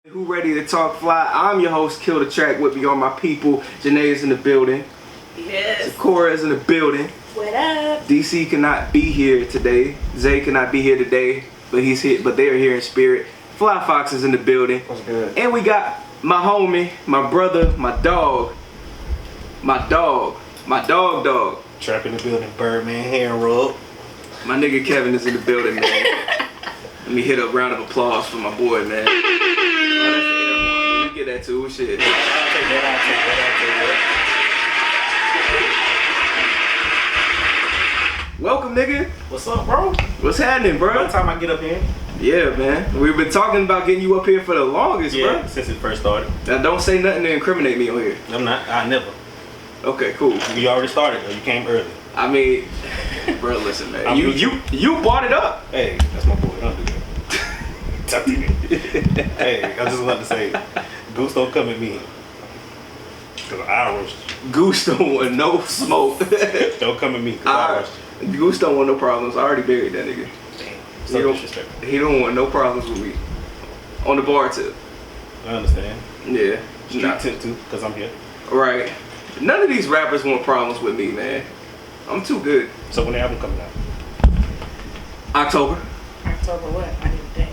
Who ready to talk fly? I'm your host, Killthetrack. With me are my people. Jenay is in the building. Yes. Socorro is in the building. What up? DC cannot be here today. Zay cannot be here today, but he's here. But they're here in spirit. Fly Fox is in the building. What's good? And we got my homie, my brother, my dog. Trap in the building, Birdman, hand rub. My nigga Kevin is in the building, man. Let me hit a round of applause for my boy, man. Oh, that's the air horn. Let me get that too. Shit. I'll take that. Welcome, nigga. What's up, bro? What's happening, bro? What time I get up here? Yeah, man. We've been talking about getting you up here for the longest, bro. Since it first started. Now, don't say nothing to incriminate me on here. I'm not. I never. Okay, cool. You already started, though. You came early. I mean, bro, listen, man. You brought it up. Hey, that's my boy. Don't do that. Talk to me. Hey, I just want to say, Goose don't come at me. Because I roast you. Goose don't want no smoke. Don't come at me because I roast you. Goose don't want no problems. I already buried that nigga. Damn. So disrespectful. He don't want no problems with me. On the bar tip. I understand. Yeah. Street tip too, because I'm here. Right. None of these rappers want problems with me, man. I'm too good. So when the album coming out? October. October what? I need a date.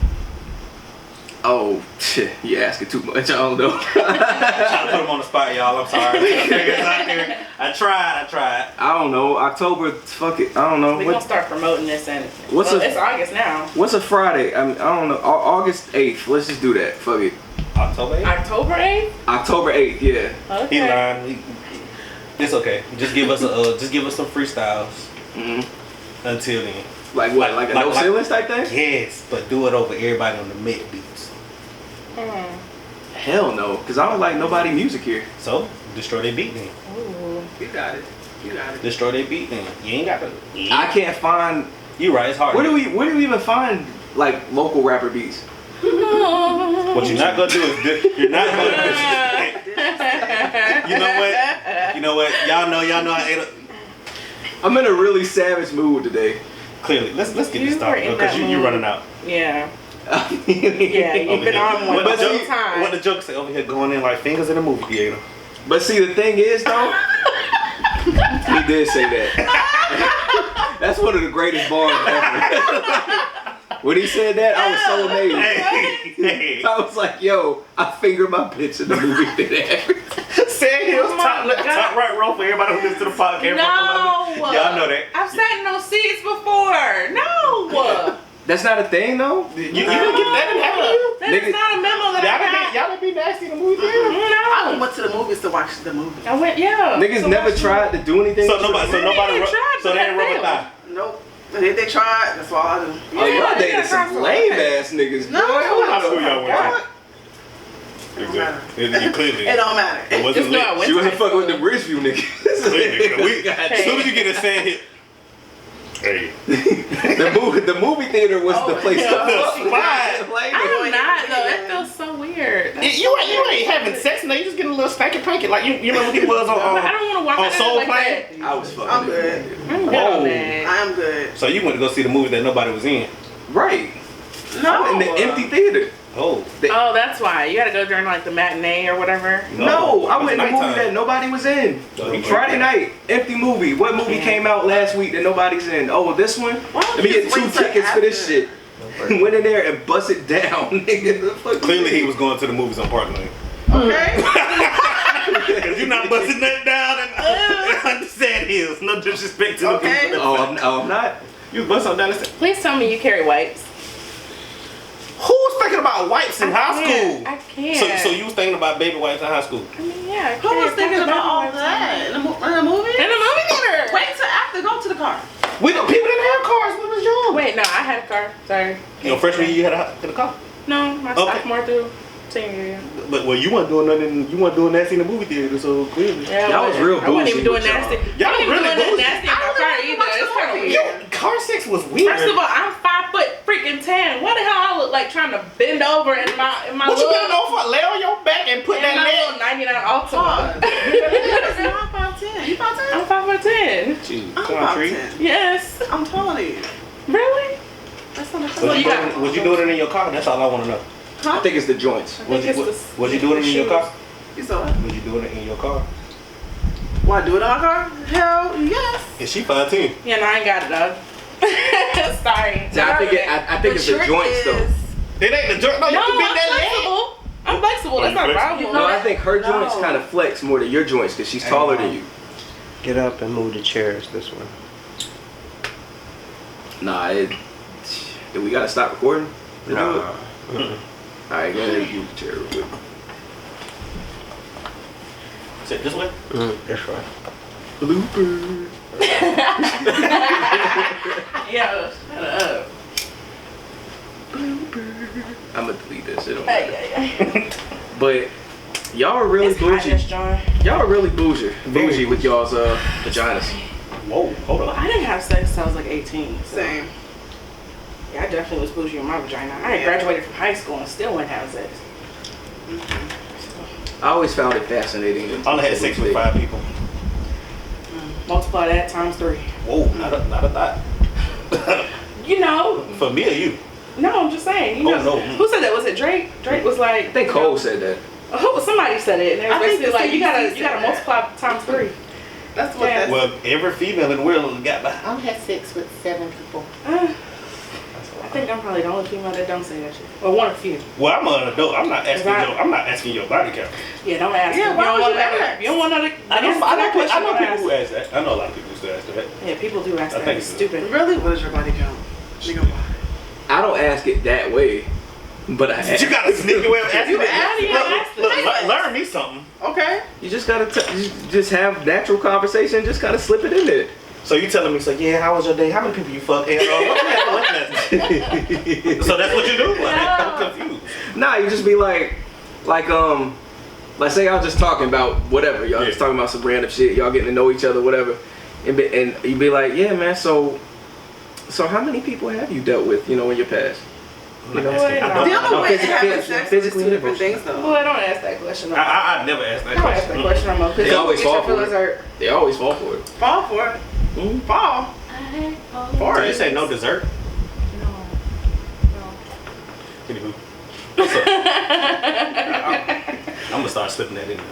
Oh, shit. You're asking too much. I don't know. Trying to put him on the spot, y'all. I'm sorry. Out there. I tried. I don't know. October, fuck it. I don't know. We're going to start promoting this and It's August now. What's a Friday? I mean, I don't know. August 8th. Let's just do that. Fuck it. October 8th? October 8th? October 8th, yeah. Okay. He lying. It's okay. Just give us some freestyles. Mm-hmm. Until then. Like what? Like a no ceilings type thing? Yes, but do it over everybody on the Met beats. Hell no, because I don't like nobody music here. So destroy their beat then. Ooh. You got it. Destroy their beat then. You ain't got to. I can't find. You right. It's hard. Where do we even find like local rapper beats? What you're not gonna do is you're not gonna do. You know what? Y'all know I ate. I'm in a really savage mood today. Clearly, let's get this started because you're running out. Yeah. Yeah, you've been on one the whole time. What the joke say over here going in like fingers in a movie theater. But see, the thing is though, he did say that. That's one of the greatest bars ever. When he said that, I was so amazed. Hey. I was like, yo, I fingered my bitch in the movie theater. Sand Hills, top right row for everybody who listens to the podcast. No. Y'all know that. I've sat in those seats before. No. That's not a thing though? You didn't get that in heaven? That is not a memo that I got. Y'all be nasty in the movie theater? No. I went to the movies to watch the movie. I went, yeah. Niggas never tried to do anything. So nobody they ain't rubber thigh. Nope. And if they tried, that's all I do. Oh, y'all dated some lame ass niggas. No, boy. I know who y'all went to. Exactly. Clearly. It don't matter. It wasn't lit. She wasn't fucking with the Bridgeview niggas. As soon as you get a sand hit. Hey. the movie theater was the place to fuck. I'm not though. That feels so weird. You ain't having sex now. You just getting a little stanky panky. Like you remember he was on I don't want to walk on out Soul like Plane. that. I was fucking. I'm good. I'm good on that. I'm good. So you went to go see the movie that nobody was in. Right. No. In the empty theater. Oh. Oh, that's why. You gotta go during like the matinee or whatever. No, I went in a movie that nobody was in. Friday night, empty movie. What movie came out last week that nobody's in? Oh, this one? Let me get 2 tickets for this shit. Went in there and bust it down, nigga. Clearly he was going to the movies on Park Lane. Okay. Because you're not busting that down and Sand Hills. No disrespect to the people. Oh, I'm not. You was busting down the Sand. Please tell me you carry wipes. Who's thinking about wipes in high school? I can't. So you was thinking about baby wipes in high school? I mean, yeah. Who was thinking about all that? In the movie? In the movie theater. Wait till after. Go to the car. People didn't have cars when we was young. Wait, no, I had a car. Sorry. Your freshman year you had a car? No, my sophomore through senior year. But well, you weren't doing nothing. You weren't doing nasty in the movie theater, so clearly. Yeah, Y'all was real I wasn't even bougie doing with y'all. nasty. Y'all I wasn't even really doing bougie. nasty in my car either. It's kind of weird. Car sex was weird. First of all, I'm 5'10". What the hell? I look like trying to bend over in my what you bending over for? Lay on your back and put that little leg. 99 Altima. I'm 5'10". You 5'10"? I'm 5'10". I'm 5'10". Yes. I'm telling you. Really? That's not Was you doing it in your car? That's all I want to know. I think it's the joints. Was you doing it in your car? You saw it? Was you doing it in your car? Why do it on my car? Hell yes. Is she 5'10"? Yeah, no, I ain't got it though. Sorry. See, I think it's the joints though. It ain't the joint. No, you No, can bend I'm that leg. flexible. I'm flexible. That's not a problem. No, I think her joints No. kind of flex more than your joints because she's taller than you. Get up and move the chairs this way. Nah, do we gotta stop recording? to do it? Nah. Alright, go ahead and move the chair real quick. Sit this way. That's right. Blooper. Yo, shut up. I'm gonna delete this. It don't Hey, matter. hey, hey. But y'all are really It's hot in this bougie. joint. Y'all are really bougie with y'all's vaginas. Whoa, hold Well, on. I didn't have sex until I was like 18. So. Same. Yeah, I definitely was bougie with my vagina. I had graduated from high school and still wouldn't have sex. I always found it fascinating. I only had sex with 5 people. Multiply that times 3. Whoa, not a thought. You know, For me or you? no, I'm just saying. You Oh, know, no. Who said that? Was it Drake? Drake was like. I think Cole said that. Somebody said it, and it was I think basically the like you CDC gotta said multiply times 3. That's what Yeah. that's. Well, every female in the world got like. I've had sex with 7 people. I think I'm probably the only female that don't say that shit. Or one of few. Well, I'm an adult. I'm not asking Right. your. I'm not asking your body count. Yeah, don't ask. Yeah, me. why You don't would want you to. ask? You don't want to. I know people who ask that. I know a lot of people who still ask that. Yeah, people do ask I that. think It's so. stupid. Really? What is your body count? Nigga, why? I don't ask it that way, but I ask. You gotta sneak away and ask You me. ask it, ask it. Look, learn me something. Okay. You just gotta just have natural conversation. Just kind of slip it in there. So you telling me, so yeah, how was your day? How many people you fucked? And what you had for lunch last night? So that's what you do? Like, I'm confused. Nah, you just be like say y'all just talking about whatever. Y'all just talking about some random shit. Y'all getting to know each other, whatever. And you be like, yeah, man. So how many people have you dealt with? You know, in your past. You know, Boy, no. Dealing with physically- having sex is physically two different emotional. things, though. Boy, don't ask that question. No more. I never asked that Don't ask that question. question no more. Because They always get your fall for feelings it. hurt. They always fall for it. Fall for it. Mhm. Fall. For So you it. say no dessert? No. Anywho. What's up? I'm gonna start slipping that in there.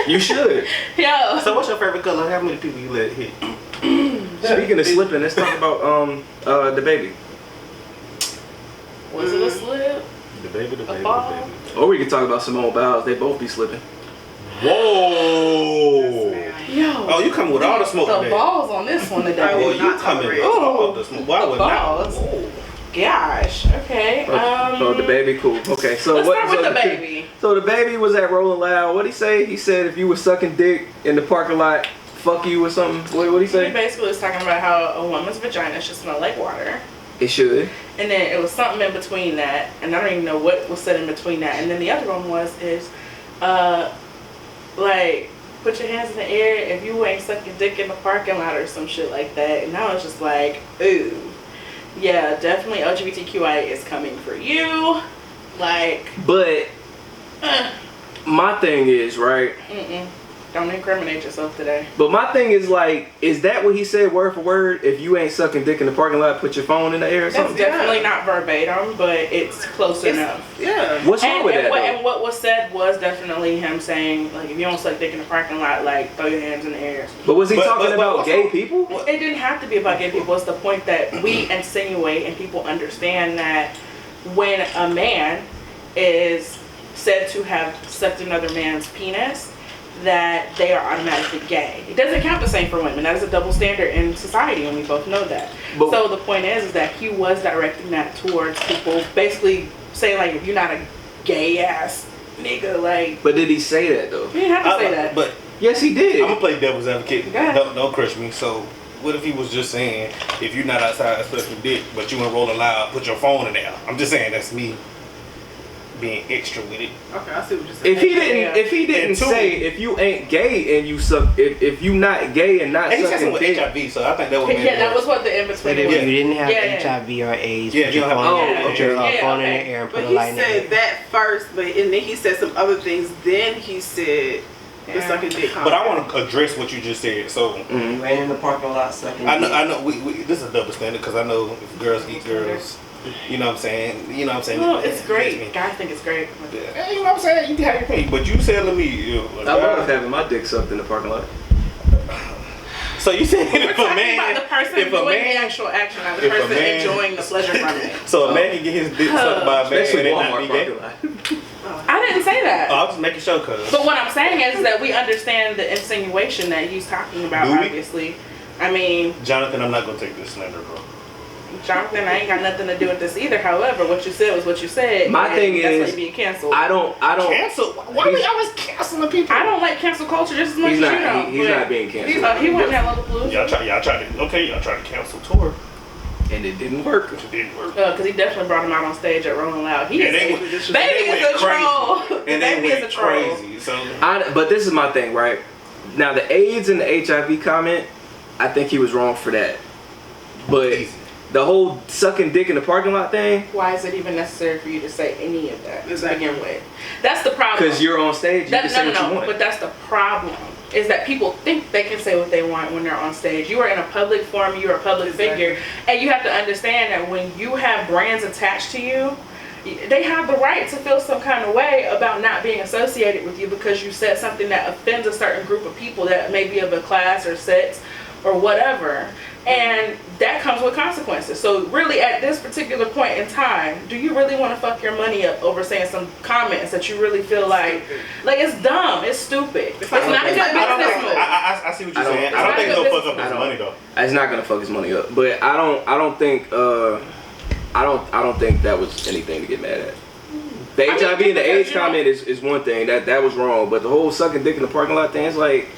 You should. Yo. So what's your favorite color? How many people you let hit? Speaking of slipping, let's talk about DaBaby. Was it a slip? The ball? baby. Or we could talk about Simone Biles. They both be slipping. Whoa! Yo. Oh, you coming with all the smoke The today. balls on this one Well, today. you coming with all the smoke. Why The would not? balls. Whoa. Gosh. Okay. Oh, DaBaby, cool. Okay, so Let's what? start with so DaBaby. So DaBaby was at Rolling Loud. What'd he say? He said if you were sucking dick in the parking lot, fuck you or something. What'd he He say? basically was talking about how a woman's vagina should smell like water. It should. And then it was something in between that, and I don't even know what was said in between that. And then the other one is, like, put your hands in the air if you ain't sucking dick in the parking lot or some shit like that. And I was just like, ooh, yeah, definitely LGBTQI is coming for you. Like, But my thing is, right? don't incriminate yourself today. But my thing is like, is that what he said word for word? If you ain't sucking dick in the parking lot, put your phone in the air or That's something? definitely not verbatim, but it's close enough. Yeah. What's wrong with that And though? what was said was definitely him saying, like, if you don't suck dick in the parking lot, like, throw your hands in the air. But was he But- talking but about what's gay wrong? people? It didn't have to be about gay people. It's the point that we insinuate and people understand that when a man is said to have sucked another man's penis, that they are automatically gay. It doesn't count the same for women. That is a double standard in society, and we both know that. But- So the point is that he was directing that towards people, basically saying, like, if you're not a gay ass nigga, like, But did he say that though? you didn't have to say that. But Yes, he did. I'm gonna play devil's advocate. Go ahead. Don't crush me. So what if he was just saying, if you're not outside sucking dick, but you in Rolling Loud, put your phone in there? I'm just saying that's me being extra with it. Okay, I see what you're saying. If he didn't And two- say if you ain't gay and you suck, if you not gay and not And he said sucking something with dick. HIV, so I think that was Yeah, that was what the in But between if was. you didn't have Yeah, yeah. HIV or AIDS, Yeah, put you your don't have- phone, oh, put your okay. phone in Yeah, the air and But put a he light in the air. said that first, but and then he said some other things. Then he said the Yeah. sucking dick. But I want to address what you just said. So You ain't in the parking lot sucking I dick. know. We this is a double standard because I know if girls eat girls, You know what I'm saying? You know what I'm saying? Well, it's great. Me. Guys think it's great. You know what I'm saying? You can have your opinion, but you telling me. I love having my dick sucked in the parking lot. So you said We're if a talking man, about the person if a doing the man, actual action, not the if a person man- enjoying the pleasure from it. so a man can get his dick sucked by a man Especially and it not Walmart be gay. parking lot. I didn't say that. Oh, I was just making sure, cause But what I'm saying is that we understand the insinuation that he's talking about, Do we? obviously. I mean, Jonathan, I'm not gonna take this slander, bro. Jonathan, I ain't got nothing to do with this either. However, what you said was what you said. My and thing that's is, why you're being canceled. I don't. Cancel? Why are we always canceling people? I don't like cancel culture just as much He's as you not. don't. He's not being canceled. He wasn't at Lollapalooza. Y'all tried to cancel tour. And it didn't work. It didn't work. Because he definitely brought him out on stage at Rolling Loud. He And they is went- Baby is a troll. And they Baby is a went troll. crazy. So But this is my thing, right? Now the AIDS and the HIV comment, I think he was wrong for that. But Easy. the whole sucking dick in the parking lot thing, Why is it even necessary for you to say any of that to Exactly. begin with? That's the problem. because you're on stage, you can say what you want. But that's the problem. Is that people think they can say what they want when they're on stage. You are in a public forum, you're a public figure, and you have to understand that when you have brands attached to you, they have the right to feel some kind of way about not being associated with you because you said something that offends a certain group of people that may be of a class or sex or whatever. And that comes with consequences. So really at this particular point in time, do you really want to fuck your money up over saying some comments that you really feel like it's dumb, it's stupid. It's not a good business move. I see what you're saying. I don't think he'll fuck up his money though. It's not gonna fuck his money up. But I don't think that was anything to get mad at. The HIV and the AIDS comment is one thing that was wrong, but the whole sucking dick in the parking lot thing is like,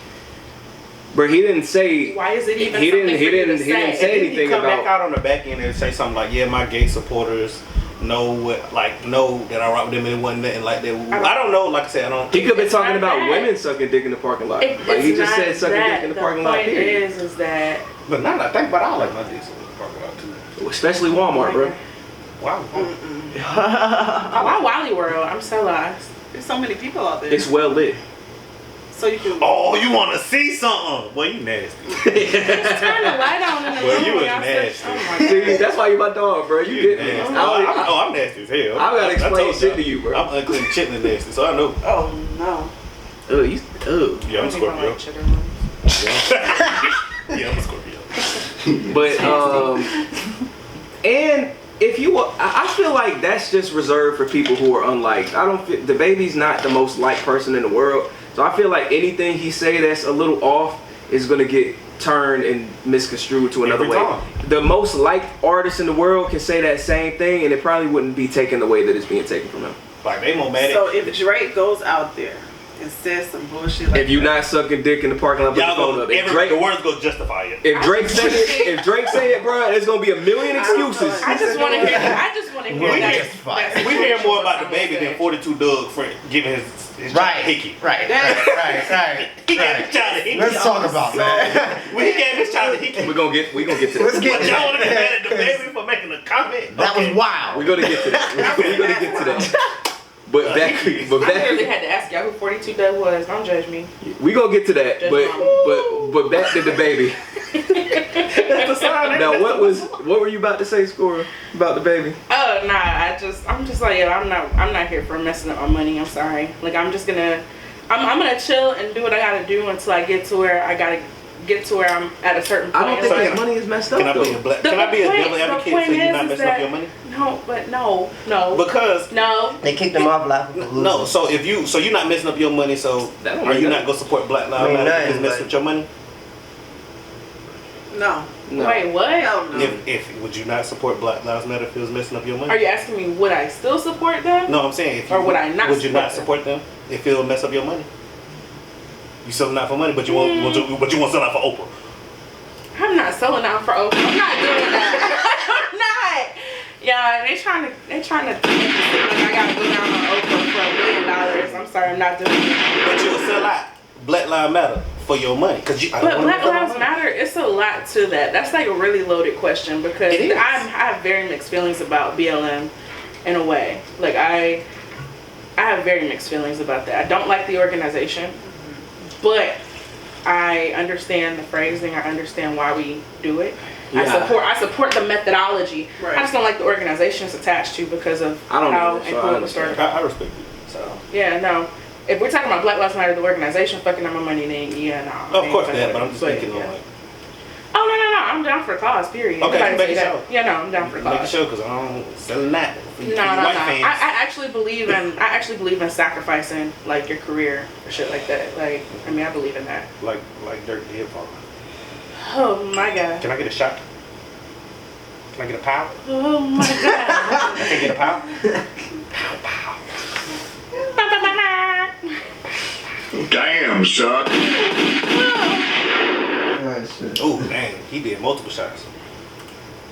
bro, he didn't say. Why is it even he something didn't for you to he didn't say? say And then anything he come about. back out on the back end and say something like, "Yeah, my gay supporters know that I rock with them and it wasn't nothing like that." I don't know. Like I said, I don't. He could have been It's talking not about that. women sucking dick in the parking lot. It's Like he just not said sucking that. dick in the parking lot. The point Period. is that But now that I think about it, I like my dick in the parking lot too. Especially Walmart, bro. Wow. why Wally World? I'm so lost. There's so many people out there. It's well lit. So you can. Oh, you want to see something? Well, you nasty. Just turn the light on in the Well, room. you was y'all nasty. said- Oh my See, God. that's why you my dog, bro. You You get nasty. me. I'm nasty as hell. I gotta explain told shit y'all. to you, bro. I'm unclean chitlin nasty, so I know. Oh no. Yeah, I'm a I don't even Scorpio. like chicken wings. Yeah, I'm a Scorpio. But and if you, I feel like that's just reserved for people who are unliked. I don't feel DaBaby's not the most liked person in the world, so I feel like anything he say that's a little off is gonna get turned and misconstrued to another Every way. time. The most liked artist in the world can say that same thing, and it probably wouldn't be taken the way that it's being taken from him. Like they more mad So at. if Drake goes out there and says some bullshit like If you not sucking dick in the parking lot, put your Y'all phone go. up. If The Drake, words go justify it. if Drake say it, bro, there's gonna be a million excuses. I just want to hear. I just want to hear We that. hear- that We hear more about situation DaBaby than on 42 Doug for giving his child a hickey. Right. He gave his child a hickey. Let's talk about that. When he gave his child a hickey. We gonna get to Let's that. get But y'all want to get mad at DaBaby for making a comment? That was wild. We're gonna get to that. We're gonna get to that. But back, I literally had to ask y'all who 42 Doug was. Don't judge me. we gonna get to that. But back to DaBaby. Now, what were you about to say, Socorro, about DaBaby? Oh nah, I'm just like, I'm not here for messing up my money. I'm sorry. Like I'm gonna chill and do what I gotta do until I get to where I gotta get to where I'm at a certain point. I don't think So his money is messed up Can I though. be a devil advocate so you're not messing up your money? No. Because No. They kicked him off live. no, so you're not messing up your money, so That don't are mean you nothing. not gonna support Black Lives Mean Matter nothing, because messing but- with your money? No. No. Wait, what? Hell no. If would you not support Black Lives Matter if it was messing up your money? Are you asking me would I still support them? No, I'm saying if you Or would I not would you support not them? support them if it'll mess up your money? You selling out for money, but you want but you want to sell out for Oprah. I'm not selling out for Oprah. I'm not doing that. I'm not. Yeah, they trying to make it seem like I gotta go down on Oprah for $1 million. I'm sorry, I'm not doing it. But you'll sell out Black Lives Matter for your money because I don't But wanna Black make up my Lives money. Matter, it's a lot to that. That's like a really loaded question because It is. I have very mixed feelings about BLM in a way. Like I have very mixed feelings about that. I don't like the organization, but I understand the phrasing. I understand why we do it. Yeah. I support the methodology. Right. I just don't like the organization it's attached to because of how and who it was started. I respect it. So yeah, no. If we're talking about Black Lives Matter, the organization fucking up my money, then yeah, no. Of course that, but I'm just thinking on like. Oh no, I'm down for the cause. Period. Okay, Everybody make say sure. that. Yeah, no, I'm down for the cause. Make sure, because I don't selling that. For No. white fans. I actually believe in sacrificing like your career or shit like that. Like, I mean, I believe in that. Like Dirk did for. Oh my god. Can I get a shot? Can I get a pow? Oh my god. I can get a pow? Pow, pow. Damn, son. Oh, dang. He did multiple shots.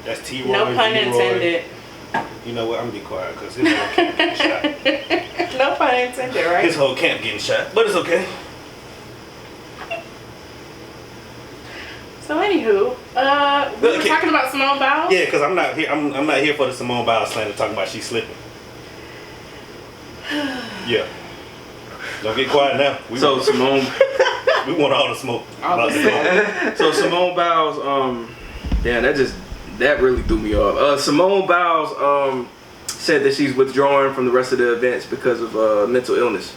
That's T-Roy. No pun intended. You know what? I'm going to be quiet because his whole camp getting shot. No pun intended, right? His whole camp getting shot. But it's okay. So anywho, we were talking about Simone Biles. Yeah, because I'm not here. I'm not here for the Simone Biles slander talking about she's slipping. Yeah. Don't get quiet now. So Simone, we want all the smoke. so Simone Biles, damn, that really threw me off. Simone Biles said that she's withdrawing from the rest of the events because of mental illness,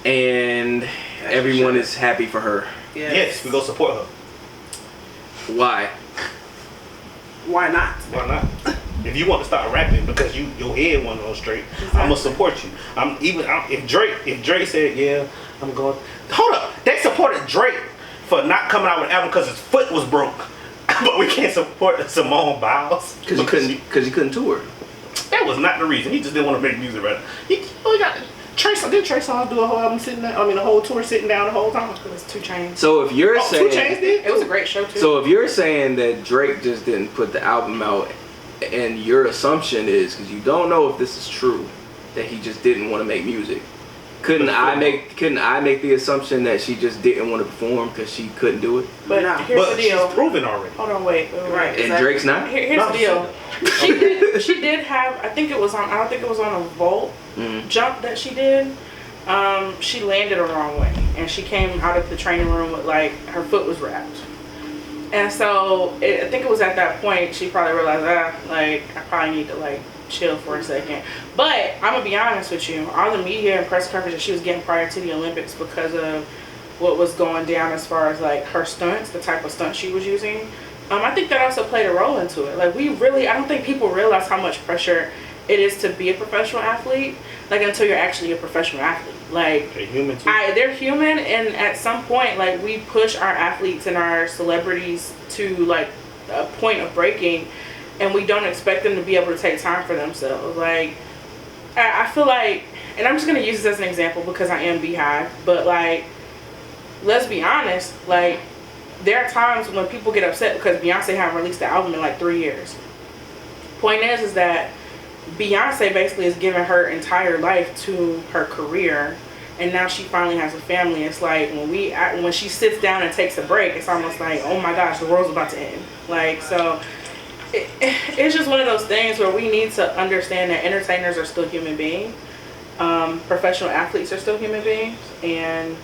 and everyone is happy for her. Yes, we go support her. Why? Why not? Why not? If you want to start rapping because your head wasn't on straight, I'm gonna support you. If Drake said, yeah, I'm going. Hold up, they supported Drake for not coming out with an album because his foot was broke, but we can't support Simone Biles Because you couldn't tour. That was not the reason. He just didn't want to make music right now. He got Trey Songz do a whole album sitting there? I mean, a whole tour sitting down the whole time. It was 2 Chainz. So if you're 2 Chainz did? It was a great show too. So if you're saying that Drake just didn't put the album out, and your assumption is, because you don't know if this is true, that he just didn't want to make music, couldn't I make the assumption that she just didn't want to perform because she couldn't do it? But No. here's the deal. She's proven already. Hold on, wait. Right. And Drake's not. Here's No, the deal. She did have. I don't think it was on a vault jump that she did. She landed the wrong way, and she came out of the training room with like her foot was wrapped. And so I think it was at that point she probably realized, like I probably need to like chill for a second. But I'm gonna be honest with you, all the media and press coverage that she was getting prior to the Olympics because of what was going down as far as like her stunts, the type of stunts she was using. I think that also played a role into it. Like I don't think people realize how much pressure it is to be a professional athlete, like until you're actually a professional athlete. Like They're human too. they're human, and at some point, like we push our athletes and our celebrities to like a point of breaking, and we don't expect them to be able to take time for themselves. Like I feel like, and I'm just gonna use this as an example because I am Beehive, but like let's be honest, like there are times when people get upset because Beyonce haven't released the album in like 3 years. Point is that Beyonce basically is giving her entire life to her career, and now she finally has a family. It's like when she sits down and takes a break, it's almost like, oh my gosh, the world's about to end. Like, so it's just one of those things where we need to understand that entertainers are still human beings, professional athletes are still human beings, and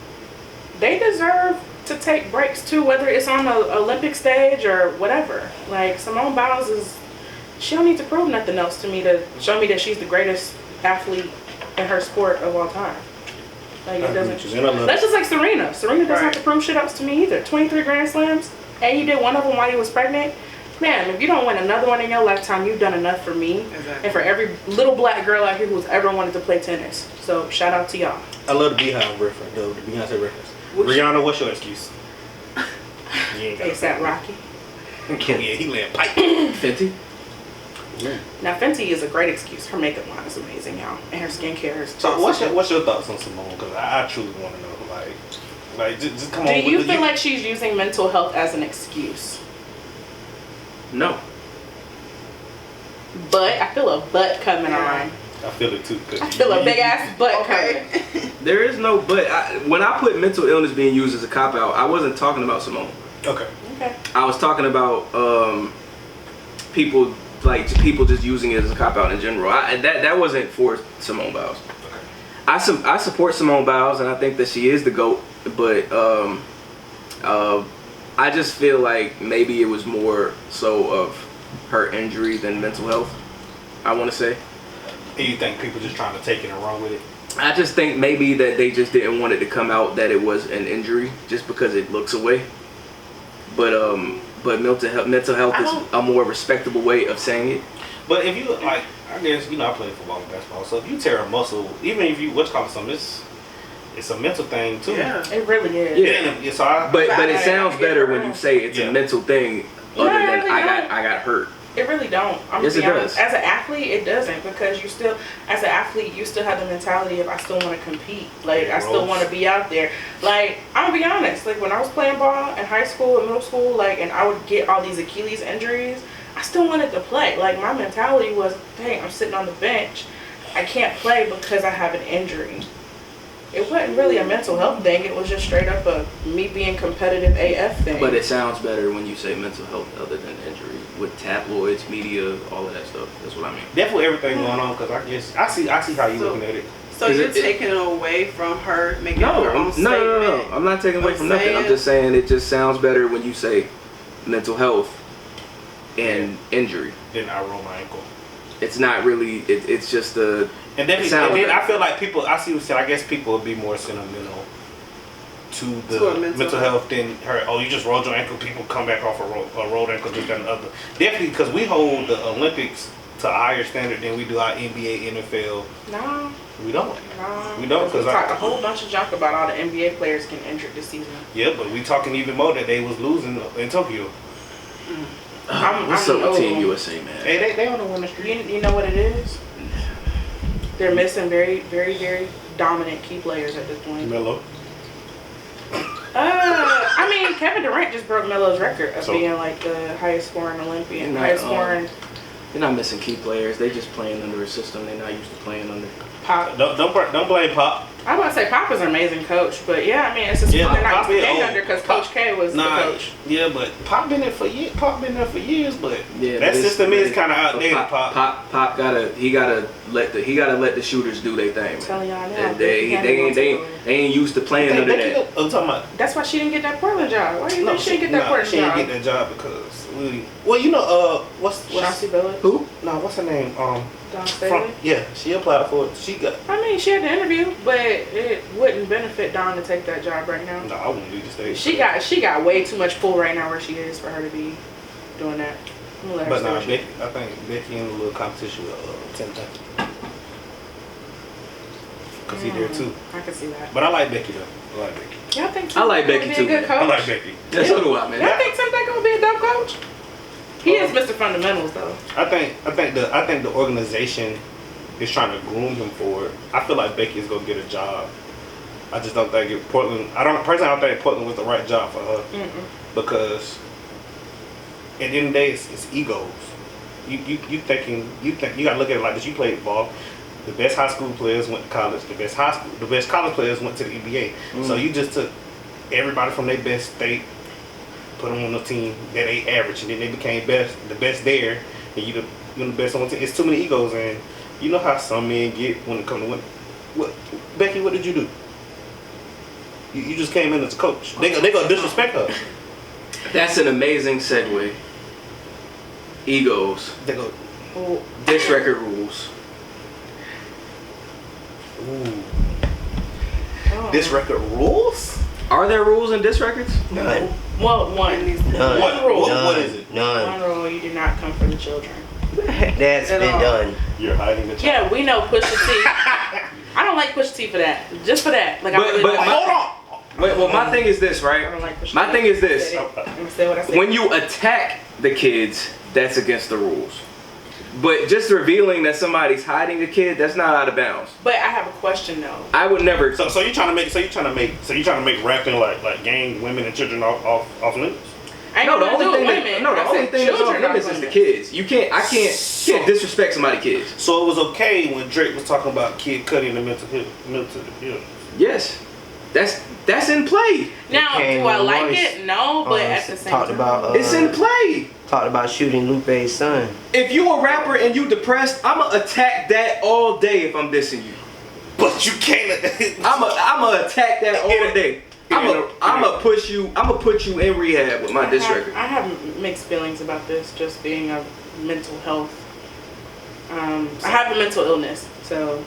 they deserve to take breaks too, whether it's on the Olympic stage or whatever. Like Simone Biles she don't need to prove nothing else to me to show me that she's the greatest athlete in her sport of all time. Like it doesn't. That's just like Serena. Serena doesn't have to prove shit else to me either. 23 Grand Slams, and you did one of them while you was pregnant. Man, if you don't win another one in your lifetime, you've done enough for me and for every little black girl out here who's ever wanted to play tennis. So shout out to y'all. I love the Beehive reference, the Beyonce reference. Rihanna, what's your excuse? ASAP Rocky. Yeah, he laying pipe. Fenty. Now Fenty is a great excuse. Her makeup line is amazing, y'all, and her skincare is. So what's your thoughts on Simone? Because I truly want to know, like just come on. Do you feel like she's using mental health as an excuse? No. But I feel a butt coming on. I feel it too. I feel a big ass butt coming. There is no but. When I put mental illness being used as a cop out, I wasn't talking about Simone. Okay. I was talking about people just using it as a cop out in general. That wasn't for Simone Biles. Okay. I support Simone Biles and I think that she is the GOAT, but I just feel like maybe it was more so of her injury than mental health. I want to say. And you think people just trying to take it and run with it? I just think maybe that they just didn't want it to come out that it was an injury just because it looks away. But mental health is a more respectable way of saying it. But if you like, I guess I play football and basketball. So if you tear a muscle, even if you something, it's a mental thing too. Yeah, it really is. Yeah. So but it sounds better when you say it's a mental thing other than really I got hurt. It really don't. Yes, it does. As an athlete, it doesn't, because you still have the mentality of I still want to compete. Like, I still want to be out there. Like, I'm gonna be honest. Like, when I was playing ball in high school and middle school, like, and I would get all these Achilles injuries, I still wanted to play. Like, my mentality was, dang, I'm sitting on the bench. I can't play because I have an injury. It wasn't really a mental health thing. It was just straight up a me being competitive AF thing. But it sounds better when you say mental health other than injury. With tabloids, media, all of that stuff. That's what I mean. Definitely everything going on, because I guess I see how you looking at it. So you're taking it away from her making her own statement? No. I'm not taking away from nothing. I'm just saying it just sounds better when you say mental health and injury. Then I roll my ankle. It's not really. It's just a. And then I feel like people. I see what you're saying. I guess people would be more sentimental to the mental health than her. Oh, you just rolled your ankle. People come back off a rolled ankle, this, that, and the other. Definitely, because we hold the Olympics to a higher standard than we do our NBA, NFL. No. We don't. No. We don't, because we talked a whole bunch of junk about all the NBA players getting injured this season. Yeah, but we talking even more that they was losing in Tokyo. What's up with Team USA, man? Hey, they on the winning streak. You know what it is? They're missing very, very, very dominant key players at this point. Melo. I mean, Kevin Durant just broke Melo's record of being like the highest scoring Olympian, highest scoring. They're not missing key players. They just playing under a system they're not used to playing under. Pop. Don't blame Pop. I was about to say Pop is an amazing coach, but yeah, I mean it's a system they're not used to playing under because Coach K was the coach. Yeah, but Pop been there for years. But yeah, that system is kind of outdated. Pop gotta let the shooters do their thing. I'm telling y'all now. And they ain't used to playing under that. I'm talking about. That's why she didn't get that Portland job. Why do you think she didn't get that Portland job? She didn't get that job because what's Chauncey Billups? Who? No, what's her name? Dawn Staley? She applied for it. She got. I mean, she had the interview, but it wouldn't benefit Dawn to take that job right now. No, I wouldn't leave the stage. She got way too much pull right now where she is for her to be doing that. But no, I think Becky in a little competition with Tim Duncan. Cause he there too. I can see that. But I like Becky though. I like Becky. Y'all think I like Becky too. I like Becky. Yeah, so do I, man. Y'all think Tim Duncan gonna be a dope coach? He is Mr. Fundamentals though. I think the organization is trying to groom him for it. I feel like Becky is gonna get a job. I just don't think Portland. I don't think Portland was the right job for her. Because at the end of the day, it's egos. You think you gotta look at it like this. You played ball. The best high school players went to college. The best college players went to the NBA. So you just took everybody from their best state, put them on the team that they average, and then they became the best there, and you're the best on the team. It's too many egos, and you know how some men get when it comes to women. Becky, what did you do? You just came in as a coach. They gonna disrespect her. That's an amazing segue. Egos. They go. Diss record rules. Ooh. Diss record rules? Are there rules in diss records? None. Well, one rule. What is it? One rule: you do not come for the children. That's been done. You're hiding the child. Yeah, we know Pusha T. I don't like Pusha T for that. Just for that. Like, Hold on. Well, my thing is this, right? I don't like Pusha T. My thing is this. Say what I said. When you attack the kids, that's against the rules. But just revealing that somebody's hiding a kid, that's not out of bounds. But I have a question though. I would never. So you trying to make rapping like gang women and children off limits? No, the only thing that's off limits is the kids. I can't disrespect somebody's kids. So it was okay when Drake was talking about Kid Cudi and the mental illness. Yes, that's in play. Now, do I like it? No, but at the same time, it's in play. Talked about shooting Lupe's son. If you a rapper and you depressed, I'ma attack that all day if I'm dissing you. But you can't. I'ma attack that all day. I'ma put you in rehab with my diss record. I have mixed feelings about this, just being a mental health. I have a mental illness, so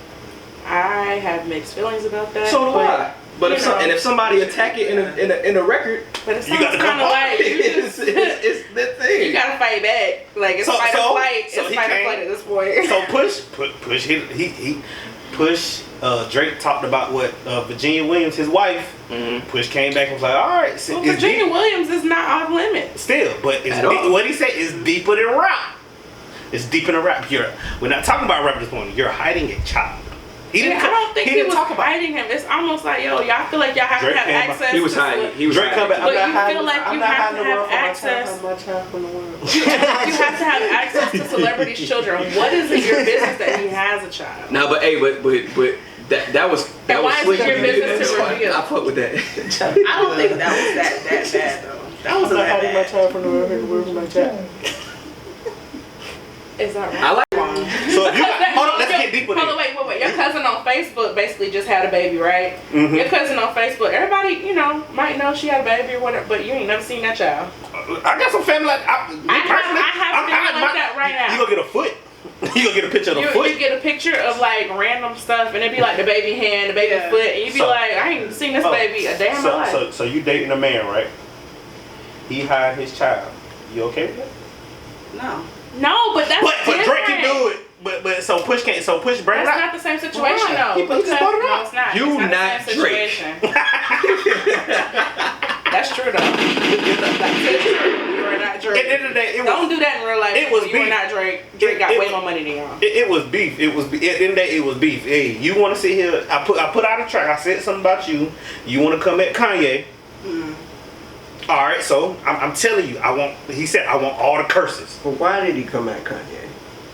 I have mixed feelings about that. So do I. But if somebody attack it in a record, but it sounds kind of like it's the thing. You gotta fight back. Like it's fight or flight. It's fight or flight at this point. So Push Drake talked about what Virginia Williams, his wife. Mm-hmm. Push came back and was like, all right. So well, Virginia Williams is not off limits. Still, but what he said is deeper than rap. It's deeper than rap. We're not talking about rap this morning. You're hiding a child. I don't think he was hiding him. It's almost like, y'all feel like y'all have to have access. He was hiding. He was Drake hiding. But you feel like you have to have access. You have to have access to celebrities' children. What is it your business that he has a child? No, but that was why is it your business to reveal? I fuck with that. I don't think that was that bad though. That wasn't that bad. my child from the my child. Is that right? I like. So if you hold on, let's get deep with it. Hold on, wait. Your cousin on Facebook basically just had a baby, right? Mm-hmm. Your cousin on Facebook, everybody, might know she had a baby or whatever, but you ain't never seen that child. I got some family like I have a family like that right now. You gonna get a foot? You gonna get a picture of the foot? You get a picture of like random stuff, and it'd be like the baby hand, the baby foot, and you'd be like, I ain't seen this baby a day in my life. So you dating a man, right? He hide his child. You okay with that? No, but that's different. But Drake can do it. But so Push can't. So Push bring it up. That's not the same situation though. He just brought it up. No, it's not. You it's not the same Drake. situation. That's true though. You are not Drake. At the end of the day, don't do that in real life. It was you beef. are not Drake. Drake got way more money than y'all. It was beef. At the end of the day, it was beef. Hey, you want to sit here? I put out a track. I said something about you. You want to come at Kanye? All right. So I'm telling you, He said I want all the curses. But why did he come at Kanye?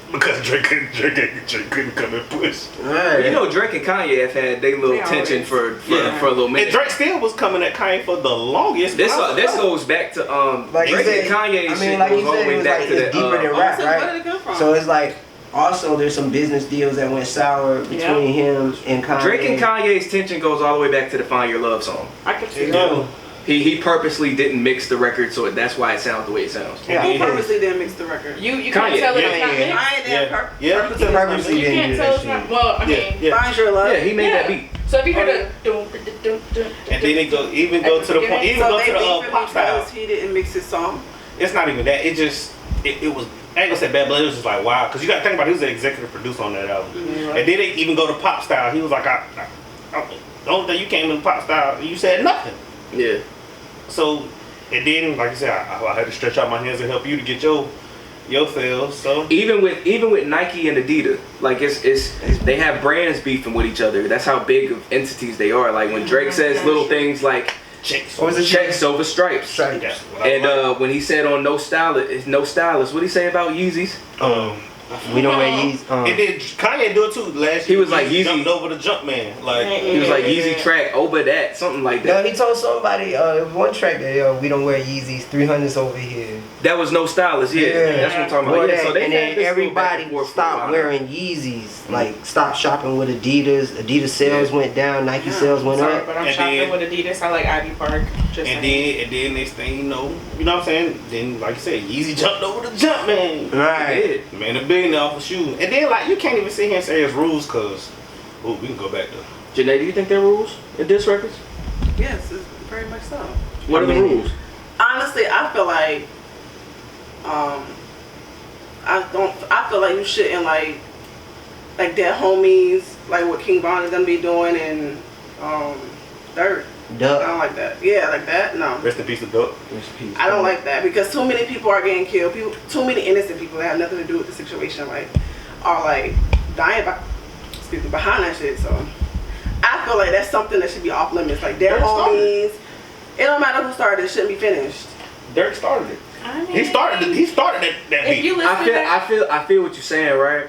Because Drake couldn't come and Push. Right. Drake and Kanye have had their little tension for a little minute. And Drake still was coming at Kanye for the longest. This goes back to like Drake and Kanye shit goes all the way back to that. Deeper than rap, right? Where did it come from? So it's like also there's some business deals that went sour between him and Kanye. Drake and Kanye's tension goes all the way back to the Find Your Love song. I can see that. He purposely didn't mix the record, so that's why it sounds the way it sounds. Who purposely didn't mix the record? You can't tell it's not mixed. Purposely You can't tell it's not. Well, I mean, Find Your Love. Yeah, he made that beat. So if you hear the and then they go to the point, even go to the pop style. He didn't mix his song. It's not even that. It was. I ain't gonna say bad, but it was just like wow. Because you got to think about it, he was an executive producer on that album, and then they even go to pop style. He was like, the only thing you came in pop style, you said nothing. Yeah. So, and then like I said, I had to stretch out my hands and help you to get your sales. So even with Nike and Adidas, like it's they have brands beefing with each other. That's how big of entities they are. Like when Drake says little things like checks over stripes. And when he said on no stylist, what he say about Yeezys? We don't wear Yeezys. And then Kanye do it too. Last year, he was like Yeezy jumped over the jump man. Like he was like Yeezy track over that, something like that. No, he told somebody one track that we don't wear Yeezys 300s over here. That was no stylist. Yeah, that's what I'm talking about. Yeah, so they and then everybody stopped wearing Yeezys. Like stopped shopping with Adidas. Adidas sales went down. Nike sales went up. But I'm shopping with Adidas. I like Ivy Park. And then next thing you know what I'm saying? Then like you said, Yeezy jumped over the jump man. Right. Man, the billionaire off a shoe. And then like you can't even sit here and say it's rules because we can go back to Jenay, do you think there are rules in diss records? Yes, it's very much so. What are the rules? Honestly, I feel like I feel like you shouldn't like their homies, like what King Von is gonna be doing and Dirt. Duck. I don't like that. Yeah, like that. No. Rest in peace to Duck. I don't like that because too many people are getting killed. Too many innocent people that have nothing to do with the situation, are dying behind that shit. So I feel like that's something that should be off limits. Like their homies. It don't matter who started. It shouldn't be finished. Dirk started it. I mean, He started that beat. I feel what you're saying, right?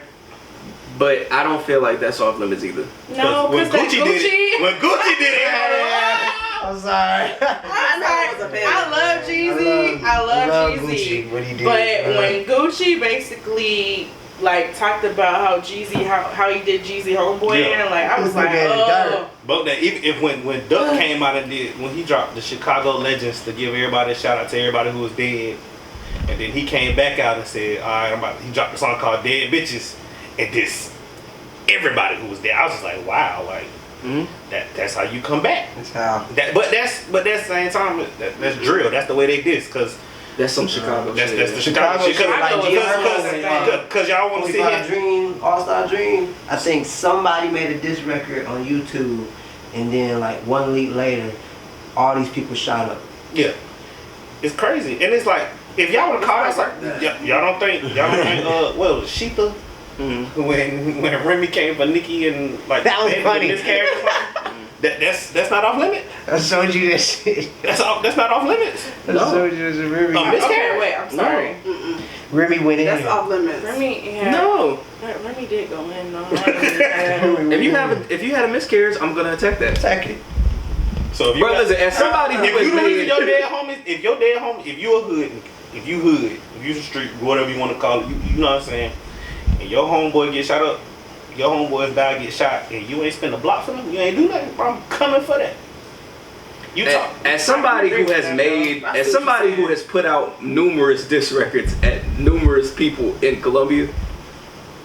But I don't feel like that's off limits either. No, because when Gucci did it. I'm sorry. I love Jeezy. I love Jeezy. Gucci, what he did. But when Gucci basically like talked about how Jeezy, how he did Jeezy Homeboy, Yeah. and like I was like, oh. But that even if when Duck came out and did when he dropped the Chicago Legends to give everybody a shout out to everybody who was dead, and then he came back out and said, all right, he dropped a song called Dead Bitches, and this everybody who was there. I was just like, wow, like that's how you come back. That's how. But that's the same time that's drill. That's the way they diss because. That's some Chicago That's shit. the Chicago shit. Because y'all want to see it. Dream, All-Star Dream. I think somebody made a diss record on YouTube, and then like 1 week later, all these people shot up. Yeah, it's crazy, and it's like if y'all want to call it like y'all don't think well Sheetha when Remy came for Nicki and like that was funny. That's not off limit. I showed you that shit. That's not off limits. I showed you this Remy. Okay, wait, I'm sorry. No. Remy went in. That's here. off limits. Remy, yeah. No. Remy did go in. No. If you had a miscarriage, I'm gonna attack that. Attack it. So if you Bro, listen, as somebody who if was you lose made, your dead homies, if you the street, whatever you want to call it, you know what I'm saying, and your homeboy get shot up, your homeboys die, get shot, and you ain't spend a block for them, you ain't do nothing, bro, I'm coming for that. You talk. As somebody who has made, as somebody who has put out numerous diss records at numerous people in Colombia,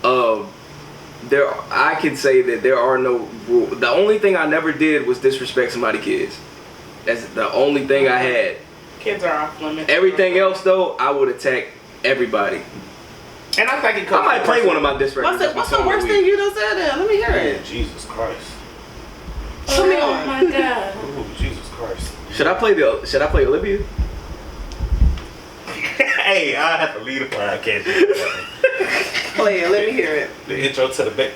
I can say that there are no rules. The only thing I never did was disrespect somebody's kids. That's the only thing I had. Kids are off limits. Everything else though, I would attack everybody. And I think it comes. I might play one of my diss records. What's the worst thing you done said then? Let me hear it. Jesus Christ. Show me Oh on. my God. Oh, Jesus Christ. Should I play Olivia? Hey, I have to leave the podcast. Play it. Let me hear it. The intro to the back.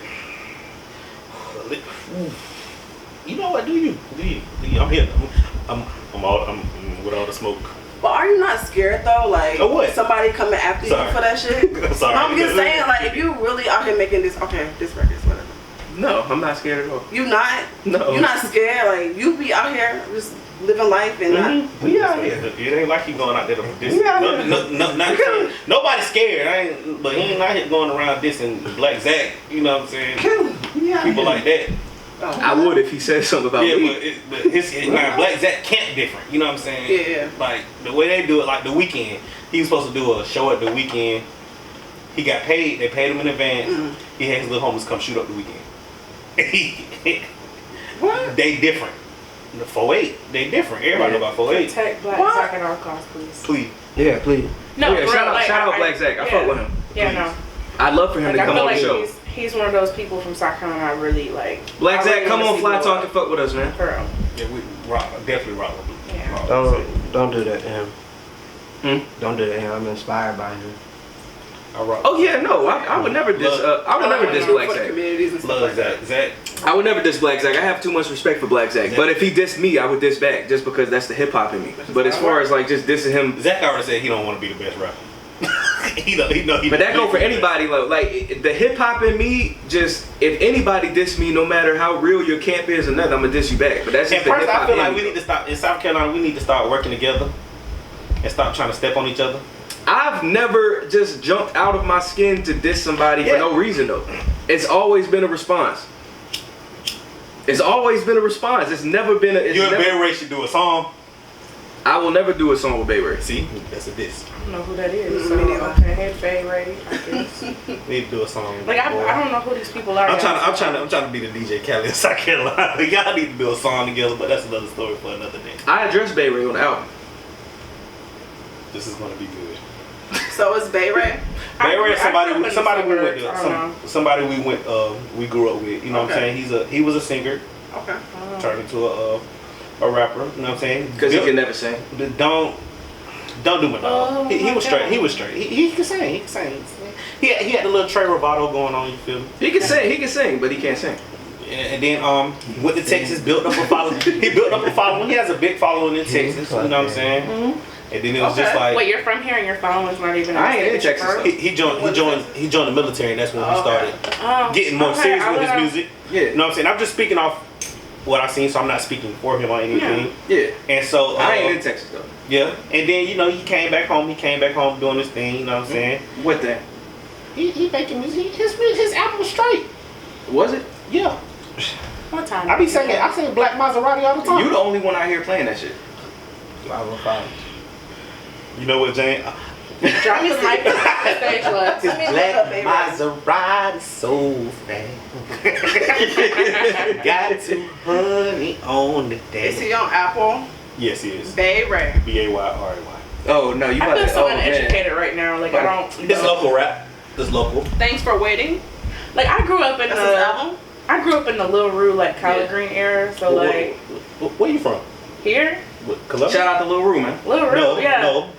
You know what? Do you? I'm here. I'm with all the smoke. But are you not scared though? Like somebody coming after you for that shit? I'm sorry. I'm just saying, like, if you really out here making this, this record's whatever. No, I'm not scared at all. You not? No. You not scared? Like, you be out here just living life and not. We out here. It ain't like you going out there to diss. Nobody's scared. But he ain't out here going around dissing Black Zach. You know what I'm saying? People like that. I would if he said something about me. But his Black Zach camp different. You know what I'm saying? Yeah. Like the way they do it, like the weekend. He was supposed to do a show at the weekend. He got paid. They paid him in advance. He had his little homies come shoot up the weekend. What? They different. The 4-8, they different. Everybody know about 4-8. Protect Black Zach at all costs, please. Please. Yeah, please. No, yeah, shout out Black Zach. I fuck with him. Yeah, Please. No. I'd love for him to I come feel on like the show. He's one of those people from South Carolina I really like. Black Zach, really come on wanna see FlyTalk and fuck with us, man. For real. Yeah, we definitely rock with him. Yeah. Don't do that to him. Don't do that to him. I'm inspired by him. Oh yeah, no, I would never diss. I would never diss Black Zach. Love Zach. I would never diss Black Zach. I have too much respect for Black Zach. But if he dissed me, I would diss back, just because that's the hip hop in me. But as far as like just dissing him, Zach already said he don't want to be the best rapper. he know. But that go for anybody. Like the hip hop in me, just if anybody diss me, no matter how real your camp is or nothing, I'm gonna diss you back. But that's just and the hip first, hop. I feel like we need to stop in South Carolina. We need to start working together and stop trying to step on each other. I've never just jumped out of my skin to diss somebody for no reason though. It's always been a response. It's always been a response. It's never been a. You and Bay Ray should do a song. I will never do a song with Bay Ray. See, that's a diss. I don't know who that is. So okay, Bay Ray, I guess. We need to do a song. Like I don't know who these people are. I'm trying to be the DJ Khaled in South Carolina. Y'all need to do a song together, but that's another story for another day. I addressed Bay Ray on the album. This is gonna be good. So it's Bay Ray. Bay Ray, somebody we grew up with. You know what I'm saying? He was a singer. Okay. Turned into a rapper. You know what I'm saying? Because he can never sing. Don't do my dog. He was straight. He was straight. He can sing. He can sing. He had a little Trey Rovato going on. You feel me? He can sing, but he can't sing. And then went to Texas, built up a following. He built up a following. He has a big following in Texas. You know what I'm saying? And then it was just like, wait, you're from here and your following's not even. I ain't in Texas. He joined the military, and that's when he started getting more serious with his music. Yeah, you know what I'm saying? I'm just speaking off what I've seen, so I'm not speaking for him or anything. Yeah. And so I ain't in Texas though. Yeah. And then he came back home. He came back home doing this thing. You know what I'm saying? What thing? He making music. His album was straight. Was it? Yeah. What time? I be singing. I sing Black Maserati all the time. You the only one out here playing that shit. 505. You know what, Jane? Drop his mic on the stage left. Black Maserati so fast. Got to honey on the Is day. he on Apple? Yes, he is. Bay Ray. B-A-Y-R-A-Y. Oh no, you I about feel to? so Oh man. uneducated right now. Like I don't. It's local rap. It's local. Thanks for waiting. Like I grew up in That's his album? I grew up in the Lil Rue like collard green era. So like Where you from? here, Columbia? Shout out to Lil Rue, man. Lil Rue, yeah.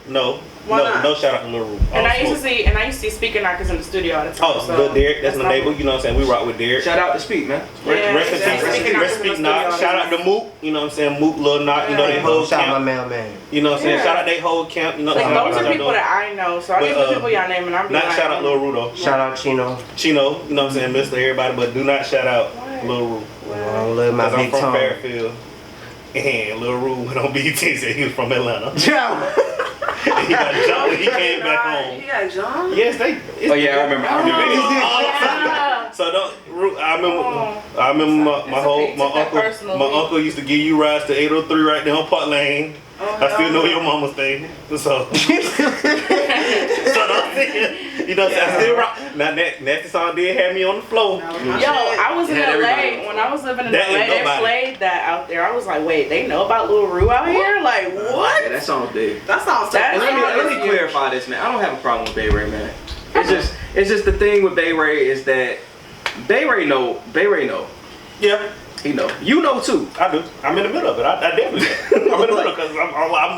Why not? No shout out to Lil Rue. And I used to see Speaker Knockers in the studio all the time. Oh, Lil Derek, that's my not- neighbor. You know what I'm saying? We rock with Derek. Shout out to Speak, man. Yeah, Rest in exactly. peace. Speaking Rest in Knockers in peace, the Knock. studio Shout all out the to Mook. You know what I'm saying? Mook, Lil Knock. You know they whole Shout out my camp. mailman. You know what I'm saying? Yeah. Shout out they whole camp. You know what Like I'm saying? those are people that I know. So I But, get the people y'all name and I'm Not like, shout out Lil Rue though. Shout out Chino. Chino, you know what I'm saying? Mr. Everybody, but do not shout out Lil Rue. I love my Because I'm big from tongue. Fairfield. And Lil Rue went on BET and said he was from Atlanta. Yeah. And he got jumped when he came back home. He got John? Yes, they. Oh yeah, I remember. Yeah. So don't. I remember my uncle used to give you rides to 803 right there on Park Lane. I still know your mama stayed. So don't say, you know, I still rock. Now that Nasty Song did have me on the floor. Yo, I was in Had everybody. LA when I was living in That LA. ain't They nobody. played that out there. I was like, wait, they know about Lil Rue out here? Like what? Yeah, that song's big. That sounds so That- And let me clarify this, man. I don't have a problem with Bay Ray, man. It's just the thing with Bay Ray is that Bay Ray know. Yeah, He know. You know too. I do. I'm in the middle of it. I definitely know. I'm in the middle because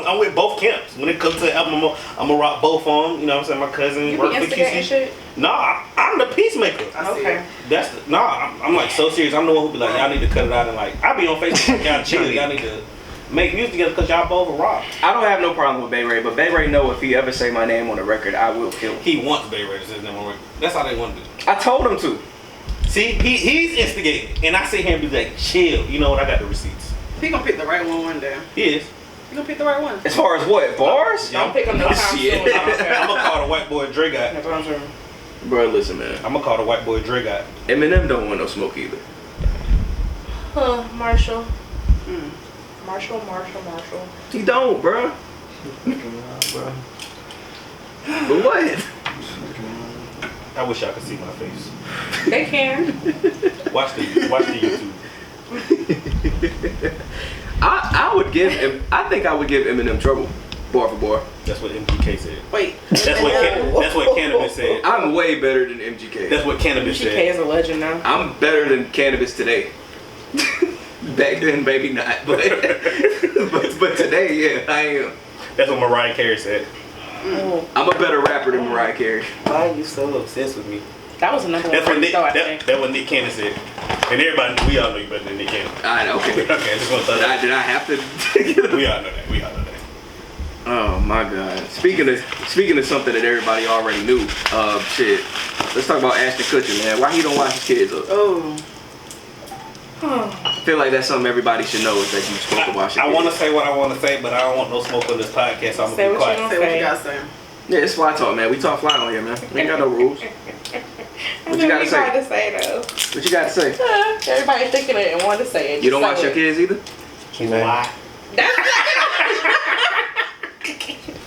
I'm with both camps. When it comes to the album, I'm gonna rock both of them. You know what I'm saying? My cousin You be worked for instigating QC. shit? Nah, I'm the peacemaker. Okay. I'm like so serious. I'm the one who be like, y'all need to cut it out and like, I be on Facebook like, y'all chill. Y'all need to make music together because y'all both are rock. I don't have no problem with Bay Ray, but Bay Ray know if he ever say my name on the record, I will kill him. He wants Bay Ray to say his name on record. That's how they want to do. I told him to. See, he's instigating, and I sit here and be like, chill. You know what? I got the receipts. He gonna pick the right one day. He is. He gonna pick the right one. As far as what? Bars? Don't pick him no time soon. Shit. I don't care. I'm gonna call the white boy Dre guy. No time soon. Bro, listen, man. I'm gonna call the white boy Dre guy. Eminem don't want no smoke either. Marshall. Mm. Marshall. He don't, bro. Bro. But what? I wish y'all could see my face. They can. Watch the YouTube. I think I would give Eminem trouble, bar for bar. That's what MGK said. Wait. That's what Cannabis said. I'm way better than MGK. That's what Cannabis GK said. is a legend now. I'm better than Cannabis today. Back then, maybe not, but but today, yeah, I am. That's what Mariah Carey said. Oh, I'm a better rapper than Mariah Carey. Why are you so obsessed with me? that was the number one That's what phrase, Nick. though, I think. That's what Nick Cannon said. And everybody, we all know you better than Nick Cannon. Okay. Okay, I just want to Did say I have to? that. We all know that. We all know that. Oh my God. Speaking of something that everybody already knew, shit. Let's talk about Ashton Kutcher, man. Why he don't watch his kids up? Oh. I feel like that's something everybody should know is that you're supposed to watch your I kids. want to say what I want to say, but I don't want no smoke on this podcast, so I'm Say going to be what you quiet. want. Say what you gotta say. Yeah, it's fly talk, man. We talk fly on here, man. We ain't got no rules. What you gotta say? To say though. What you got to say? Everybody thinking it and wanted to say it. You don't Just watch say your it. kids either? Why?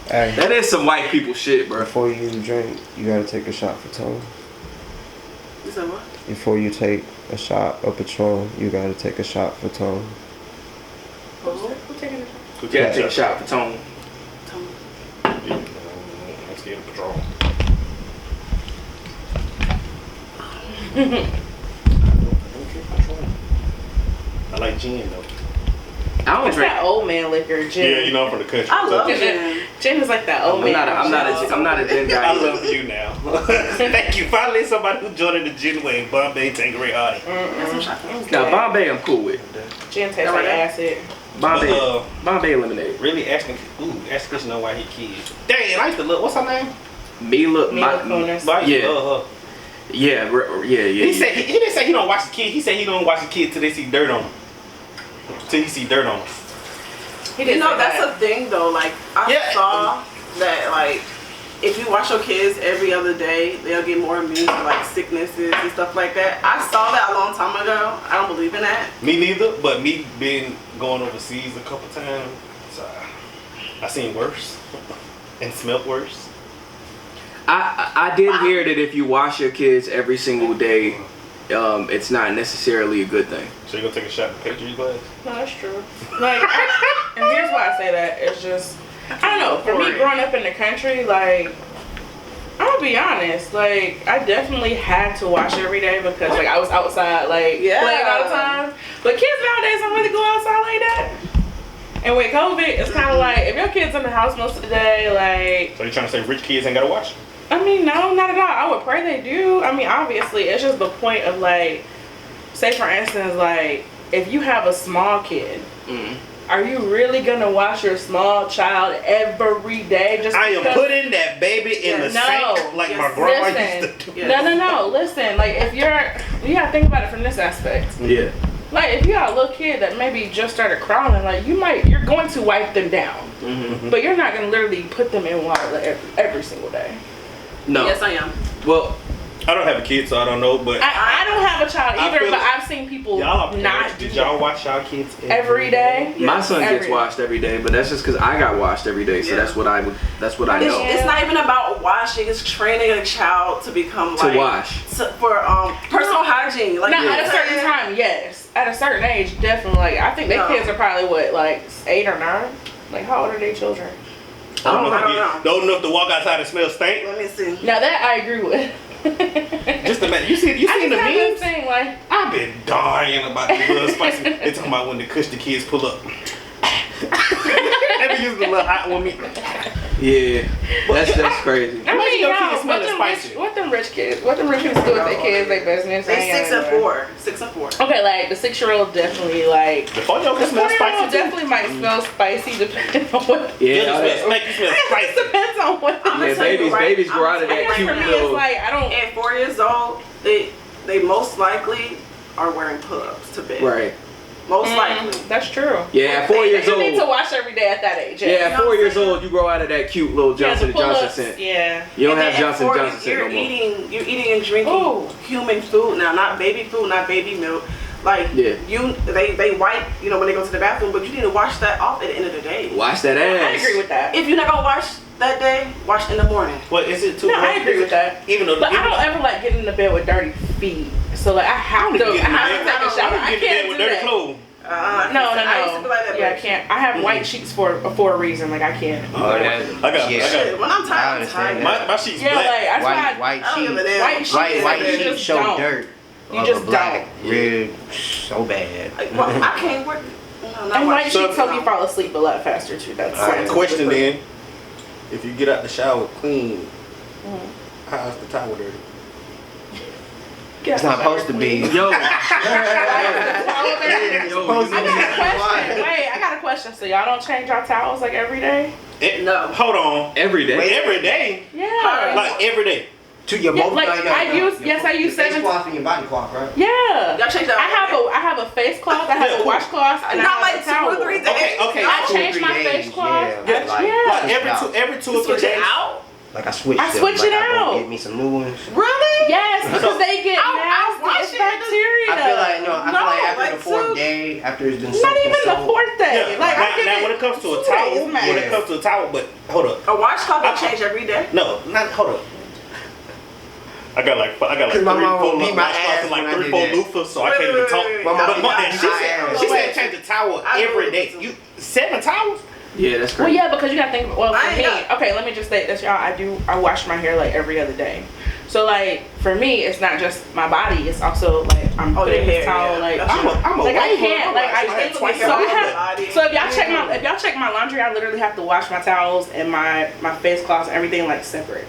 Hey, That is some white people shit, bro. before you drink, you gotta take a shot for tone. You said what? Before you take a shot of Patron, you gotta take a shot for tone. Who taking it? You gotta take a shot for Tone. I'm scared of Patron. I like gin though. I don't What's drink. that old man liquor, gin? Yeah, you know I'm from the country. I love so- gin. Gin is like that old I'm man. not a gin guy. I love you now. Thank you. Finally, somebody who joined the gin wave. Bombay Tanqueray Hardy. That's some shot. Now Bombay, I'm cool with. Gin tastes like acid. Bombay, Bombay lemonade. Really asking Christian know why he kids. Dang, I used to look. What's her name? Mila Kunis. But I used to Yeah. love her. Yeah. He said he didn't say he don't watch the kid. He said he don't watch the kid till they see dirt on him. Till he see dirt on him. He You didn't know, say that's that. a thing though. Like, I Yeah. saw that, like, if you wash your kids every other day, they'll get more immune to like sicknesses and stuff like that. I saw that a long time ago. I don't believe in that. Me neither, but me being going overseas a couple times, I seen worse and smelt worse. I did hear that if you wash your kids every single day, it's not necessarily a good thing. So you gonna take a shot at the Patriots glass? No, that's true. Like, and here's why I say that. It's just, I don't know. For me, growing up in the country, like, I'm gonna be honest. Like, I definitely had to wash every day because, like, I was outside, like, playing all the time. But kids nowadays don't really go outside like that. And with COVID, it's kind of like, if your kid's in the house most of the day, like... So you're trying to say rich kids ain't gotta wash? I mean, no, not at all. I would pray they do. I mean, obviously, it's just the point of, like, say, for instance, like, if you have a small kid, are you really gonna wash your small child every day? Just I am putting that baby in the sink like my grandma used to do. No. Listen, like, if you gotta think about it from this aspect. Yeah. Like, if you got a little kid that maybe just started crawling, like, you're going to wipe them down. But you're not gonna literally put them in water like, every single day. No. Yes, I am. Well, I don't have a kid, so I don't know, but I don't have a child either, but I've seen people y'all not do did y'all wash y'all kids every day? my son gets washed every day, but that's just because I got washed every day, so that's what I know. It's not even about washing; it's training a child to become to wash for personal hygiene. Like at a certain time, yes. At a certain age, definitely. Like, I think their kids are probably what, like 8 or 9. Like, how old are their children? I don't know. Old enough to walk outside and smell stink. Let me see. Now that I agree with. Just imagine. You seen the memes? Thing, like, I've been dying about the little spicy. They talking about when the kids pull up. They be using the little hot one meat. Yeah, that's crazy. I mean, your kids smelling spicy. What them rich kids do with their kids, their business? They 6 and 4. 6 and 4. Okay, like the 6-year-old definitely like. The 4-year-old can smell spicy. Definitely might smell spicy depending on what. Yeah, make you smell spicy. It depends on what. Yeah, babies grow out of that cute little. Like, I don't. At 4 years old, they most likely are wearing pull-ups to bed. Right. Most likely. That's true. Yeah, at 4 years old. You need to wash every day at that age. Yeah, at 4 years old, you grow out of that cute little Johnson & Johnson scent. Yeah. You don't have Johnson & Johnson scent no more. You're eating and drinking human food now, not baby food, not baby milk. Like, they wipe, when they go to the bathroom, but you need to wash that off at the end of the day. Wash that ass. I agree with that. If you're not going to wash that day, wash in the morning. What is it too? No, I agree with that. But I don't ever like getting into bed with dirty feet. So, like, I have to take a shower. I can't do that. Clothes. No. I used to be like that, I can't. I have white sheets for a reason. Like, I can't. I got. When I'm tired, I'm tired. My sheets black. Like, white sheets. White sheets show dirt. You just black, don't. red, so bad. I can't work. And white sheets help you fall asleep a lot faster too. That's question then. If you get out the shower clean, how's the towel dirty? It's not supposed to be. Yo. I got a question. So y'all don't change your towels like every day? No. Hold on. Every day? Every day? Yeah. Like every day? To your both. I use 7 face cloth and your body cloth, right? Yeah. Y'all change that. I have a face cloth. I have a washcloth. And not I have like a towel. 2 or 3 days. Okay. I change my face cloth. Like every 2 or 3 days. Like I switch it out. Get me some new ones. Really? Yes, because they get nasty. It's bacteria. I feel like after the 4th day, after it's been soaked. Not even the 4th day. Yeah. Now when it comes to a towel, but hold up. A washcloth I change every day. No, hold up. I got like 3, 4 washcloths and like 3, 4 loofahs, so I can't even talk. She said change the towel every day. 7 towels? Yeah, that's Well, crazy. yeah, because you gotta think. Well, for me, okay, let me just say this, y'all. I wash my hair like every other day. So like for me, it's not just my body. It's also like I'm putting this towel like I'm a I can't like I can't twice. So if y'all check my laundry, I literally have to wash my towels and my face cloths and everything like separate.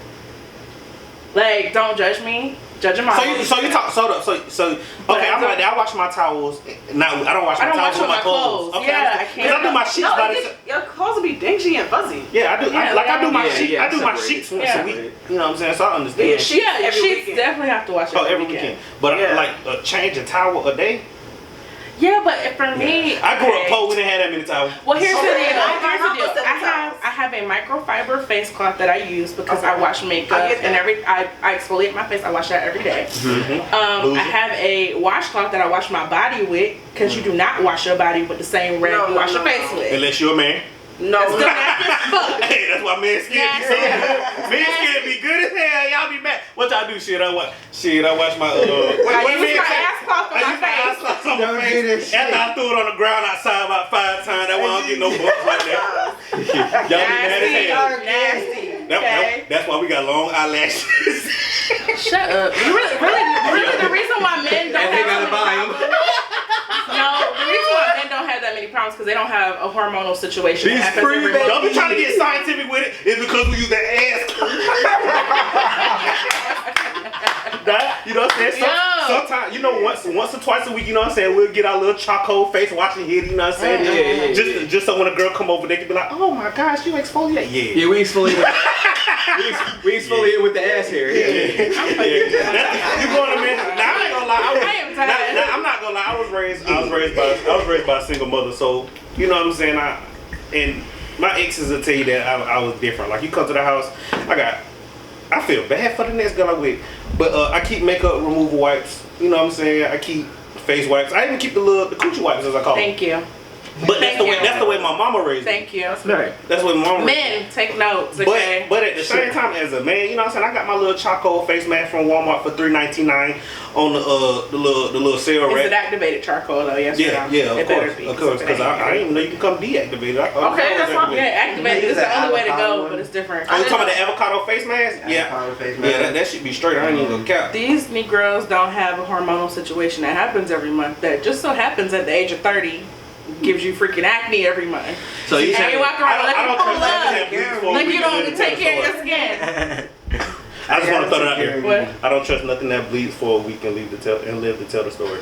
Like, don't judge me. Judge my. So you talk. So okay. I'm like that. I wash my towels. Now I don't wash my towels with my clothes. Okay, yeah, I can't. Because I do my sheets by the. Your clothes will be dingy and fuzzy. Yeah, I do. I do my sheets. I do my sheets once a week. You know what I'm saying? So I understand. Yeah, sheets definitely have to wash every weekend. But like change a towel a day. Yeah, but for me, I grew up poor. We didn't have that many towels. Well, here's the deal. Okay. I have a microfiber face cloth that I use because I wash makeup and I exfoliate my face. I wash that every day. I have a washcloth that I wash my body with because you do not wash your body with the same rag you wash your face with. Unless you're a man. No, it's still nasty as fuck. Hey, that's why men's skin be so good. Men's skin be good as hell. Y'all be mad. What y'all do? Shit, I wash my I use my ass cloth on my face. Don't do this shit. After I threw it on the ground outside about 5 times, that why I don't get no bugs like that. Y'all be mad as hell. Nasty. That's why we got long eyelashes. Shut up. Really, the reason why men don't have so many problems. No, the reason why men don't have that many problems because they don't have a hormonal situation. That happens every month. Don't be trying to get scientific with it. It's because we use that ass. You know what I'm saying? Sometimes, you know, once or twice a week, you know what I'm saying, we'll get our little charcoal face washing hit, you know what I'm saying? Yeah. Just so when a girl come over, they can be like, oh my gosh, you exfoliate. Yeah, we exfoliate. we exfoliate with the ass hair. You going to man? Now I ain't gonna lie. I am tired. I'm not gonna lie. I was raised by a single mother, so you know what I'm saying. And my exes will tell you that I was different. Like you come to the house, I feel bad for the next girl I'm with, but I keep makeup removal wipes. You know what I'm saying? I keep face wipes. I even keep the coochie wipes as I call them. Thank you. But that's the way my mama raised me. Thank you. Right. That's what my mama raised me. Men, take notes, okay? But at the same time, as a man, you know what I'm saying, I got my little charcoal face mask from Walmart for $3.99 on the little sale rack. Is it activated charcoal though? Yes. Yeah, of course, because I didn't even know you can come deactivate it. Okay, that's fine. Yeah, activated is the only way to go, but it's different. Are you talking about the avocado face mask? Avocado face mask. Yeah, that should be straight. I ain't even gonna count. These Negroes don't have a hormonal situation that happens every month that just so happens at the age of 30 gives you freaking acne every month. So you and you walk around like you don't take care of your skin. I just want to throw it out there. What? I don't trust nothing that bleeds for a week and live to tell the story.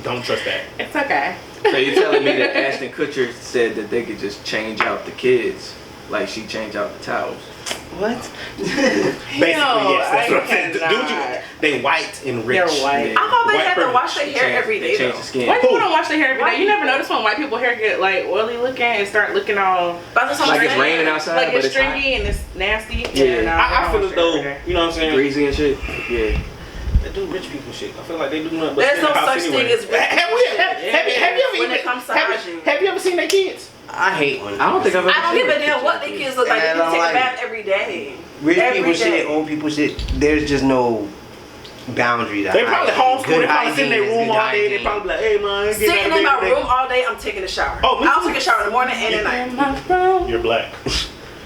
Don't trust that. It's okay. So you're telling me that Ashton Kutcher said that they could just change out the kids, like she changed out the towels? What? Basically, yes. That's what I'm saying. They white and rich. They're white. I thought they had to wash their hair every day Change though. the skin. Why people don't wash their hair every day? You never notice when white people hair get like oily looking and start looking all Like it's raining outside, like but it's stringy and it's nasty. Yeah. No, I feel as though, you know what I'm saying? greasy and shit. Yeah. They do rich people shit. I feel like they do nothing but There's sit in no the house such anyway. thing as rich Have you ever when it comes to hygiene. have you ever seen their kids? I hate when I don't think I've ever I don't seen give a it. damn what the kids look like. They Yeah, I can don't take like a bath every day. rich Every people day. shit, old people shit. There's just no boundary. They probably homeschool. They probably sit in their room all day. They They probably be like, hey man, get Sitting out in my of bed room all day, I'm taking a shower. Oh, me I'll too. take a shour in the morning and at night. You're black.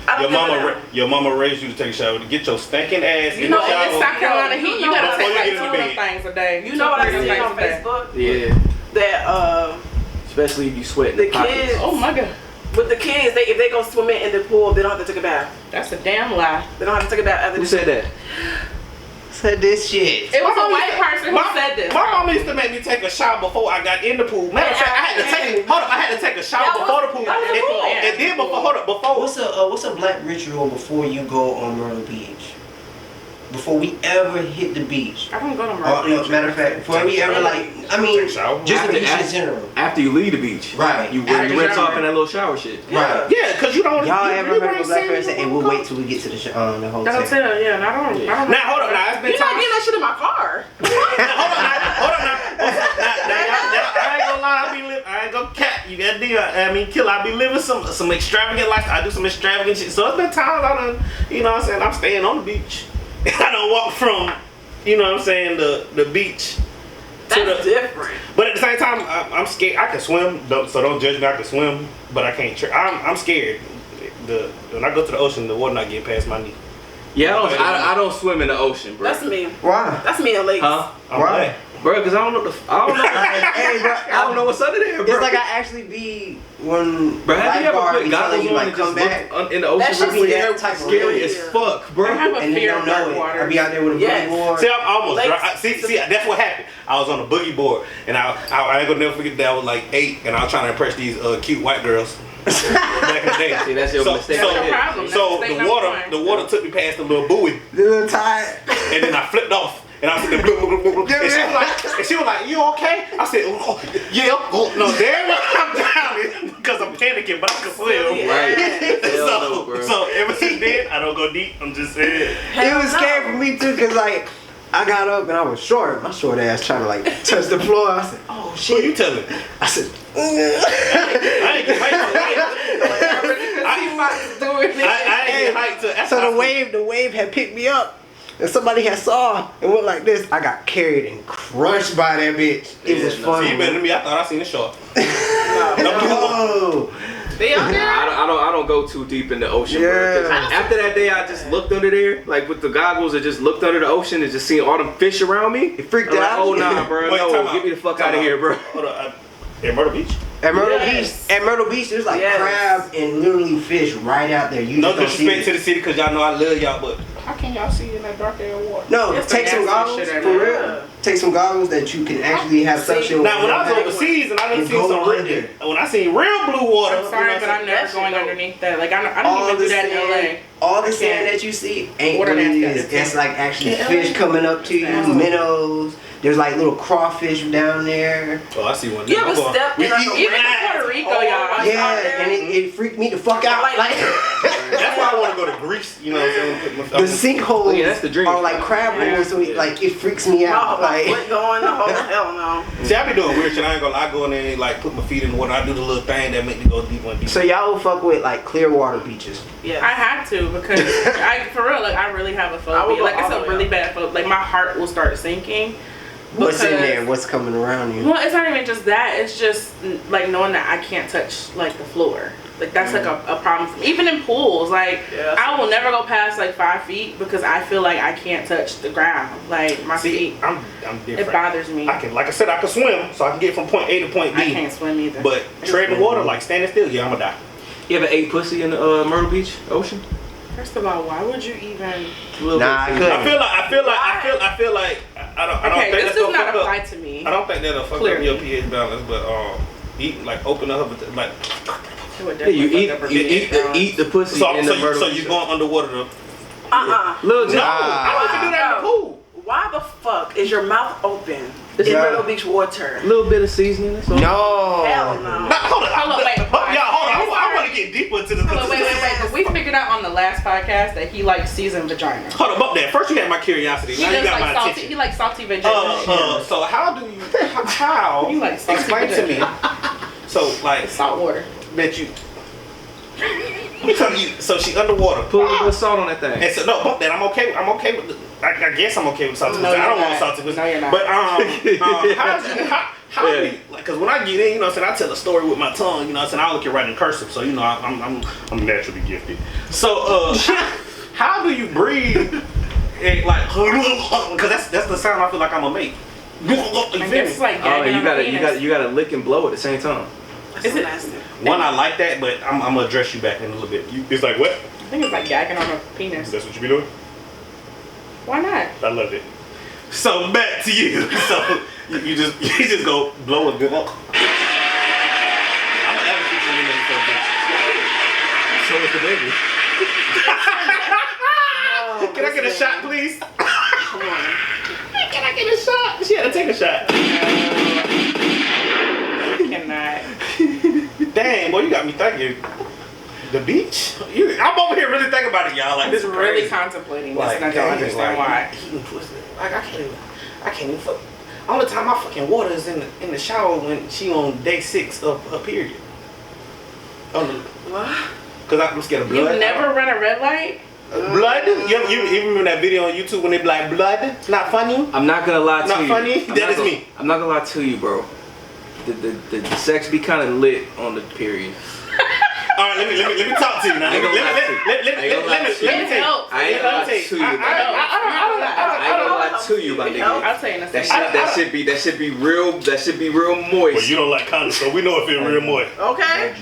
I don't give a damn. Your mama raised you to take a shower to get your stinking ass You in know, the in shower. this South Carolina heat, you gotta Before take you like get 2 in of them bed. things a day. You know what I 2 of them seen things on a day. Facebook? Yeah. That Especially if you sweat in the the pockets. kids Oh my god, with the kids, if they go swimming in the pool, they don't have to take a bath. that's a damn lie. They don't have to take a bath after Who they said that? said this shit. It was My a mama white used to- person who said this. My mama used to make me take a shower before I got in the pool. Matter of fact, I had to take a shower before the pool. And then What's a black ritual before you go on Myrtle Beach? Before we ever hit the beach? I don't go to Myrtle No, Beach. matter of fact, before we ever Take a shower. just the beach in After- general. After you leave the beach. Right. You After rinse shower. off in that little shower shit. Right. Yeah, because you don't. Y'all you ever really heard of a ain't black seen person say, hey, we'll wait till we get to the hotel? The hotel, yeah, and I don't. Now hold up, now it's been You're not times. getting that shit in my car. Hold on now. I ain't gonna lie, I ain't gonna cap. You got deal. I mean, kill. I be living some extravagant life. I do some extravagant shit. So it's been times I done, you know what I'm saying, I'm staying on the beach. I don't walk from, you know what I'm saying, the beach. That's different. But at the same time, I'm scared. I can swim, so don't judge me. I can swim, but I can't. I'm scared. When I go to the ocean, the water not getting past my knee. Yeah, I don't swim in the ocean, bro. That's me. Why? That's me in lakes. Huh? I'm Why? black. Bro, because I don't know Hey, bro, I don't know what's under there, bro. It's like I actually be when Bro, have you ever lifeguard put be goggles telling you on like and come just back, look in the That ocean? shit Really be that type of scary weird. as fuck, bro. I have a and you fear don't of know dark it. water. I be out there with a Yes. boogie board. See, I'm almost Lakes. dry. See, that's what happened. I was on a boogie board, and I ain't gonna never forget that I was like 8, and I was trying to impress these cute white girls. Back in the day. See, that's your mistake. That's your problem. So That's the water took me past the little buoy, Little tired. and then I flipped off, and I was sitting there, and she was like, And she was like, "You okay?" I said, "Oh, yeah." Oh, no, damn it, I'm drowning because I'm panicking, but I can swim. Right. So ever since then, I don't go deep. I'm just saying. It was scary for me too, cause like I got up and I was short. My short ass trying to like touch the floor. I said, "Oh Who shit!" you telling? I said, I ain't get hyped to. so the wave had picked me up, and somebody had saw and went like this. I got carried and crushed by that bitch. It was fun. See, you better than me. I thought I seen the shark. No. They out there? I don't go too deep in the ocean, bro. 'Cause after that day, I just looked under there, like with the goggles, and just looked under the ocean and just seen all them fish around me. It freaked I'm like, out. oh nah, bro, Wait, time no, out. get me the fuck out of here, bro. Hold on. In Myrtle Beach? At Myrtle Yes. Beach, there's like Yes. crab and literally fish right out there. You No just don't see disrespect it. to the city because y'all know I love y'all, but how can y'all see in that dark air water? No, It's take the some nasty goggles shit for in real. there. Take some goggles that you can actually have suction. Now, when I was overseas and I done You seen go some real, under. when I seen real blue water, I'm sorry, you know but I'm never That going shit underneath that. Like I don't all even the do that in sand, LA. all the I sand can't. that you see ain't Water what it nasty, is. it's It's like actually Yeah, fish coming up to you, nasty. minnows. There's like little crawfish down there. Oh, I see one. You ever stepped in like a Even in rat Puerto Rico, hole y'all. out Yeah, there? and it freaked me the fuck out. Like That's why I want to go to Greece. You know what I'm the saying? sinkholes Yeah, that's the dream. are like crab holes, so like it freaks me No, out. my Like foot going the whole hell no. See, I be doing weird shit. I ain't gonna lie. I go in there and like put my feet in the water. I do the little thing that make me go deep and deep. so y'all will fuck with like clear water beaches. Yeah. I have to because for real, like I really have a I will phobia. go Like it's all a the way really up. bad phobia. Like my heart will start sinking. What's in because- there? What's coming around you? Well, it's not even just that. It's just like knowing that I can't touch like the floor. Like that's like a problem for me. Even in pools, like Yeah, I will never go past like 5 feet because I feel like I can't touch the ground. Like my See, feet, I'm different. it bothers me. I can, like I said, I can swim, so I can get from point A to point B. I can't swim either. But treading water, like standing still, yeah, I'ma die. You ever ate pussy in the Myrtle Beach ocean? First of all, why would you even? Nah, I couldn't. I feel like I don't Okay, think this that's does gonna not fuck apply up. to me. I don't think that'll fuck Clearly. up your pH balance, but eat like open up like It would Yeah, you definitely eat fuck up her you pH balance. eat the pussy so in so the you Myrtle so Beach. you going underwater though? Lil No, Jon. I don't even do that in the pool. Why the fuck is your mouth open in Yeah. Myrtle Beach water? A little bit of seasoning. That's all. No. Hell no. Nah, hold on, Hold on, wait, y'all, I want to get deeper into this. Hold on, wait. But we figured out on the last podcast that he likes seasoned vagina. Hold on, about that. First you had my curiosity. He Now you does got like my salty. attention. He likes salty vagina. So how do you? How? You like salty Explain to me. So like Salt water. that you. So she underwater. Put a little bit of salt on that thing. And so no, bump that. I'm okay with. I guess I'm okay with salty. No, pussy. I you're don't want not. salty pussy. No, you're not. But how do you? Like, cause when I get in, you know, what I'm saying, I tell a story with my tongue. You know, what I'm saying, I look at right in cursive. So you know, I'm naturally gifted. So how do you breathe? And like, cause that's the sound I feel like I'm gonna make. You I feel guess it's me? like Oh, gagging you on gotta the you penis. gotta you gotta lick and blow at the same time. That's so nasty. One, I like that, but I'm gonna address you back in a little bit. It's like what? I think it's like gagging on a penis. That's what you be doing? Why not? I love it. So back to you. So you just go blow a good. I'm an advocate for women for that. So is the baby. Can I get a shot, please? Come on. Can I get a shot? She had to take a shot. I cannot. Dang, boy, you got me thinking. The beach? I'm over here really thinking about it, y'all. Like this It's is really crazy. contemplating this, Like, and I don't dang, understand like, why. Eating pussy. Like I can't even fuck. Only time I fucking water is in the shower when she on day 6 of her period. What? Cause I'm scared of blood. You've never run a red light? Blood? You remember that video on YouTube when they be like blood? Not funny? I'm not gonna lie to Not you. funny? I'm That not is gonna- me. I'm not gonna lie to you, bro. The sex be kind of lit on the period. All right, let me talk to you now. I ain't gonna lie to you. Let me tell you. I ain't gonna lie to you. I ain't gonna lie to you, my nigga. I'll tell you in a That second. shit be real. That should be real moist. Well, you don't like condoms, so we know if it's real moist. Okay.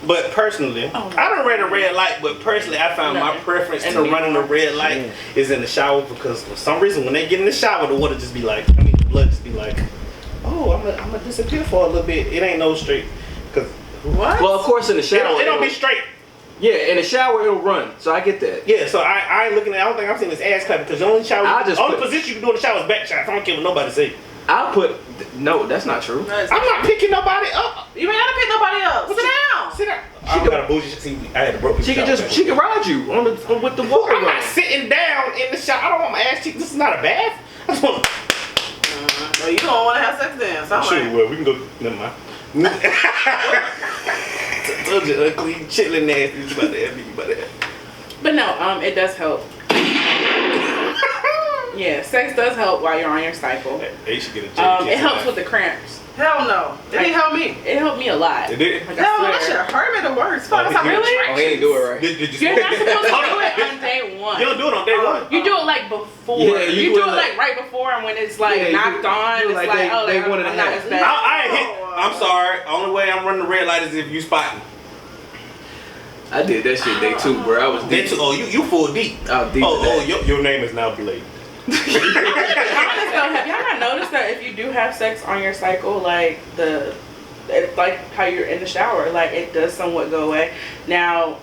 But personally, I don't read a red light, but personally, I found my preference to running a red light is in the shower because for some reason, when they get in the shower, the water just be like, the blood just be like, oh, I'm gonna disappear for a little bit. It ain't no straight. Cause What? Well, of course, in the shower, it don't be straight. Yeah, in the shower it'll run. So I get that. Yeah, so I ain't looking at. I don't think I've seen this ass clap because the only shower, I'll just only put- position you can do in the shower is back shots. I don't care what nobody say. I'll put. No, that's not true. I'm not picking nobody up. You ain't gotta pick nobody up. Sit down. Sit down. I don't got a bougie. See, I had a broke. She can ride you with the water. I'm not sitting down in the shower. I don't want my ass cheeks. This is not a bath. I just want. No, you don't want to have sex then. So Sure, well, we can go. Never mind. Told you, ugly, chilling nasty. You about that. But no, it does help. Yeah, sex does help while you're on your cycle. Hey, you should get a it helps with the cramps. Hell no. It didn't help me. It helped me a lot. It did? Like, Hell no, that shit hurt me the worst. Fuck, that's how really? Oh, he ain't do it right. Did you You're not supposed to do it on day one. You don't do it on day one. You do it like before. Yeah, you do it like right before, and when it's like knocked on, it's like, oh, they I'm wanted to not have. as bad. I ain't hit. I'm sorry. Only way I'm running the red light is if you spot me. I did that shit day 2, bro. I was Then deep. oh, you full deep. I was deep. Your name is now Blade. Have y'all not noticed that if you do have sex on your cycle, like it's like how you're in the shower, like it does somewhat go away. Now,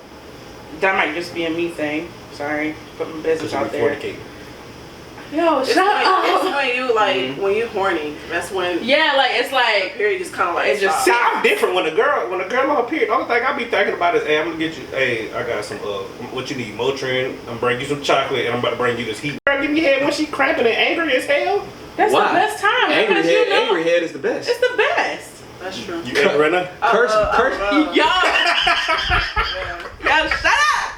that might just be a me thing. Sorry, put my business out there. Yo, It's shut up. when you like when you horny. That's when Yeah, like it's like period just kind of like it just See, I'm different when a girl on her period. The only thing I be thinking about is, hey, I'm gonna get you. Hey, I got some what you need, Motrin. I'm gonna bring you some chocolate, and I'm about to bring you this heat. Girl, give me head when she cramping and angry as hell. that's Why? the best time. Angry because you know head is the best. it's the best. that's true. You angry right now? Curse. Yo, shut up.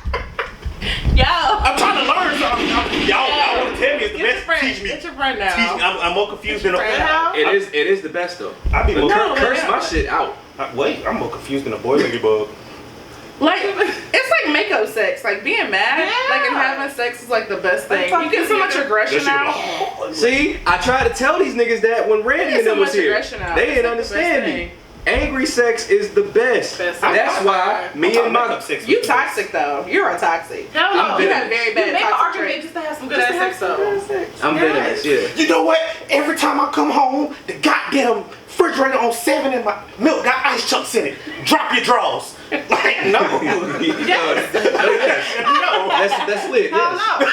Yo, I'm trying to learn something. Y'all want to tell me it's the Get your best. friend. Teach me. Get your friend now. Teach me. I'm more confused than a. Now? It is the best though. I be more. No. Curse my shit out. Wait, I'm more confused than a boy ladybug. Like, it's like makeup sex. Like, being mad, like, and having sex is like the best thing. You get so much aggression out. See, I tried to tell these niggas that when Randy and them was here. They didn't understand me. Angry sex is the best. Best. That's why me and my You toxic though. You're a toxic. Hell no. You have very bad Make an toxic argument traits. just to have some good ass sex though. I'm venomous, yeah. You know what? Every time I come home, the goddamn refrigerator on 7 and my milk got ice chunks in it. Drop your drawers. Like, no. Yes. No. That's lit. Hell Yes. no.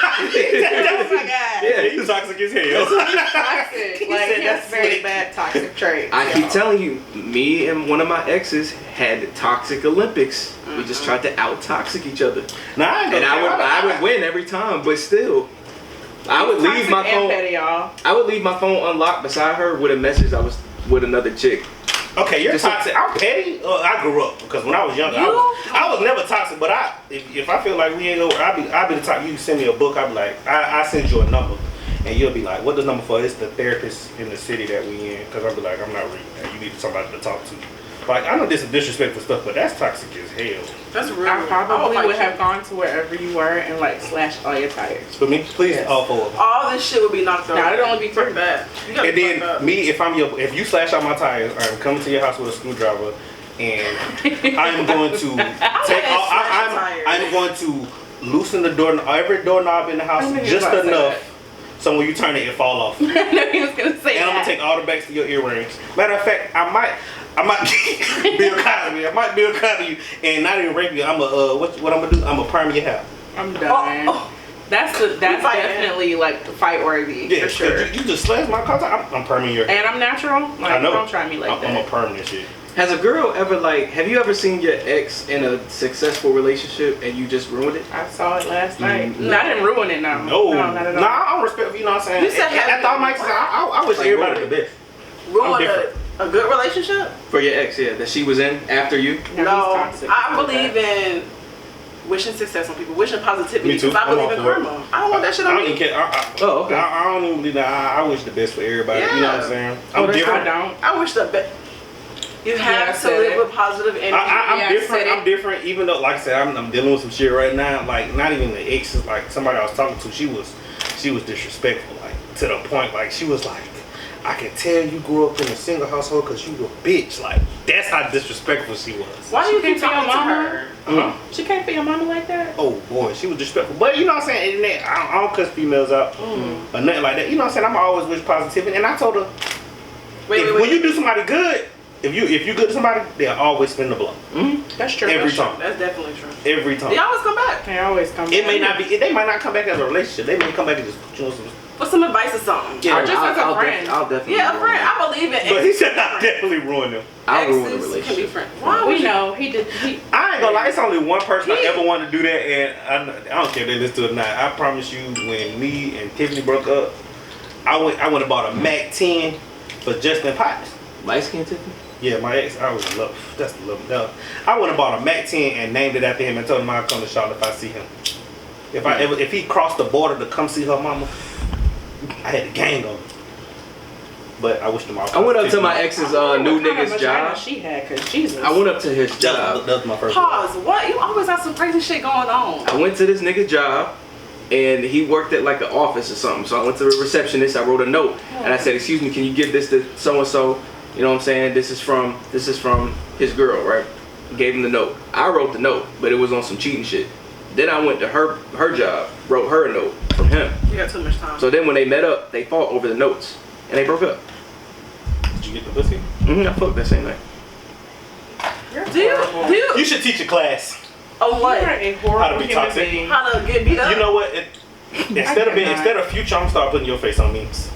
Oh my god. Yeah, he's toxic as hell. Toxic. Like, said that's that's very slick. bad toxic trait. I keep telling you, me and one of my exes had toxic Olympics. We just tried to out toxic each other, Nah, and I would win every time. But still, I would leave my Toxic and phone. petty, y'all. I would leave my phone unlocked beside her with a message. I was with another chick. Okay, you're Just toxic. I'm petty. I grew up because when I was younger, I was never toxic. But if I feel like we ain't over, I be the type. You send me a book, I be like, I send you a number, and you'll be like, what does number for? It's the therapist in the city that we in. Because I'll be like, I'm not reading that. You need somebody to talk to. Like, I know this is disrespectful stuff, but that's toxic as hell. That's real. I probably would have gone to wherever you were and like slashed all your tires. For me, please, Yes. all 4 of them. All this shit would be knocked out. Now it'd only be Fuck 3. that. You gotta And fuck then up. me, if you slash out my tires, I'm coming to your house with a screwdriver, and I'm going to I'm going to loosen the door, every doorknob in the house I knew you just was about to say enough, so when you turn it, it fall off. And I know he was gonna say I'm that. gonna take all the backs to your earrings. Matter of fact, I might Bill Cosby. I might Bill Cosby you and not even rape you. I'm what I'm gonna do? I'm gonna perm your hair. I'm done. That's definitely like fight worthy Yeah, for sure. You just slashed my car. I'm perming your hair. And I'm natural. Like, I know. Don't try me like I'm that. gonna perm this shit. Has a girl ever have you ever seen your ex in a successful relationship and you just ruined it? I saw it last night. Mm-hmm. I didn't ruin it now. No, not at all. I'm respectful. You know what I'm saying? You said After all my exes, I wish Like, everybody what? the best. Ruin different. a good relationship? For your ex, yeah, that she was in after you? No, No, he's toxic. I believe in wishing success on people, wishing positivity. Me too. Because I I'm believe all in for it. karma. I don't want that shit I on don't me. even care. Oh, okay. I don't even believe that. I wish the best for everybody. You know what I'm saying? Oh, I'm that's different. I don't. I wish the best. You Yeah, I have to said live it. with positive energy. Yeah, I I'm different. said it. I'm different. Even though, like I said, I'm dealing with some shit right now. Like, not even the exes. Like somebody I was talking to, she was disrespectful. Like to the point, like she was like, I can tell you grew up in a single household because you a bitch. Like that's how disrespectful she was. Why do you She keep can't be talking to your mama? her? Uh-huh. She can't be your mama like that. Oh boy, she was disrespectful. But you know what I'm saying? And then, I don't cuss females out Mm. or nothing like that. You know what I'm saying? I'm always wish positivity. And I told her, Wait. when you do somebody good, If you good to somebody, they'll always spin the block. That's true. Every That's true. time. That's definitely true. Every time. They always come back. They always come. It back. may not be. They might not come back as a relationship. They may come back and just put you on some. For some advice or something. Yeah, just as a friend. I'll definitely. Yeah, a ruin friend. it. I believe in But he said I definitely ruin them. I'll ruin a exes can be relationship. friends. Why would We you? know he did. I ain't gonna lie. It's only one person I ever wanted to do that, and I don't care if they listen to it or not. I promise you, when me and Tiffany broke up, I went and bought a Mac 10 for Justin Potts. Light skin Tiffany? Yeah, my ex, I was in love. That's the love. No. I went and bought a Mac 10 and named it after him and told him I'd come to Charlotte if I see him. If he crossed the border to come see her mama, I had the gang on him. But I wish them all. I went up to my ex's new What kind of nigga's vagina job. she had, cause Jesus. I went up to his job. That was my first one. Pause. What? You always have some crazy shit going on. I went to this nigga's job, and he worked at like an office or something. So I went to the receptionist. I wrote a note, and I said, "Excuse me, can you give this to so and so? You know what I'm saying? This is from his girl, right?" Gave him the note. I wrote the note, but it was on some cheating shit. Then I went to her job, wrote her a note from him. You got too much time. So then when they met up, they fought over the notes, and they broke up. Did you get the pussy? I fucked that same night. do you? You should teach a class. Oh, what? You're a horrible How to be human toxic. being. How to get beat up? You know what? Instead of future, I'm gonna start putting your face on memes.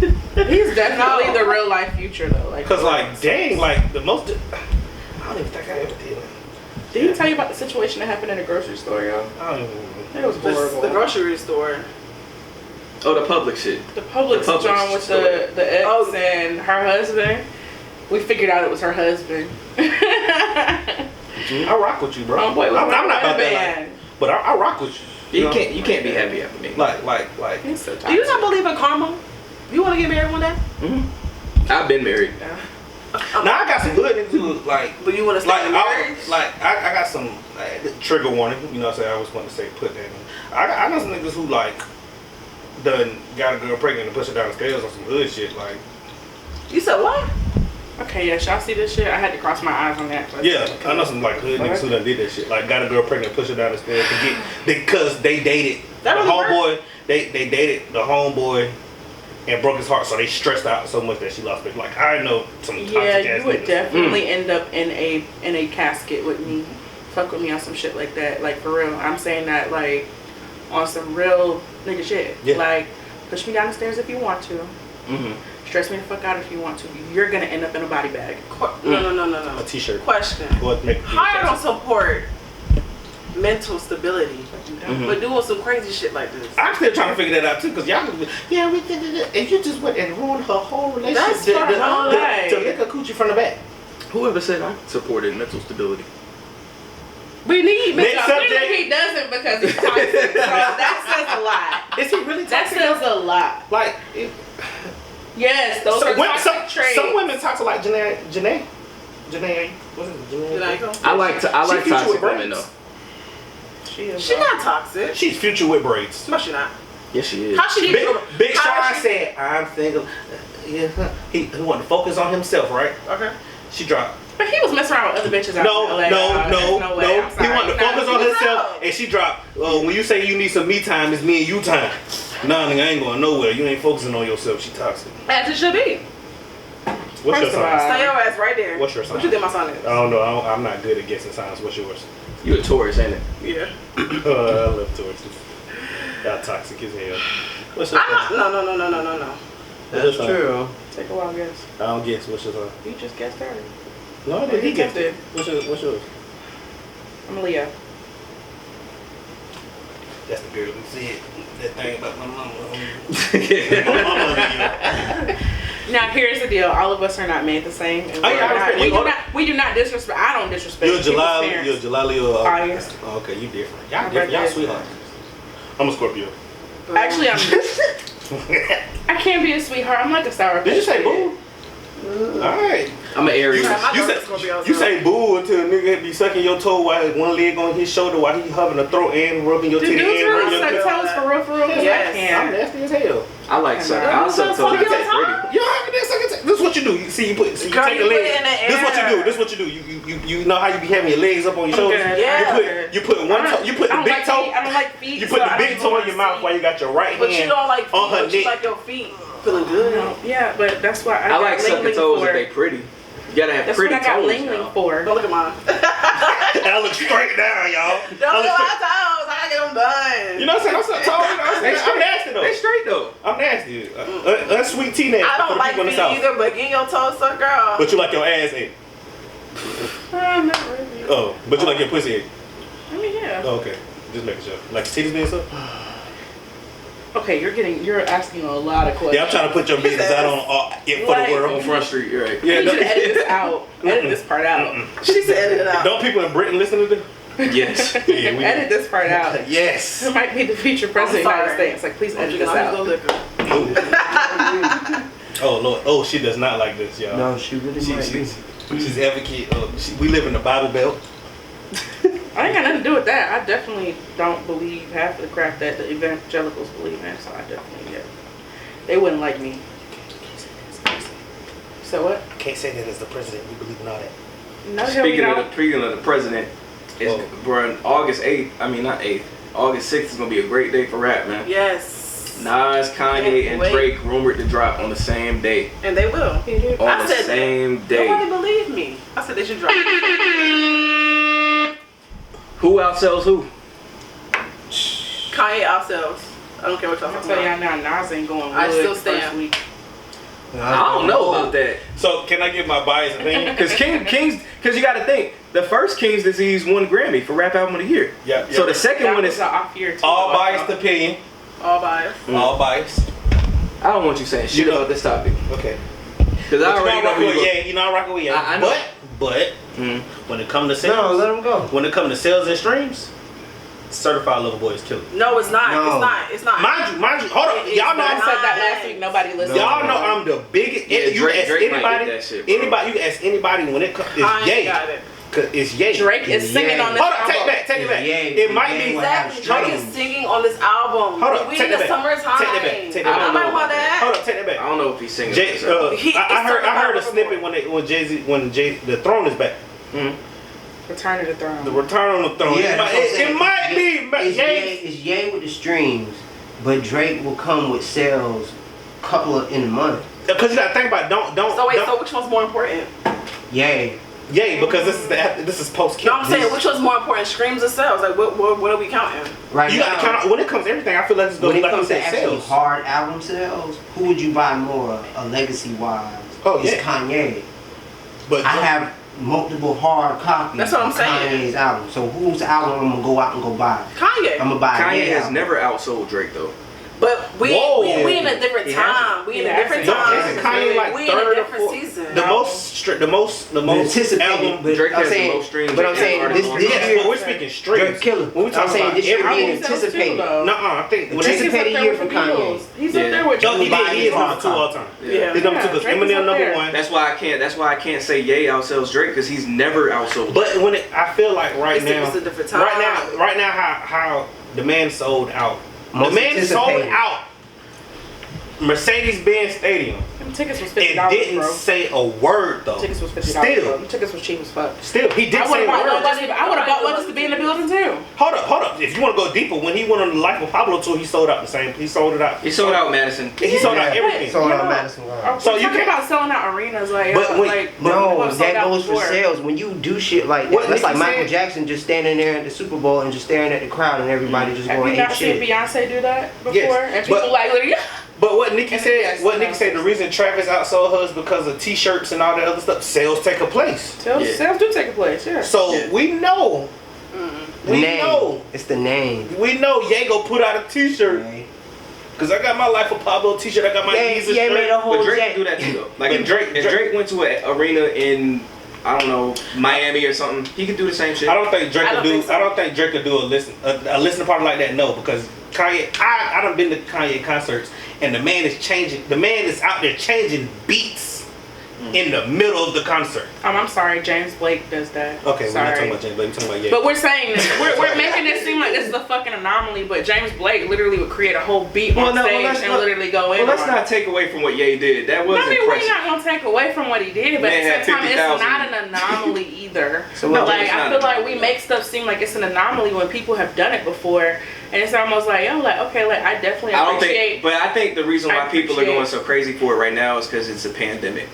He's definitely the real life future though. Like, Cause like, dang, like the most. I don't even think I ever did. did he tell you about the situation that happened in the grocery store, yo? I don't even remember. It was horrible. The grocery store. Oh, the public shit. The Publix John with the ex and her husband. We figured out it was her husband. I rock with you, bro. Homeboy was I'm not running about the that, band. but I rock with you. You can't be happy after me. Like. He's so Do you not toxic. believe in karma? You want to get married one day? I've been married. Now I got some good into like. But you want to stay in marriage? I got some trigger warning. You know what I'm saying? I always want to say put that in. I know some niggas who like done got a girl pregnant and push her down the stairs on some hood shit. Like, You said what? Okay, yeah, y'all see this shit? I had to cross my eyes on that. yeah, I know some like hood niggas who done did that shit. Like, got a girl pregnant and push her down the stairs to get because they dated That the really homeboy. They dated the homeboy and broke his heart, so they stressed out so much that she lost it. Like, I know some toxic Yeah, ass you would niggas. definitely end up in a casket with me. Fuck with me on some shit like that. Like, for real. I'm saying that, like, on some real nigga shit. Yeah. Like, push me down the stairs if you want to. Stress me the fuck out if you want to. You're gonna end up in a body bag. No. A t-shirt. Question. What make How you don't support mental stability, but doing some crazy shit like this? I'm still trying to figure that out too, cause y'all, yeah, we did it, and you just went and ruined her whole relationship. That's fine. to lick her coochie from the back. Whoever said I supported mental stability? We need Next mental. subject. He doesn't because he's toxic. So that says a lot. Is he really That toxic? says a lot. Like, Yes, those are toxic traits. some women talk to like Jenay. What's it? Jenay. I like She toxic future with women braids. though. She not toxic. She's future with braids. No, she not. Yes, she is. How she Big how Sean she- said, "I'm thinking." Yeah, he wanted to focus on himself, right? Okay. She dropped. But he was messing around with other bitches out No. in LA. No way. I'm He sorry. wanted to focus on Who's himself, up? and she dropped. When you say you need some me time, it's me and you time. Nah, nigga, I ain't going nowhere. You ain't focusing on yourself. She toxic. As it should be. What's your First of sign? all, Stay your ass right there. What's your sign? What you think my son is? I don't know. I'm not good at guessing signs. What's yours? You a Taurus, ain't it? Yeah. I love Tauruses. Y'all toxic as hell. What's your sign? No. That's true. take a wild guess. I don't guess. What's your sign? You just guessed her. No, I did. He guessed it. Tested. What's yours? I'm a Leo. That's the girl who said that thing about my mama. Now here's the deal: all of us are not made the same. And Oh, yeah, I respect you. we do not disrespect. I don't disrespect. You're people's July. parents. You're July Leo. August. Oh, okay, you different. Y'all My different. Y'all birthday. sweethearts. I'm a Scorpio. Actually, I can't be a sweetheart. I'm like a sour. Did you say patch boo? kid. Alright. I'm an Aries. You say boo until a nigga be sucking your toe while one leg on his shoulder while he hugging the throat and rubbing your Do titty dudes and rubbing really your suck clit. toes for real? For real? 'Cause Yes. I I'm can't. nasty as hell. I like suck. Yeah. I'll suck toes. You That's suck pretty. You already did suck it. This is what you do. You see, you Girl, take the you put it leg. in the This is what you air. do. This is what you do. You know how you be having your legs up on your shoulders. good. Yeah. You put one toe. You put I the don't big like toe. feet. I don't like feet. You put so the I big don't toe in even your wanna mouth see. while you got your right But you hand don't like feet, on her but you neck. like your feet feeling good. Yeah, but that's why I like sucking toes if they pretty. You gotta have That's pretty what I got toes Ling Ling now. for. Don't look at mine. I look straight down, y'all. Don't look at my toes. I gotta get them done. You know what I'm saying? I'm so tall. You know what I'm saying? I'm nasty though. They straight though. I'm nasty. That's sweet tea nasty. I for don't the like people in feet the South. either, but getting your toes sucked, girl. But you like your ass ate. Not really. Oh, but you like your pussy ate. I mean, yeah. Oh, okay. Just making sure. Like titties being so? Okay, you're asking a lot of questions. Yeah, I'm trying to put your business out on it for Like- the On world. Front Street, you're right. You Yeah, need don't, to edit this out. Edit this part out. She said edit it out. don't people in Britain listen to this? Yes. Yeah, we Edit this part out. Yes. It might be the future president of the United sorry. States. Like, please I'm edit this drinking all this out. liquor. Oh Lord. Oh, she does not like this, y'all. No, she really might be. She's advocate. We live in the Bible Belt. I ain't got nothing to do with that. I definitely don't believe half of the crap that the evangelicals believe in. So I definitely, yeah. They wouldn't like me. So what? Can't say that as the president. We believe in all that. No, Speaking of the president, it's Oh. bro, August 8th. I mean not 8th. August 6th is gonna be a great day for rap, man. Yes. Nas, Kanye, and Wait. Drake rumored to drop on the same day. And they will. On I the said same Nobody day. believed me. I said they should drop. Who outsells who? Kanye ourselves. I don't care what y'all I'll talking tell y'all about. now, Nas ain't going I wood still the stand. first week. I don't know about that. So can I give my biased opinion? Cause cause you gotta think, the first King's Disease won Grammy for Rap Album of the Year. Yeah. So the second That one was is, an off year too. All biased opinion. All biased. All biased. I don't want you saying shit You know- about this topic. Okay. Cause I But already know who you go. Yeah, you know I'm rocking with yeah. I know. But Mhm. when it comes to sales, No, let him go. when it comes to sales and streams, Certified Lover Boy is killing. No, it's not. No. It's not. It's not. Mind you, hold on. It Y'all is know I I'm said that last week. Nobody listened. Y'all know I'm the biggest. Yeah, you Drake- ask Drake might anybody, get that shit, bro. you can ask anybody when it comes. I It's ain't Ye. got it. Cause it's Ye. Drake is singing Yeah. on this Hold on, take album. it back. Yeah, It might yeah, be. what happened? Exactly. Drake is singing on this album. Hold on, We take in the that back. summertime. Take that back. Take that back. I don't know about that. Hold on, take that I back. don't know if he's singing. Jay, this album. I heard a Certified snippet Lover when Jay-Z the throne is back. Mhm. Return to the Throne. The return on the throne. Yeah, that's what I'm it saying. might be. It's Ye. Ye, it's Ye with the streams, but Drake will come with sales couple of in a month. Because you gotta think about it. Don't. So wait, so which one's more important? Ye. Yay, because this is post No, I'm saying which one's more important? Streams or sales? Like what are we counting? Right You now, gotta count out, when it comes to everything. I feel like it's when gonna it be like comes to you said, actually sales. hard album sales, who would you buy more, legacy wise? Oh, It's yeah. Kanye. But I have multiple hard copies That's what I'm of saying. Kanye's album. So whose album I'm gonna go out and go buy? Kanye. I'm gonna buy Kanye Ye has album. never outsold Drake though. But we in a different He time. hasn't. We He in a different hasn't. time. Isn't Kanye like we in a third or different fourth? season. The most Anticipated, album. but Drake I'm has the saying, most streams but I'm of saying any this artist on Yes, year, but we're speaking streams. Drake killer. When we I'm talking saying about this year every- being anticipated. Nuh-uh, I think when Drake is up Anticipated there year with from the Kanye. Beatles. He's Yeah. up there with No, he Drake. did. He is number 2 all time. Yeah. He's number 2 because Drake is Eminem up number there. 1. That's why I can't say Ye outsells Drake because he's never outsold. But when I feel like right now, It's a different time. right now, how the man sold out. Most The man sold anticipated. out Mercedes-Benz Stadium Them tickets was and $50, didn't bro. say a word though. Tickets was $50. bro. Still, Them tickets was cheap as fuck. he didn't I would say have a bought word. luggage. I would have bought luggage to be in the building too. Hold up. If you want to go deeper, when he went on the Life of Pablo tour, he sold out the same. He sold it out. He sold out Madison. He sold out Yeah. everything. Sold out Yeah. Madison Garden. So So you you talking can't- about selling out arenas like But wait, like No, what sold that out goes for before. sales. When you do shit like that, What that's like Nicki Michael said- Jackson just standing there at the Super Bowl and just staring at the crowd and everybody just Have going you not ape seen shit. Beyonce do that before? Yes, And people but- like literally. But what Nicki And said, yes, the reason Travis outsold her is because of T-shirts and all that other stuff. Sales take a place. Yeah. Sales do take a place, yeah. So Yeah. we know, The we name. know, It's the name. we know. Ye go put out a T-shirt. Right? Cause I got my Life of Pablo T-shirt. I got my Yeah, Jesus yeah, shirt. made a whole But Drake jack- can do that too though. Like But if Drake- Drake went to an arena in, I don't know, Miami or something, he could do the same shit. I don't think Drake I could don't do. think so. I don't think Drake could do a listening party like that. No, because Kanye. I done been to Kanye concerts, and the man is changing. The man is out there changing beats in the middle of the concert. I'm sorry, James Blake does that. Okay, we're not sorry. talking about James Blake. We're talking about Ye. But we're saying this. We're making it seem like this is a fucking anomaly, but James Blake literally would create a whole beat on stage and literally go in. Well, let's on not take away from what Ye did. That was I mean, we're impressive. not gonna take away from what he did, but Man at had the same time, it's 50,000. not an anomaly either. So No, what? Like it's I not feel an like anomaly. we make stuff seem like it's an anomaly when people have done it before, and it's almost like yo, like okay, like I definitely I don't appreciate. think, but I think the reason why I people are appreciate- going so crazy for it right now is because it's a pandemic.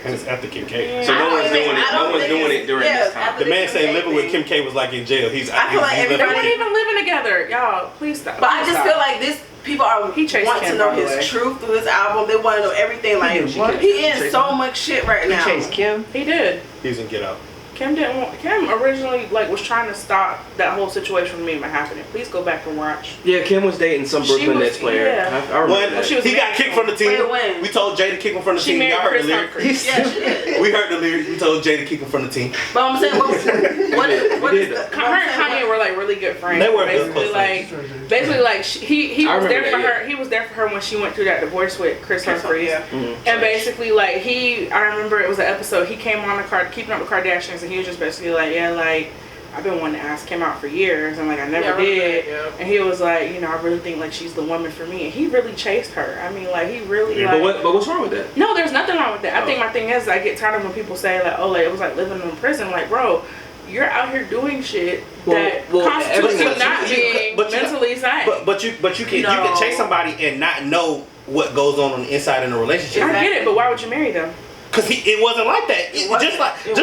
And it's after Kim K. So no one's doing it. No one's doing it during this time. The man saying living with Kim K was like in jail. He's. I feel like They everybody. weren't even living together, y'all. Please stop. But I just feel like this people are He chased want Kim, to know by the his way. truth through this album. They want to know everything. Like he in so much shit right now. Chase Kim. he did. He's in Get Out. Kim didn't want. Kim originally was trying to stop that whole situation from even happening. Please go back and watch. Yeah, Kim was dating some She Brooklyn was- Nets player. yeah. I remember When that. she was he got married kicked from the team, Wait, when? we told Jay to kick him from the She team. married Y'all heard Chris the lyrics. Humphries. Yeah, she did. We heard the lyrics. We told Jay to kick him from the team. But I'm saying, what is Her and Kanye were like really good friends. They were basically good like he I was there remember for that, her. He was there for her when she went through that divorce with Chris Humphries. Yeah. And basically, like, I remember it was an episode, he came on Keeping Up with Kardashians, and he was just basically like, yeah, like, I've been wanting to ask Kim out for years, and like, I never did. Yeah. And he was like, you know, I really think like she's the woman for me. And he really chased her. I mean, like, he really, Yeah, like. But what's wrong with that? No, there's nothing wrong with that. I Oh. think my thing is, I get tired of when people say, like, oh, like, it was like living in prison. Like, bro, you're out here doing shit that constitutes you not being mentally sane. But you can chase somebody and not know what goes on the inside in a relationship. I get it, but why would you marry them? Cause it wasn't like that. Just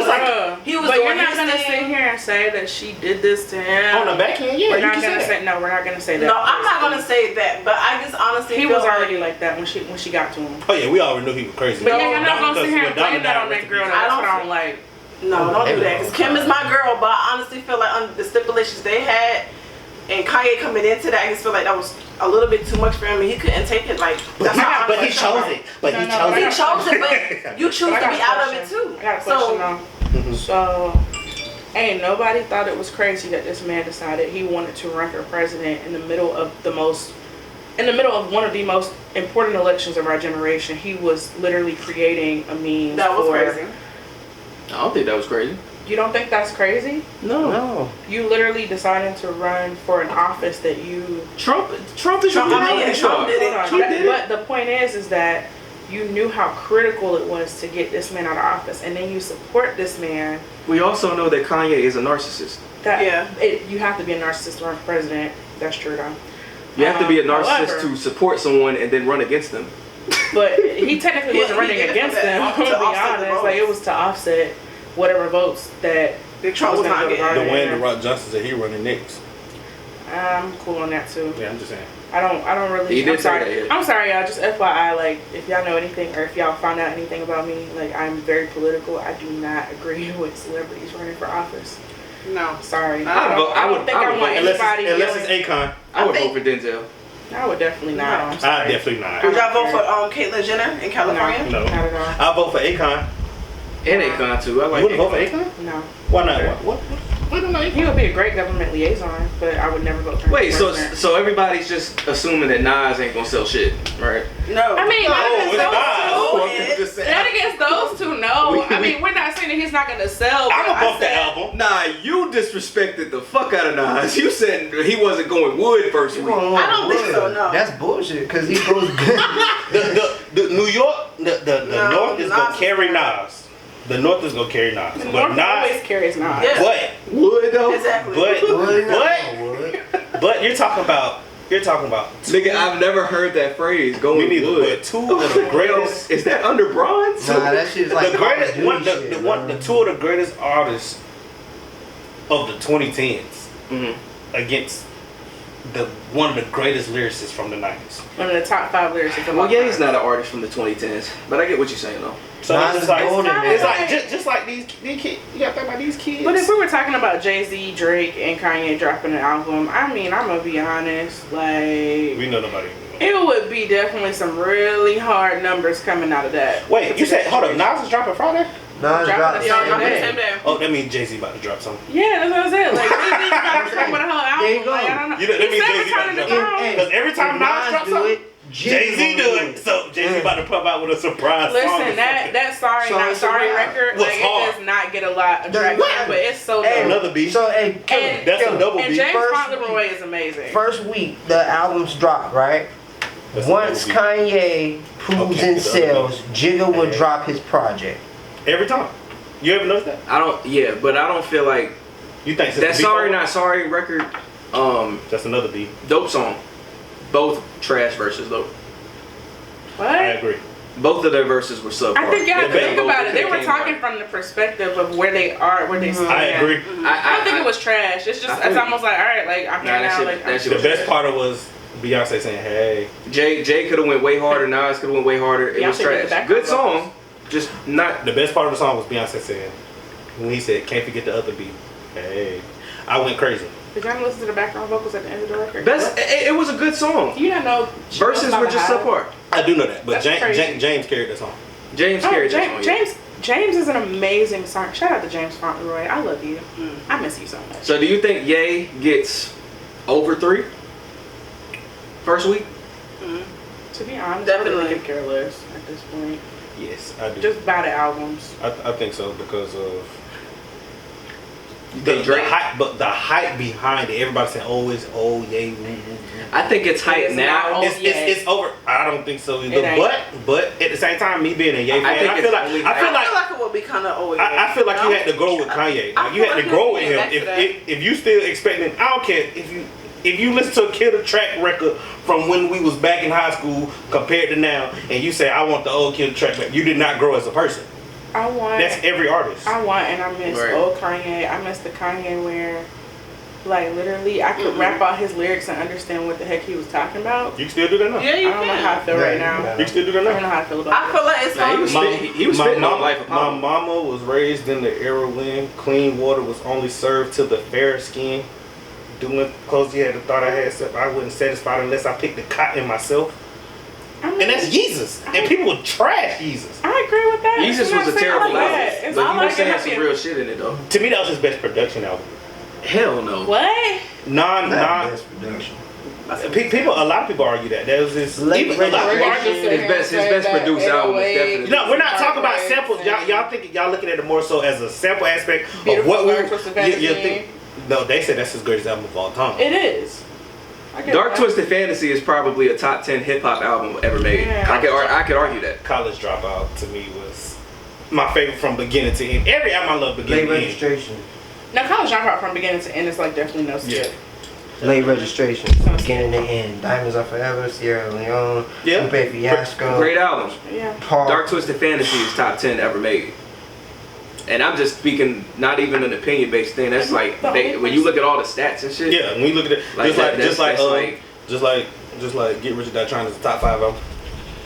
like he was But doing you're not his gonna thing. sit here and say that she did this to him. on the back end, yeah. We're You not can gonna say say that. no. We're not gonna say that. No, I'm not gonna say that. But I just honestly He feel was already like like that when she got to him. Oh yeah, we already knew he was crazy. But yeah, you're not Not gonna sit because here and when blame Donna that died, on that girl. I That's don't what I don't like. no, don't do that. Cause Kim is my girl, but I honestly feel like under the stipulations they had, and Kanye coming into that, I just feel like that was a little bit too much for him, and he couldn't take it. Like, that's how But he honest chose I am. it. But he No, chose no, He it. chose it, but you choose But I to got be a out of it question. too. I got a question Mm-hmm. though. So, ain't nobody thought it was crazy that this man decided he wanted to run for president in the middle of one of the most important elections of our generation. He was literally creating a meme. That was crazy. I don't think that was crazy. You don't think that's crazy? No. You literally decided to run for an office that you. Trump is Trump your did it. Trump did it. Hold on. Trump did it. But the point is that you knew how critical it was to get this man out of office, and then you support this man. We also know that Kanye is a narcissist. You have to be a narcissist to run for president. That's true though. You have to be a narcissist However, to support someone and then run against them. But he technically wasn't He running did it against for that, them. to To be offset the honest, like it votes. was to offset whatever votes that Trump was gonna not go to getting. Biden. Dwayne The Rock Johnson said he running next. I'm cool on that too. Yeah, I'm just saying. I don't really. He did I'm sorry. say that, yeah. I'm sorry, y'all. Just FYI, like if y'all know anything or if y'all found out anything about me, like I'm very political. I do not agree with celebrities running for office. No. Sorry. I don't think I want anybody. Unless it's yelling- Akon. I would think- vote for Denzel. I would definitely not. I'm I sorry. definitely not. Would y'all vote for Caitlyn Jenner in California? No. Not at all. I'll vote for Akon. And Akon too. I You like wouldn't vote for Akon. Akon? No. Why not? What? Why don't I? He would be a great government liaison, but I would never vote for him. Wait, for president. so everybody's just assuming that Nas ain't gonna sell shit, right? No. I mean, not against it's those not. two. Well, I'm just saying. Not against those two, no. I mean, we're not saying that he's not gonna sell. I'm but gonna I bump the said- album. Nah, you disrespected the fuck out of Nas. You said he wasn't going wood first week. I don't think so, no. That's bullshit, because he goes good. The New York, the No, North is Nas gonna is carry not. Nas. The North is gonna carry Nas. The But North always Nas, carries Nas. Yeah. Wood though? Exactly. but you're talking about Nigga, I've never heard that phrase. Going me neither. wood. But two of the greatest, Is that under bronze? Nah, that shit's like the greatest, Call of Duty shit, the two of the greatest artists of the 2010s against the one of the greatest lyricists from the 90s. One of the top 5 lyricists of Well, all yeah, time. he's not an artist from the 2010s, but I get what you're saying though. So Nas it's is just like golden, it's man. like just like these kids. You gotta think about these kids. But if we were talking about Jay-Z, Drake, and Kanye dropping an album, I mean, I'm gonna be honest, like, we know nobody. it would be definitely some really hard numbers coming out of that. Wait, you said hold up? Nas is dropping Friday? Nas Dropping dropped the Y'all same dropping the day. same day. Oh, that means Jay-Z about to drop something. Yeah, that's what I said. Like, Jay-Z about to come with a whole album. There you go. Like, I don't know. You know, that He means said Jay-Z Return of about the to Throne. Because every time Nas drops something, Jay-Z do it. So Jay-Z about to pop out with a surprise song. Listen, that sorry, So not it's sorry a rap. record, Was like hard. it does not get a lot of The traction, what? but it's so Hey, dope. Another beat. So, hey, And- That's a double And beat. James First Fauntleroy is amazing. first week, the albums drop, right? That's a Once double Kanye proves Okay, in the other sales, Jigga will drop his project. Every time. You ever noticed that? I don't. Yeah, but I don't feel like You think that Sorry Not Sorry record. That's another beat. Dope song. Both trash verses though. What? I agree. Both of their verses were subpar. I think you have to think about it. They were came talking right. from the perspective of where they are, where they stand. I agree. I don't think it was trash. It's just, it's almost like, all right, like I'm here now. Like, The best part was Beyonce saying, "Hey." Jay could have went way harder. Nas could have went way harder. It was Beyonce did the trash. background Good song, just not. The best part of the song was Beyonce saying, when he said, "Can't forget the other beat." Hey, I went crazy. Did y'all listen to the background vocals at the end of the record? It was a good song. You don't know. Verses were just subpar. I do know that, but That's James carried the song. James carried that song. James is an amazing song. Shout out to James Fauntleroy. I love you. I miss you so much. So do you think Ye gets over 3 first week? To be honest, Definitely. I really could care less at this point. Yes, I do. Just buy the albums. I think so because of think Drake? hype, but the hype behind it. Everybody saying, "Oh, it's yay." I think it's hype It's now. not It's over. I don't think so either. It ain't. But at the same time, me being a Ye fan, I think I it's feel only like I feel like it would be kind of old. I feel like you had to grow with Kanye. I Like, you had to feel grow like with you him. back to If you still expecting, I don't care if you listen to a Killthetrack record from when we was back in high school compared to now, and you say I want the old Killthetrack back, you did not grow as a person. That's every artist. I miss Right. old Kanye. I miss the Kanye where, like, literally, I could rap out his lyrics and understand what the heck he was talking about. You can still do that now. Yeah, you I don't know how I feel right now. You can still do that I don't now. know how I feel about I feel like it's Nah, he was spitting on Life of My Pablo. mama was raised in the era when clean water was only served to the fair skin. Doing clothes, you had the thought I had, I wasn't satisfied unless I picked the cotton myself. And that's Jesus. And people would trash Jesus. I agree with that. Jesus I'm was not a saying I terrible like album, that. It's but all he like was saying it some happy. real shit in it though. To me, that was his best production album. Hell no. What? Non. Best production. A lot of people argue that. There was this. Late Even, a lot of people Registration. argue. His best produced album is definitely. No, we're not talking about samples. Y'all looking at it more so as a sample aspect of Beautiful what we. Dark Twisted Fantasy. think. No, they said that's his greatest album of all time. It is. I get Dark that. Twisted Fantasy is probably a top 10 hip hop album ever made. Yeah. I could argue that. College Dropout to me was my favorite from beginning to end. Every album I love beginning Late to end. registration. Now, College Dropout from beginning to end is like definitely no skip. Late registration. Beginning to end. Diamonds Are Forever. Sierra Leone. Yeah. Lupe Fiasco. Great album. Yeah. Paul. Dark Twisted Fantasy is top 10 ever made. And I'm just speaking, not even an opinion based thing. That's like when you look at all the stats and shit. Yeah, when we look at it, Like just that, like Get Rich or Die Trying is the top 5 album.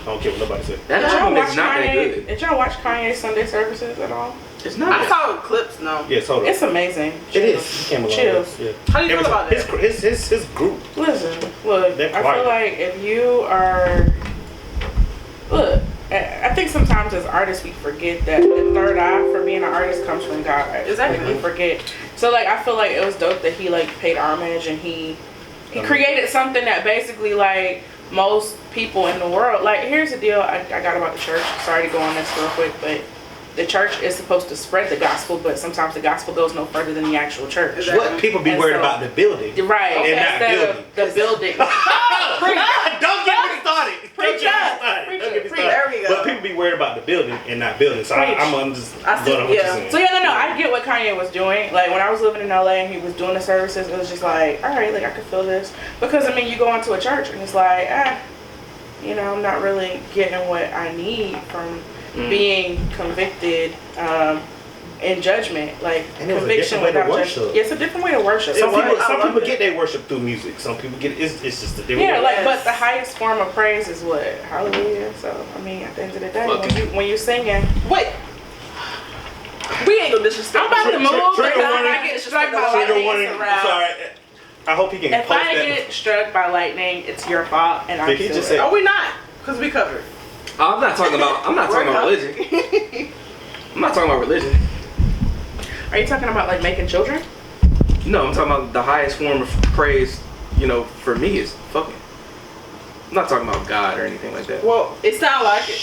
I don't care what nobody said. That Did y'all album watch is not that Kanye? good. Did y'all watch Kanye's Sunday services at all? It's not. I that. saw clips. No. Yes, hold on. It's amazing. It is. He came along. Chills. Yeah. How do you feel about that? His group. Listen, look, They're I quiet. feel like if you are, look, I think sometimes as artists we forget that the third eye for being an artist comes from God. Exactly. Like, we forget. So like I feel like it was dope that he like paid homage and he created something that basically like most people in the world, like here's the deal I got about the church. Sorry to go on this real quick, but the church is supposed to spread the gospel, but sometimes the gospel goes no further than the actual church. Exactly. What people be And worried so- about the building. Right. And not Instead building. of the building. Don't get me started. Preach Don't it. get me Preach started. it. There we go. But people be worried about the building and not building. So Preach. I'm just I see, going on what yeah. you're saying. So yeah, no, I get what Kanye was doing. Like when I was living in LA and he was doing the services, it was just like, all right, like I could feel this. Because I mean, you go into a church and it's like, you know, I'm not really getting what I need from being convicted in judgment. Like And it was a conviction different way to without worship. judgment. Yeah, it's a different way to worship. Some was. people, I some love people it. get their worship through music. Some people get it's just a different Yeah, way. like, but the highest form of praise is what? Hallelujah. So, I mean, at the end of the day, when you're singing, Wait. We ain't gonna disrespect. I'm about to move Trigger because warning. I get struck by Trigger lightning. warning. It's a wrap. Sorry. I hope he can If post I that. get struck by lightning, it's your fault, and I'm Did he still just it. say- Oh, we not. Because we covered. I'm not talking about religion. I'm not talking about religion. Are you talking about like making children? No, I'm talking about the highest form of praise, you know, for me is fucking. I'm not talking about God or anything like that. Well, it sound like it.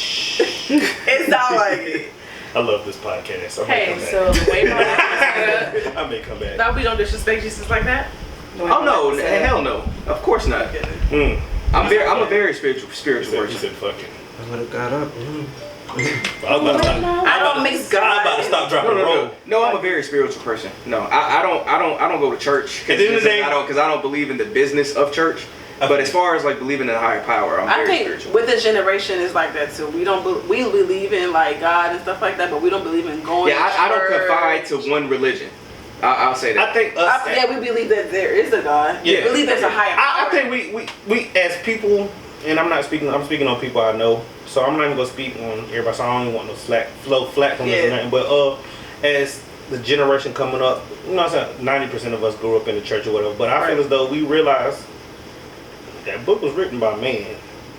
It sound like it. I love this podcast. I may Hey, come back. so the way my life is set I may come back. Now we don't disrespect Jesus like that. up. the way Oh my no, life is set up- hell no. Of course not. Mm. I'm a very spiritual He person. said fucking. I would have got up. I don't mix God. I'm about to stop dropping roll. No, I'm a very spiritual person. No, I don't go to church At the end of the day- because I don't believe in the business of church. But as far as like believing in a higher power, I'm I very think spiritual. with this generation, it's like that too. We believe in like God and stuff like that, but we don't believe in going. Yeah, I don't confide to one religion. I'll say that. I think us. we believe that there is a God. Yeah. We believe there's a higher power. I think we as people, and I'm speaking on people I know, so I'm not even gonna speak on everybody. So I don't even want no flow flat from this or nothing. But as the generation coming up, you know, what I'm saying 90% of us grew up in the church or whatever. But I feel as though we realize that book was written by man,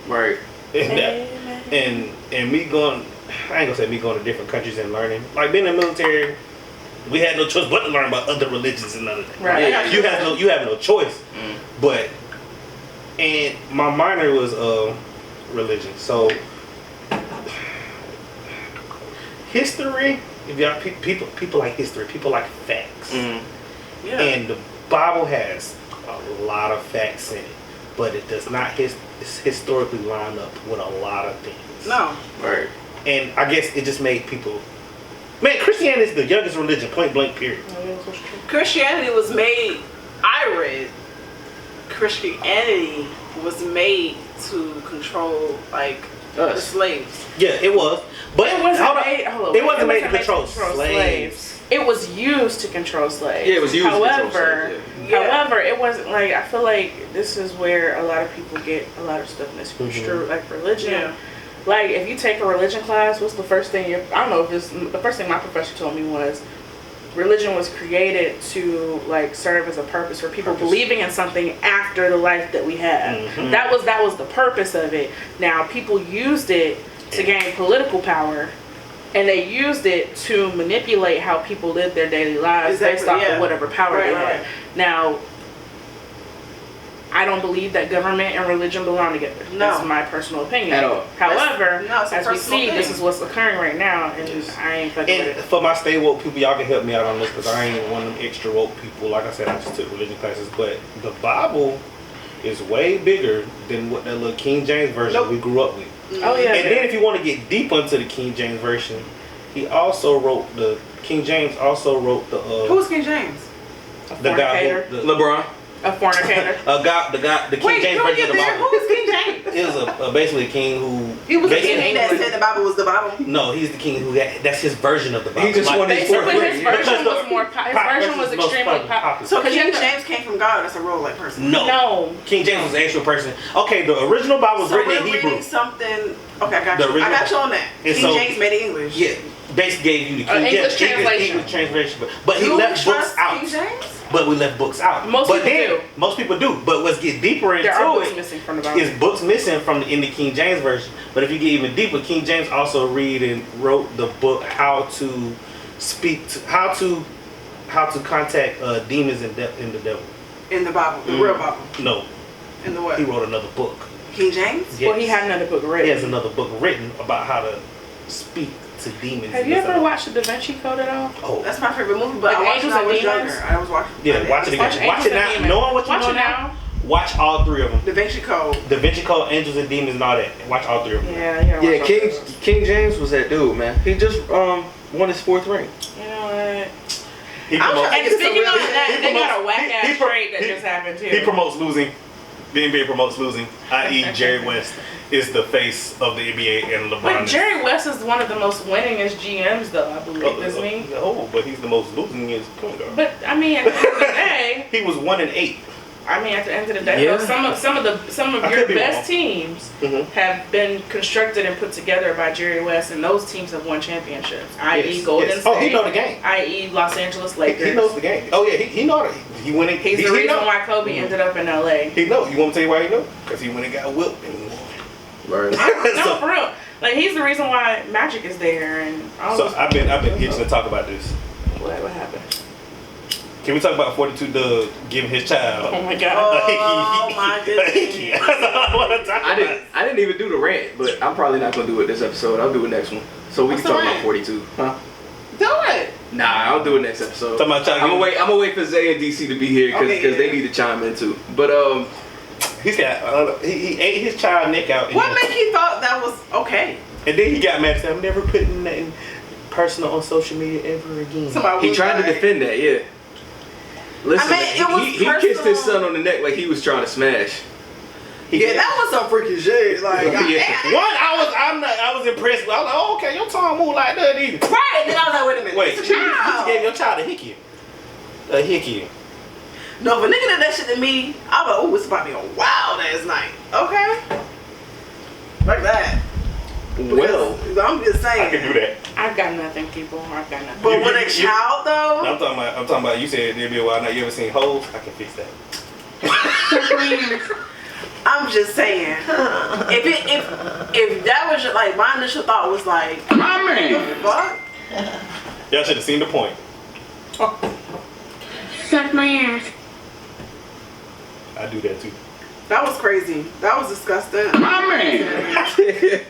Right. and me going, I ain't gonna say me going to different countries and learning. Like being in the military, we had no choice but to learn about other religions and none of that. Right. Yeah. You have no choice. But and my minor was religion, so history. If y'all people like history, people like facts, and the Bible has a lot of facts in it, but it does not historically line up with a lot of things. No. Right. And I guess it just made people. Man, Christianity is the youngest religion, point blank, period. Christianity was made. I read. Christianity was made to control like the slaves. Yeah, it was. But It wasn't it wasn't made to control slaves. It was used to control slaves. Yeah, it was used to control slaves, However, it wasn't like, I feel like this is where a lot of people get a lot of stuff misconstrued, like religion. Yeah. Like if you take a religion class, what's the first thing I don't know if it's the first thing my professor told me was religion was created to like serve as a purpose for people believing in something after the life that we have. That was the purpose of it. Now people used it to gain political power, and they used it to manipulate how people live their daily lives based off of whatever power they had. Now, I don't believe that government and religion belong together. No. That's my personal opinion. At all. However, it's a as we personal see, thing. this is what's occurring right now, and I ain't fucking with And it. for my stay woke people, y'all can help me out on this because I ain't one of them extra woke people. Like I said, I just took religion classes, but the Bible is way bigger than what that little King James version we grew up with. Oh yeah. And then if you want to get deep into the King James version, King James also wrote the Who's King James? the guy Fornicator. who, LeBron. A fornicator. the King James version of the Bible. Who is King James? Is basically a king who He was the basically- king that said the Bible was the Bible. No, he's the king who that's his version of the Bible. He just Like, wanted his Basically, fourth his grade. version was more. His version was extremely popular. So Because King you have to- James came from God. That's a role like person. No. King James was an actual person. Okay, the original Bible was So written we're in Hebrew. reading something. Okay, I got The you. I original- got you on that. And King so- James made it English. Yeah, basically gave you the King English translation. English translation, but he You left books trust out. King James? But we left books out. Most but people then, do. Most people do. But let's get deeper into There are books it. missing from the Bible. Is books missing from in the King James version. But if you get even deeper, King James also read and wrote the book how to contact demons and the devil. In the Bible, the real Bible. No, In the what? he wrote another book. King James? Yes. Well, he had another book written. He has another book written about how to speak to demons. Have and you this ever and that. watched The Da Vinci Code at all? Oh, That's my favorite movie, but Like I watched it Angels when I and was Demons? younger. I was watching. yeah, watch it again. Watch Watch it now. Angels and Demons. Knowing what you Watch know it now. Watch all three of them. Da Vinci Code. Da Vinci Code, Angels and Demons, and all that. Watch all three of them. Yeah. Yeah, King James was that dude, man. He just won his fourth ring. You know what? He I'm promotes, trying And speaking of that, they got a whack he ass pro- trade that he- just happened too. he promotes losing. The NBA promotes losing. I.e. Jerry West is the face of the NBA and LeBron. But is- Jerry West is one of the most winningest GMs, though, I believe, isn't he? No, but he's the most losing as point guard. But I mean, at the end of the day, He was 1-8. at the end of the day, Yeah. though, some of I your could be best wrong. teams Mhm. have been constructed and put together by Jerry West, and those teams have won championships. I.e. Golden Yes. State. Oh, he know the game. I.e. Los Angeles Lakers. He knows the game. Oh yeah, he know it. He went in. He's the reason why Kobe ended up in L.A. He know. You want me to tell you why he know? Because he went and got whipped and won. Right. No, So- for real. Like he's the reason why Magic is there, and all So those. I've been itching to talk about this. What happened? Can we talk about 42 Doug giving his child? Oh my God. Oh my goodness. That's all I want to talk about. I didn't even do the rant, but I'm probably not gonna do it this episode. I'll do it next one. So we What's can talk the about rant? 42. Huh? Do it. Nah, I'll do it next episode. Talking about child I'm gonna wait for Zay and DC to be here because Okay, yeah. they need to chime in too. But He's got he ate his child neck out. What made you thought that was okay? And then he got mad and said, I'm never putting nothing personal on social media ever again. Somebody he was tried to like- defend that, yeah. Listen, I mean, it was he kissed his personal. son on the neck like he was trying to smash. Yeah, that was some freaky shit. Like, I was impressed. I was like, oh, okay, your tongue move like that either. right. And then I was like, wait a minute. Wait, it's a you child. gave your child a hickey. A hickey. No, if a nigga did that shit to me, I was like, oh, it's about to be a wild ass night. Okay. Like that. Well, I'm just saying. I can do that. I've got nothing, people. I've got nothing. But with a child though, I'm talking about. You said there'd be a while now. You ever seen hoes? I can fix that. I'm just saying. If that was like my initial thought was like, my man, what? Y'all should have seen the point. Suck my ass. I do that too. That was crazy. That was disgusting. My man.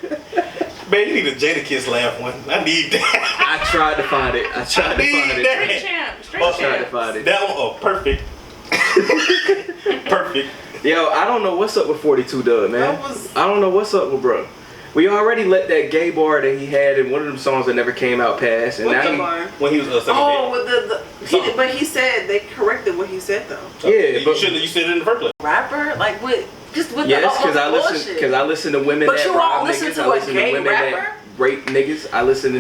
Man, you need a Jada Kiss laugh one. I need that. I tried to find it. I tried to find it. Straight champ. Straight I tried to champ. find it. That one, oh, perfect. Perfect. Yo, I don't know what's up with 42 Dub, man. I don't know what's up with bro. We already let that gay bar that he had in one of them songs that never came out pass, and What now the bar? When he was with but he said they corrected what he said though. Yeah, but you said it in the first place. Rapper, like with yes, the because I listen to women But that you rob won't listen niggas. to I a listen to gay women rapper? that rape niggas. I listen to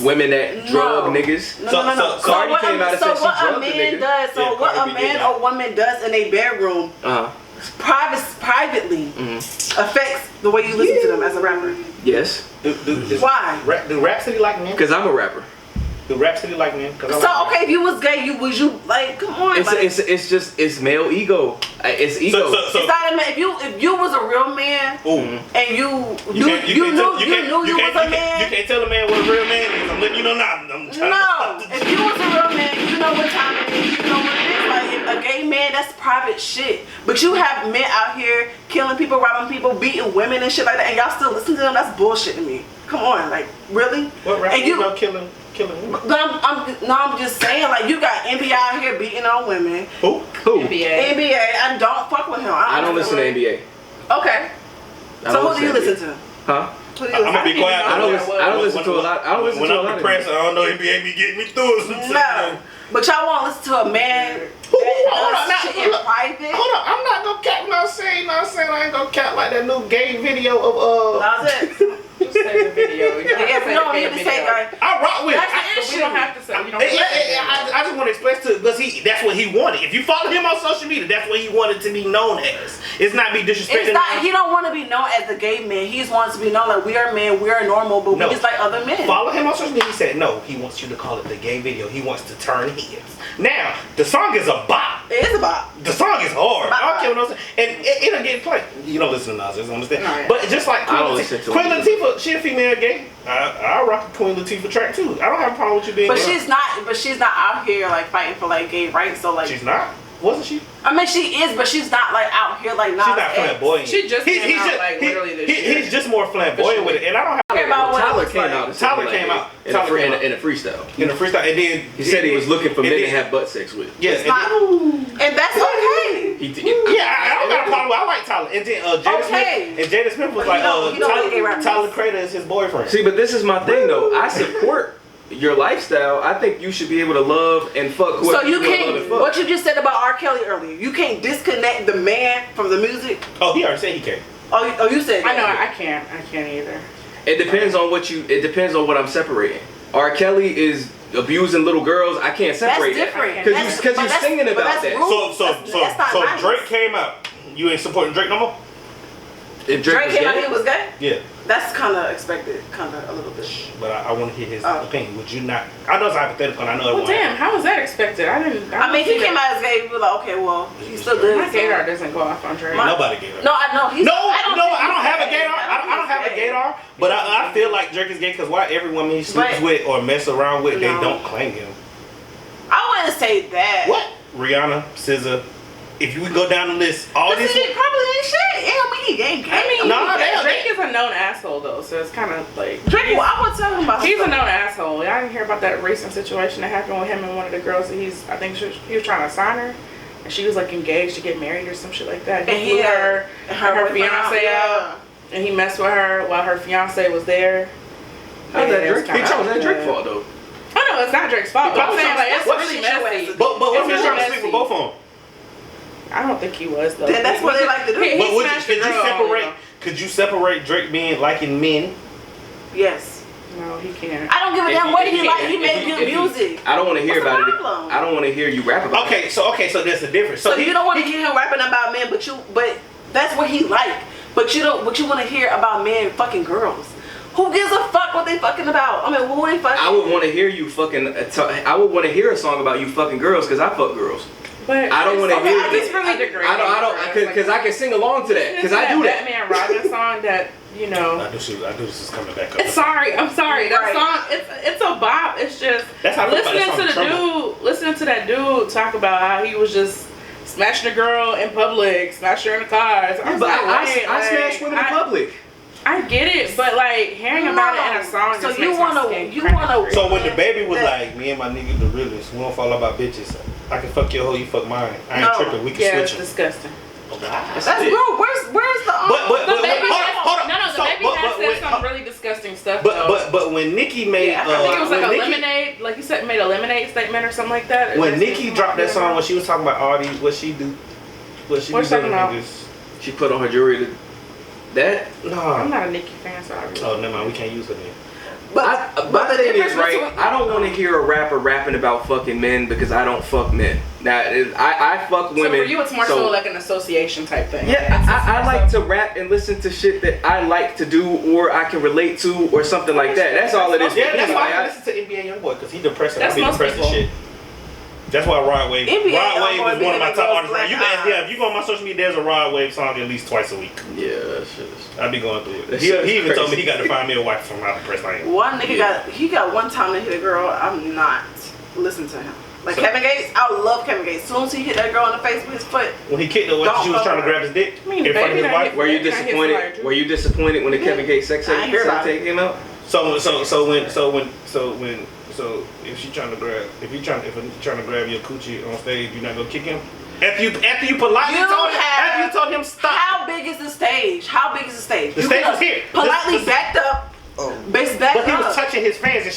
women that drug niggas. No. Cardi came out and said she drugged what a the man nigga. does, so Yeah, what Cardi a B did man that. or woman does in a bedroom privately affects the way you listen to them as a rapper. Yes, Why? Do Rhapsody like men? because I'm a rapper. Do Rhapsody like men? So okay, if you was gay, would you like? Come on, It's male ego. It's ego. It's not a man. If you was a real man and you knew you was a man. You can't tell a man what a real man is. I'm letting you know now. No, if you was a real man, you know what time it is. You know what it is. Like a gay man, that's private shit. But you have men out here killing people, robbing people, beating women and shit like that, and y'all still listen to them. That's bullshit to me. Come on, like really? What rapper about killing women? I'm just saying, like you got NBA out here beating on women. Who? NBA. I don't fuck with him. I don't listen to NBA. Okay. So who do you listen to? Huh? Who do you listen I'm gonna be quiet. I don't listen to a lot. I don't listen to a lot. When I'm depressed, I don't know NBA be getting me through. No. But y'all won't listen to a man that does shit in private? Hold on, I'm not gonna cap. I ain't gonna cap like that new gay video of That's it. Just say the video. You don't have to say No, the you gay can video. say like I rock with it. that's the But we issue. don't have to say. You don't have to say I just want to express to because that's what he wanted. If you follow him on social media, that's what he wanted to be known as. It's not be disrespecting. It's not. He don't want to be known as the gay man. He just wants to be known like we are men, we are normal, but No. we just like other men. Follow him on social media. He said no. He wants you to call it the gay video. He wants to turn heads. Now the song is a bop. It is about. The song is hard. I don't care what I'm saying. And it'll get played. You don't listen to Nas, you understand? Right. But just like I don't listen to Queen him. Latifah, she a female gay. I rock the Queen Latifah track too. I don't have a problem with you being But gay. she's not out here like fighting for like gay rights. So like She's not. Wasn't she? I mean she is, but she's not like out here like She's not flamboyant. She just came out like literally this year. He's just more flamboyant with it. And I don't have Care about what it Tyler looks came like. out. and said Tyler he came liked out. it Tyler came out. in a freestyle. in a freestyle, and then He said he was looking for and men to then- have butt sex with. Yeah, It's not, and that's okay. Yeah, I don't got a problem with. I like Tyler. And then Jada Okay. Smith. And Jada Smith was But like, he don't like gay rappers. Tyler Creator is his boyfriend. See, but this is my thing though. I support your lifestyle. I think you should be able to love and fuck So whoever you wanna love and can't. fuck. What you just said about R. Kelly earlier, you can't disconnect the man from the music. Oh, he already said he can't. Oh, you said. I know. that. I can't either. It depends on what you. It depends on what I'm separating. R. Kelly is abusing little girls. I can't That's separate that. different. Because you're singing but about that's that. rules. So That's not violence. Drake came out. You ain't supporting Drake no more? If Drake was came out, gay, he was gay. Yeah. That's kind of expected, kind of a little bit. But I want to hear his Oh. opinion. Would you not? I know it's hypothetical, and I know Well, everyone. damn. How was that expected? I didn't. I mean, he came out as gay. We were like, okay, well, he's still good. My gaydar doesn't go off on Drake. Nobody gave it. No, I know. He's, No, I don't have a think he's gaydar. I don't have a gay. gaydar. But I feel like Drake is gay because why every woman he sleeps But- with or mess around with, they No. don't claim him. I wouldn't say that. What? Rihanna, SZA. If you would go down the list, all This these. shit probably ain't shit. It don't mean he ain't gay. I mean, Nah, Drake is a known asshole though, so it's kind of like Drake, well, I would tell him about he's a stuff. known asshole. I didn't hear about that recent situation that happened with him and one of the girls that I think he was trying to sign her, and she was like engaged to get married or some shit like that. And He flew her boyfriend fiance out, out, and he messed with her while her fiance was there. how's that Yeah, it was Drake? kinda- How's that Drake's fault though? I know it's not Drake's fault, but I'm saying like it's What's really she show messy. as? But what if It's he's trying to really sleep with messy. both of them? I don't think he was though. That's what they like to do. He But smashed the girl, could you separate Drake being liking men? Yes. No, he can't. I don't give a damn what he like. He made good music. I don't want to hear What's about the it. problem? I don't want to hear you rap about it. So there's a difference. So you don't want to hear him rapping about men, but that's what he like. But you want to hear about men fucking girls. Who gives a fuck what they fucking about? I mean, who they fucking? I would want to hear you fucking. I would want to hear a song about you fucking girls because I fuck girls. But I don't want to hear. It's really degrading. I don't because I can sing along to that because I do that. Batman Robin song that you know. I knew this is coming back up. I'm sorry. That song, it's a bop. It's just that's how listening to that dude talk about how he was just smashing a girl in public, smashing her in the cars. I smash women in public. I get it, but like hearing about it in a song so just you makes wanna. So when DaBaby was like, me and my nigga the realest, we don't fall about bitches. I can fuck your hoe, you fuck mine. I ain't tripping. We can switch them. It's disgusting. That's rude. Where's the? But Baby hold on. The Baby has said some really disgusting stuff. But when Nicki made, I think it was like a lemonade, like you said, made a lemonade statement or something like that. When Nicki dropped that song, when she was talking about all these, what she do, what she talking about? She put on her jewelry to that. No, I'm not a Nicki fan, so I really. Oh, never mind. We can't use her then. But my the thing difference is, right, I don't want to hear a rapper rapping about fucking men because I don't fuck men. Now, I fuck women. So for you, it's more so like an association type thing. Yeah, I like to rap and listen to shit that I like to do or I can relate to or something like that. That's all it is. Yeah, that's why I listen to NBA Youngboy because he depressing. That's I be depressing shit. That's why Rod Wave is one of my top artists. You can ask, if you go on my social media, there's a Rod Wave song at least twice a week. Yeah, that shit is. I be going through it. He even told me he got to find me a wife from how depressed I am. One nigga got one time to hit a girl. I'm not listening to him. Like Kevin Gates, I love Kevin Gates. As soon as he hit that girl in the face with his foot. When he kicked her, when she was trying to grab his dick in front of his wife. Were you disappointed? Were you disappointed when the Kevin Gates sex tape came out? So if she trying to grab, if he trying to grab your coochie on stage, you not gonna kick him? After you politely told him stop. How big is the stage? The stage was here. Politely backed up. But he was touching his fans, and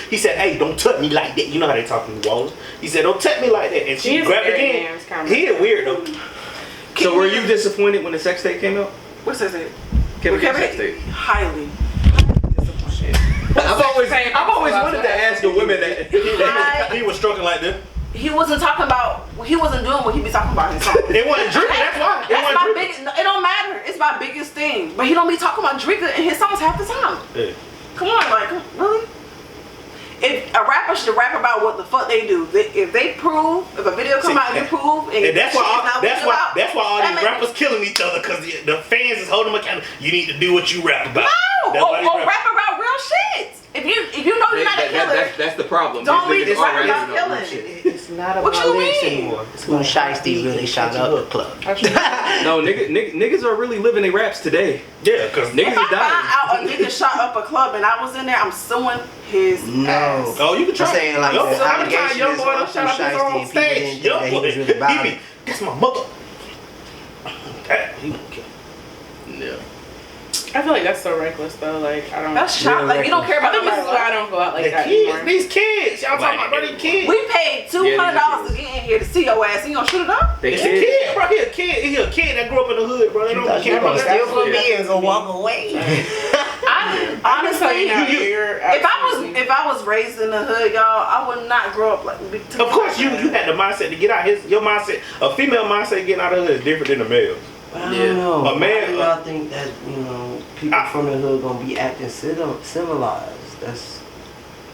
he said, "Hey, don't touch me like that." You know how they talk in the walls. He said, "Don't touch me like that," and she grabbed again. He is weird though. So were you disappointed when the sex tape came out? What sex tape? Kevin Gates sex tape. Highly. I've always wanted to ask the women that he was stroking like this. He wasn't doing what he be talking about in his song. It wasn't drinking, that's why. It don't matter. It's my biggest thing. But he don't be talking about drinking in his songs half the time. Yeah. Come on, like, really? If a rapper should rap about what the fuck they do, if a video come out and you prove, and that's why all these rappers killing each other because the fans is holding them accountable. You need to do what you rap about. No, or rap about real shit. If you know you're not a killer, that's the problem. Don't be just rapping about killing. It's not about lyrics anymore. It's when Shiesty really shot up the club. No, niggas are really living their raps today. Yeah, because niggas are dying. If I found out a nigga shot up a club and I was in there, I'm suing his ass. Oh, you can try. I'm saying like the allegation is Youngboy shot up his own stage. Youngboy, that's my mother. He don't care. Yeah. I feel like that's so reckless though. Like I don't. That's shot. Like you don't care about. I think this is why I don't go out like that kids, anymore. these kids, y'all talking about these kids. We paid $200 to get in here to see your ass. And you gonna shoot it up? It's a kid, bro. He a kid that grew up in the hood, bro. They don't care about that. Steal from me and go walk away. Honestly, if I was raised in the hood, y'all, I would not grow up like. Of course, you had the mindset to get out. Your mindset, a female mindset getting out of the hood is different than a male. I don't know. A man, I think that people from the hood gonna be acting civilized. That's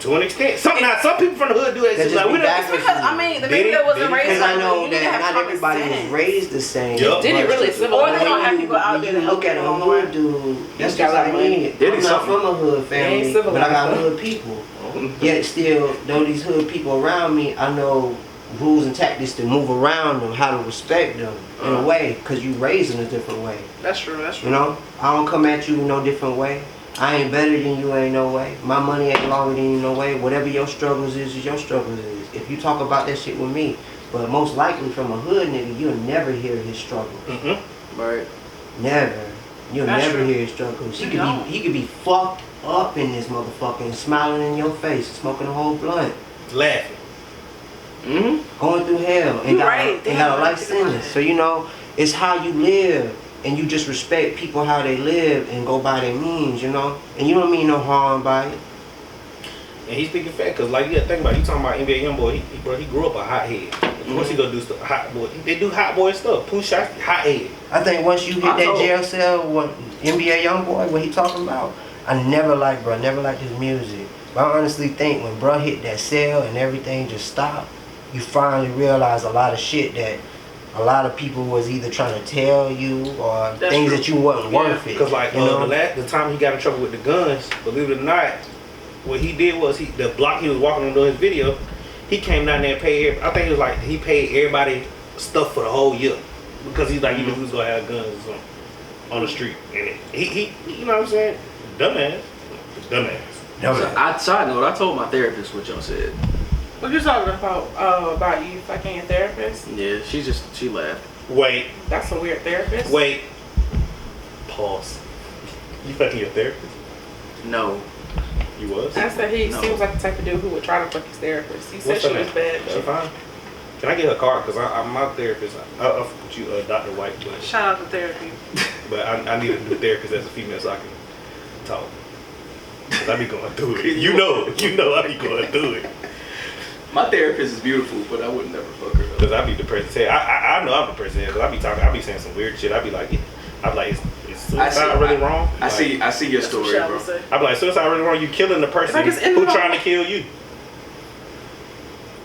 to an extent. Some people from the hood do that. It's because the video wasn't raised. Because I know that not everybody was raised the same. Yep. Did it really civilized? Or they don't have people out there to look at a hood dude. That's what I mean. I'm not from a hood family, but I got hood people. Yet still, though these hood people around me, I know rules and tactics to move around them, how to respect them in a way, because you raised in a different way. That's true. You know, I don't come at you no different way. I ain't better than you, ain't no way. My money ain't longer than you, no way. Whatever your struggles is your struggles is. If you talk about that shit with me, but most likely from a hood nigga, you'll never hear his struggles. Right. Never. You'll never hear his struggles. He could be fucked up in this motherfucker and smiling in your face and smoking a whole blunt. Laughing. going through hell, and got a life sentence. So you know, it's how you live, and you just respect people how they live and go by their means, you know, and you don't mean no harm by it. And he's speaking fact, cause like you gotta think about it, you talking about NBA YoungBoy, he grew up a hothead. Of course he gonna do stuff hot boy. They do hot boy stuff. Poolside, hothead. I think once you hit that jail cell, what NBA YoungBoy, what he talking about, I never liked his music. But I honestly think when bro hit that cell and everything just stopped, you finally realize a lot of shit that a lot of people was either trying to tell you or things that you wasn't worth it. Cause like you know? the time he got in trouble with the guns, believe it or not, what he did was the block he was walking on doing his video, he came down there and paid. I think it was like he paid everybody stuff for the whole year because he's like he knew he was gonna have guns on the street, and he you know what I'm saying, dumbass. Side note, I told my therapist what y'all said. What you talking about you fucking your therapist? Yeah, she laughed. Wait. That's a weird therapist. Wait. Pause. You fucking your therapist? No. You was? I said he seems like the type of dude who would try to fuck his therapist. He said she was bad. She fine. Can I get her card? Because I'm my therapist. I'll put you Dr. White. But, shout out to therapy. But I need a new therapist as a female so I can talk. Because I be going through it. You know I be going through it. My therapist is beautiful, but I would never fuck her. Because I be depressed. I know I'm depressed because I be saying some weird shit. I be like, is suicide really wrong? I see your story, bro. I be like, suicide really wrong? You killing the person who trying to kill you.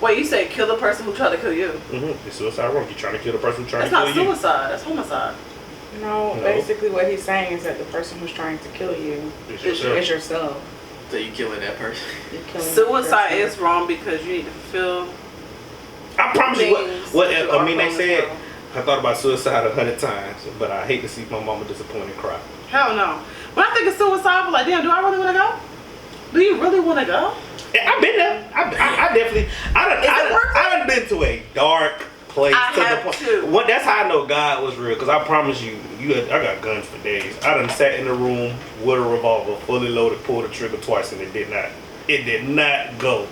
Wait, you say kill the person who tried to kill you? It's suicide wrong. You trying to kill the person who trying to kill you. That's not suicide. That's homicide. No, basically what he's saying is that the person who's trying to kill you is yourself. So you killing that person? Suicide is wrong because you need to fulfill. I promise you what I mean. They said I thought about suicide 100 times, but I hate to see my mama disappointed cry. Hell no. When I think of suicide, I'm like, damn, do I really want to go? Do you really want to go? Yeah, I've been there. I definitely. I done been to a dark place. That's how I know God was real. Because I promise you, I got guns for days. I done sat in the room with a revolver, fully loaded, pulled the trigger twice, and it did not go.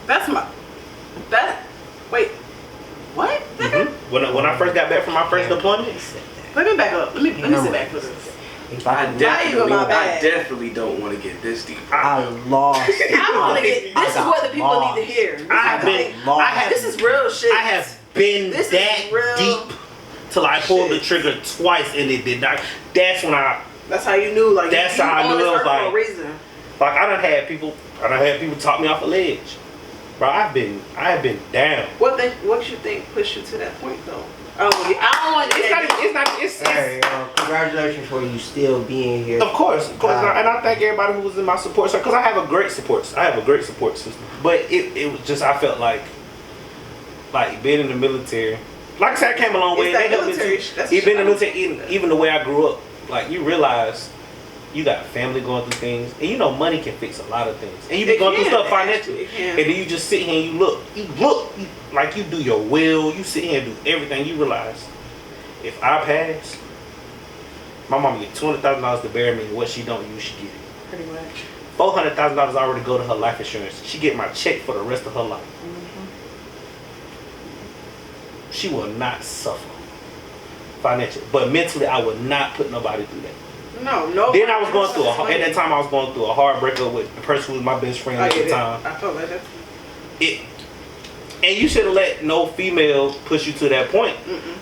Wait, what? Mm-hmm. When I first got back from my first deployment. Let me back up. Let me sit back for this. I definitely don't want to get this deep. I lost. I want to get. This is what the people need to hear. This is real shit. I have been that deep till I pulled the trigger twice and it did not. That's when That's how you knew. Like that's how I knew it was like. For a reason. Like I done had people talk me off a ledge. Bro, I have been down. What you think pushed you to that point though? I don't want to. Congratulations for you still being here. Of course, and I thank everybody who was in my support system because I have a great support system. But it was just I felt like being in the military. Like I said, I came a long way. They helped me too. Even in the military, even the way I grew up, like you realize you got family going through things, and you know money can fix a lot of things. And you be going through stuff financially, and then you just sit here and you look like you do your will. You sit here and do everything. You realize if I pass, my mama get $200,000 to bury me. What she don't use, she get it. Pretty much. $400,000 already go to her life insurance. She get my check for the rest of her life. Mm-hmm. She will not suffer financially, but mentally, I would not put nobody through that. No. Then I was going through at that time I was going through a hard breakup with the person who was my best friend at the time. I felt like that. And you shouldn't let no female push you to that point. Mm-mm.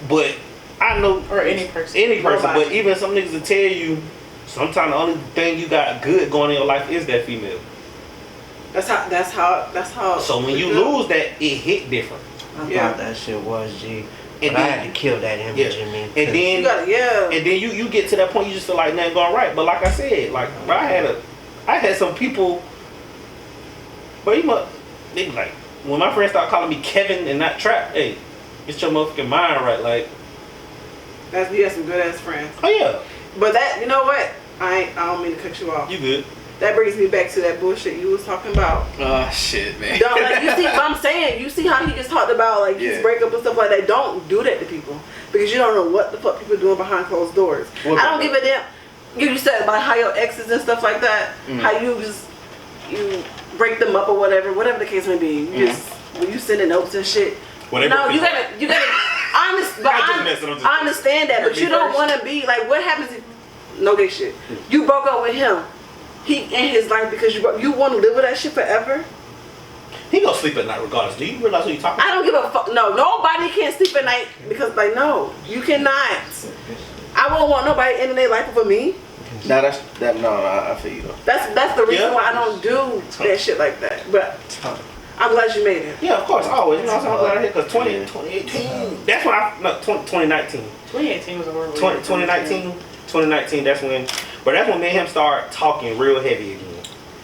But I know or any person. But even some niggas will tell you sometimes the only thing you got good going in your life is that female. That's how. So when you lose that, it hit different. I thought that shit was G. But I had to kill that image in me. And then you get to that point, you just feel like nothing going right. But like I said, I had some people, but they be like, when my friends start calling me Kevin and not Trap, hey, get your motherfucking mind right. Like, you had some good ass friends. Oh yeah. But that, you know what? I don't mean to cut you off. You good. That brings me back to that bullshit you was talking about. Oh shit, man. Like, you see what I'm saying? You see how he just talked about like his breakup and stuff like that. Don't do that to people because you don't know what the fuck people doing behind closed doors. I don't give a damn. You said about how your exes and stuff like that. Mm-hmm. How you break them up or whatever the case may be. You just when you sending notes and shit. Well, You gotta I understand that, but you don't want to be like, what happens if, no gay shit, you broke up with him, he in his life because you want to live with that shit forever? He gonna sleep at night regardless. Do you realize who you talking about? I don't give a fuck. No, nobody can sleep at night because, like, no, you cannot. I won't want nobody ending their life for me. No, I feel you though. That's the reason why I don't do that shit like that. But I'm glad you made it. Yeah, of course, always. You know what I'm saying? I'm glad I hit because 2018. That's when 2019. 2018 was a horrible 2019, that's when me and him started talking real heavy again.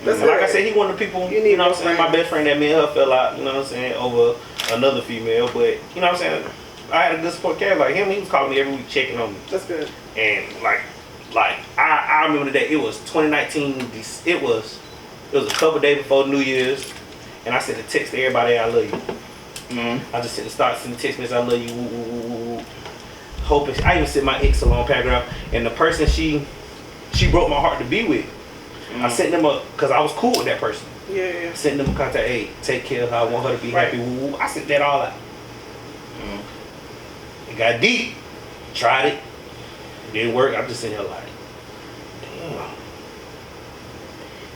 And like I said, he one of the people, you know what I'm saying, my best friend that me and her fell out, you know what I'm saying, over another female, but you know what I'm saying, I had a good support character like him. He was calling me every week, checking on me. That's good. And like I remember that it was 2019. It was a couple days before New Year's, and I sent a text to everybody, I love you. I just sent sending text message, I love you. Woo, woo, woo, woo. Hoping I even sent my ex a long paragraph, and the person she broke my heart to be with. I sent them because I was cool with that person. Yeah. Sent them a contact, hey, take care of her, I want her to be happy. Woo, woo. I sent that all out. It got deep. Tried it. Didn't work. I'm just sitting here like, damn.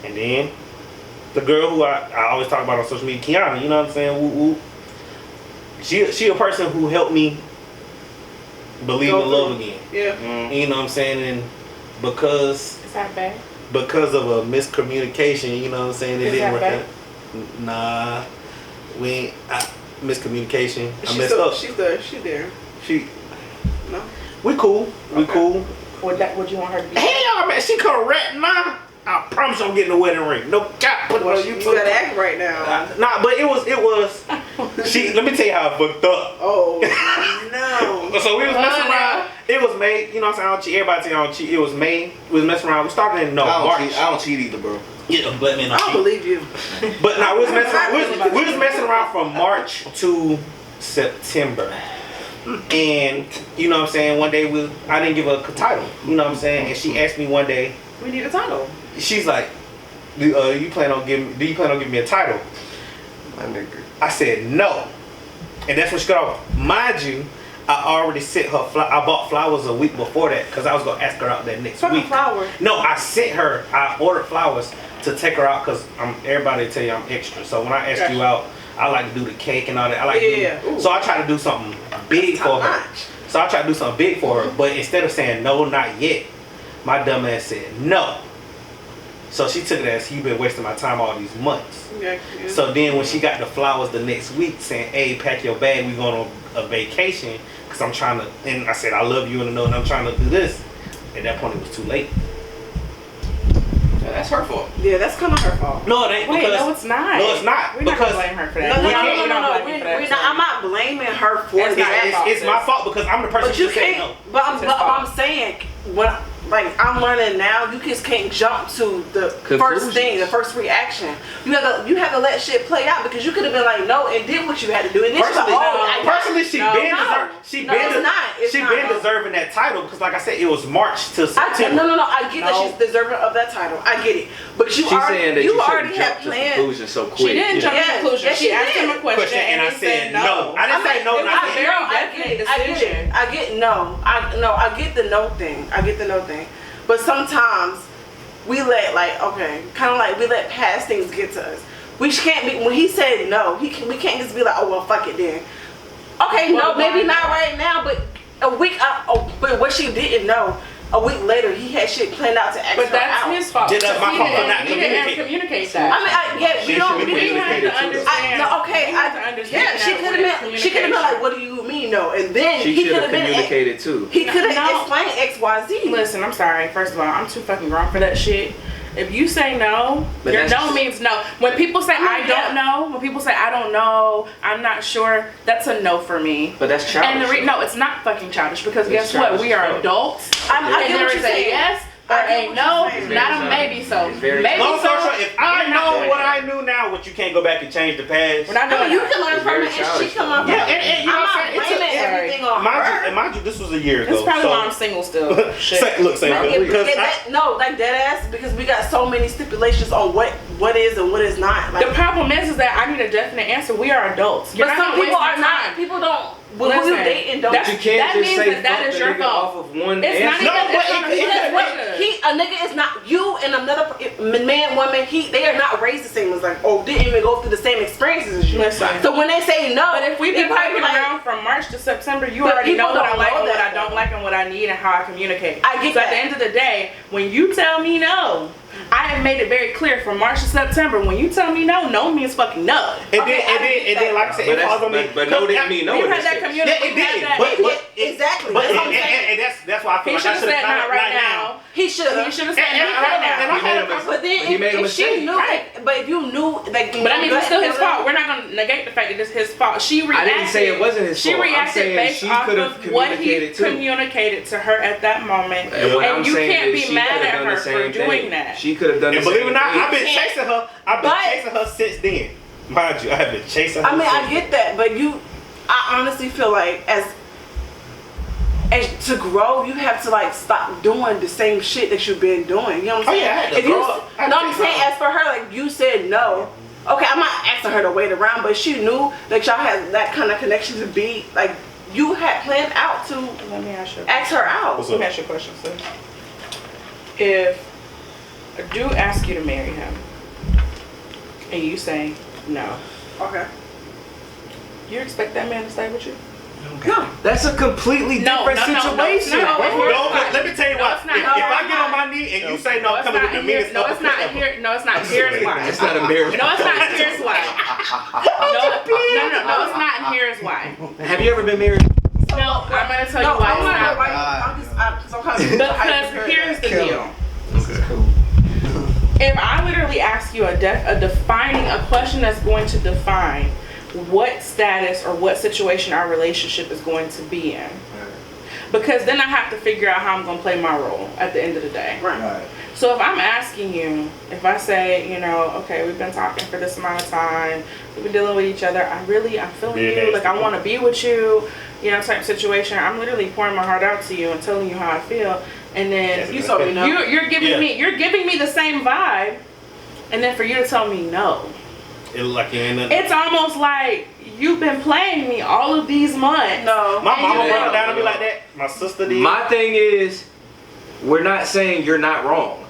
And then the girl who I always talk about on social media, Kiana, you know what I'm saying? Woo, woo. She a person who helped me believe in love again. Yeah. You know what I'm saying? And because Is that bad? Because of a miscommunication, you know what I'm saying? It didn't work out. Nah. We ain't miscommunication. I messed up. She's there. No. We cool. We cool. Would you want her to be? Hell, man, she could rap now. I promise I'm getting the wedding ring. No cap. Put it on You gotta act right now. Nah, but it was. She. Let me tell you how I fucked up. Oh no. So we was messing around. It was May. You know what I'm saying? I don't cheat. Everybody tell you I don't cheat. It was May. We was messing around. We started in March. I don't cheat either, bro. Yeah, but man, I don't believe you. But now we was messing around. We was messing around from March to September. And you know what I'm saying? One day I didn't give her a title. You know what I'm saying? And she asked me one day. We need a title. She's like, do you plan on giving me a title? My nigga. I said no. And that's when she got off. Mind you, I already sent her I bought flowers a week before that because I was gonna ask her out that next week. Flowers? No, I ordered flowers to take her out because everybody tell you I'm extra. So when I ask you out, I like to do the cake and all that. I like so I try to do something big for her. So I try to do something big for her, but instead of saying no, not yet, my dumb ass said no. So she took it as you've been wasting my time all these months. Yeah. So then when she got the flowers the next week saying, hey, pack your bag, we going on a vacation because I'm trying to, and I said, I love you and I'm trying to do this. At that point, it was too late. Yeah, that's her fault. Yeah, that's kind of her fault. No, it ain't. Wait, because, no, it's not. No, it's not. We're not going to blame her for that. No. We're not. I'm not blaming her for that. It's my fault because I'm the person who said no. But I'm saying, I'm learning now, you just can't jump to the first thing, the first reaction. You have to let shit play out because you could have been like no and did what you had to do. And then personally, she been deserving that title because, like I said, it was March to September. No. I get that she's deserving of that title. I get it, but you already have plans. So quick. She didn't jump to conclusion. She asked him a question and I said no. I didn't say no. I get the no thing. But sometimes we let we let past things get to us. We can't be, when he said no, we can't just be like, oh well, fuck it then. Okay, well, no, maybe not right now, but a week. But what she didn't know, a week later, he had shit planned out to ask her out. But that's his fault. Did my fault for not communicate that. I mean, we don't have to understand. She could have been like, what do you mean no? And then he could have communicated too. He could have explained XYZ. Listen, I'm sorry. First of all, I'm too fucking grown for that shit. If you say no, your no means no. When people say I don't know, when people say I don't know, I'm not sure, that's a no for me. But that's childish. And no, it's not fucking childish because guess what? We are adults. I get what you're saying. Yes, or a no, saying. not a maybe so. Maybe Long story so. short, if I know what I knew now, what you can't go back and change the past. We're not doing You that. can learn from it, and she can learn from it. Yeah, and you know what I'm saying? I'm not blaming everything on her. And mind you, this was a year ago. That's probably so, why I'm single still. Shit. Look, because like dead ass, because we got so many stipulations on what is and what is not. Like, The problem is that I need a definite answer. We are adults. You're but not some gonna people waste are my not. time. People don't. When Listen, you dating, don't. You can't that just means say that fuck is the your nigga fault. off of one It's not answer. even. It's not a A nigga is not you and another man, woman. They are not raised the same as like, didn't even go through the same experiences as you. Listen. So when they say no, But if we've been fucking around from March to September, you already know what I like and what I don't like and what I need and how I communicate. I get so that. at the end of the day, when you tell me no, I have made it very clear from March to September. When you tell me no, no means fucking no. And then, like I said, it falls on me. But no didn't mean no. We had that communication. Exactly. And that's why I feel He like should I have should said have not right now. He should have. He should have said not right now. But then He made a if she mistake. knew, but if you knew, like, But I mean, it's still his fault. We're not going to negate the fact that it's his fault. She reacted. I didn't say it wasn't his She fault. I'm reacted saying based she off could have of what he communicated too. communicated to her at that moment. And what I'm And you saying can't is be she mad could have at done her the for same doing thing. that. She could have done the And same believe it or not, thing. I've been chasing her. I've been chasing her since then. Mind you, I have been chasing her. I mean, I since get that, but I honestly feel like as to grow, you have to like stop doing the same shit that you've been doing. You know what I'm saying? I had to If grow up. I had no, to I'm saying as for her, like you said no. Okay, I'm not asking her to wait around, but she knew that y'all had that kind of connection to be like you had planned out to Let me ask you. ask her out. What's Let up? me ask you a question, sis. If a dude asks you to marry him, and you say no, Okay. you expect that man to stay with you? No, that's a completely different situation. No, let me tell you what. it's not. If I get on my knee and you say no, I'm coming with the meanest No, it's not here. No, it's not. Here's why. It's not a marriage. No, it's not. Here's why. No, it's not. And here's why. Have you ever been married? No, I'm gonna tell you No, why I'm it's not. not. I'm just Because here's the deal. This is cool. If I literally ask you a question that's going to define what status or what situation our relationship is going to be in, because then I have to figure out how I'm going to play my role at the end of the day. Right. So if I'm asking you, if I say, okay, we've been talking for this amount of time, we've been dealing with each other, I'm feeling you, like I want to be with you, type situation. I'm literally pouring my heart out to you and telling you how I feel, and then You told me no. you're giving me the same vibe, and then for you to tell me no, It look like you ain't nothing. it's almost like you've been playing me all of these months. No. My mama you brought know. it down to me like that. My sister did. My thing is, we're not saying you're not wrong.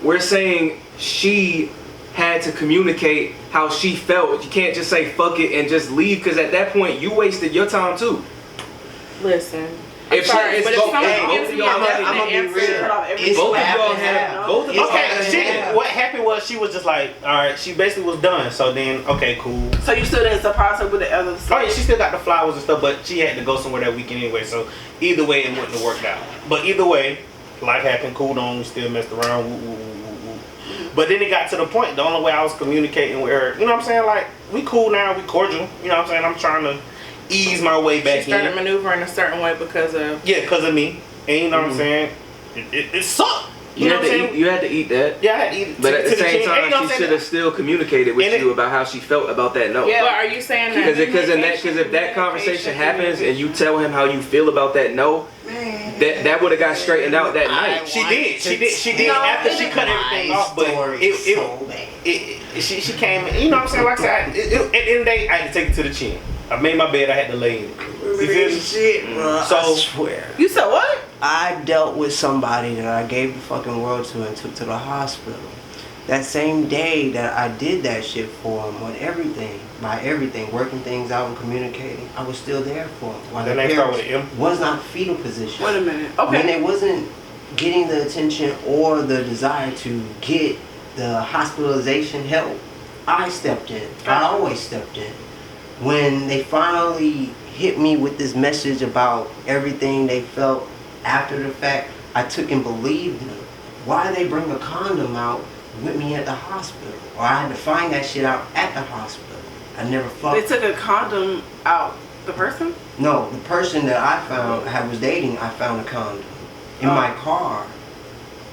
We're saying she had to communicate how she felt. You can't just say fuck it and just leave, because at that point you wasted your time too. Listen. If Sorry, it's but if both, someone both gives of me a y'all definite have, answer, both of y'all have, both of y'all Okay, have. what happened was she was just like, all right, she basically was done. So then, okay, cool. So you still didn't surprise her with the other stuff? Oh yeah, she still got the flowers and stuff, but she had to go somewhere that weekend anyway. So either way, it wouldn't have worked out. But either way, life happened, cooled on, we still messed around. Woo, woo, woo, woo, woo. But then it got to the point, the only way I was communicating with her, you know what I'm saying? Like, we cool now, we cordial. You know what I'm saying? I'm trying to ease my way back she started in. maneuvering a certain way because of... Yeah, because of me. And you know what I'm saying? It sucked. You know what I'm saying? You had to eat that. Yeah, I had to eat it. But at the to same chin. And you know time, what I'm she should have still communicated with And you about how she felt about that no. Yeah, but are you saying that... Because if that conversation happens and you tell him how you feel about that no, that would have got straightened out that night. She did No, after she cut everything off, but she came, you know what I'm saying? Like I said, at the end of the day, I had to take it to the chin. I made my bed, I had to lay in it. You feel me? Shit, bro. So- I swear. You said what? I dealt with somebody that I gave the fucking world to and took to the hospital. That same day that I did that shit for him, on everything, working things out and communicating, I was still there for him. While That the name start with parents an M? was not fetal position. Wait a minute. When Okay. they wasn't getting the attention or the desire to get the hospitalization help, I stepped in. I always stepped in. When they finally hit me with this message about everything they felt after the fact, I took and believed them. Why did they bring a condom out with me at the hospital? Or I had to find that shit out at the hospital. I never They fucked. took a condom out. The person? No, the person that I was dating, I found a condom in my car.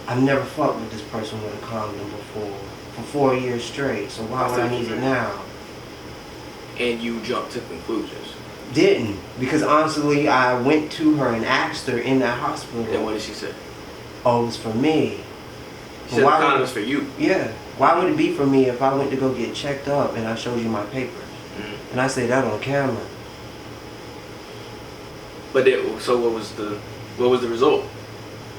I've never fucked with this person with a condom before for 4 years straight. So why would I need it now? And you jumped to conclusions. Didn't, because honestly, I went to her and asked her in that hospital. And what did she say? Oh, it was for me. She said the condom was for you. Yeah. Why would it be for me if I went to go get checked up and I showed you my papers? Mm-hmm. And I say that on camera. But so what was the result?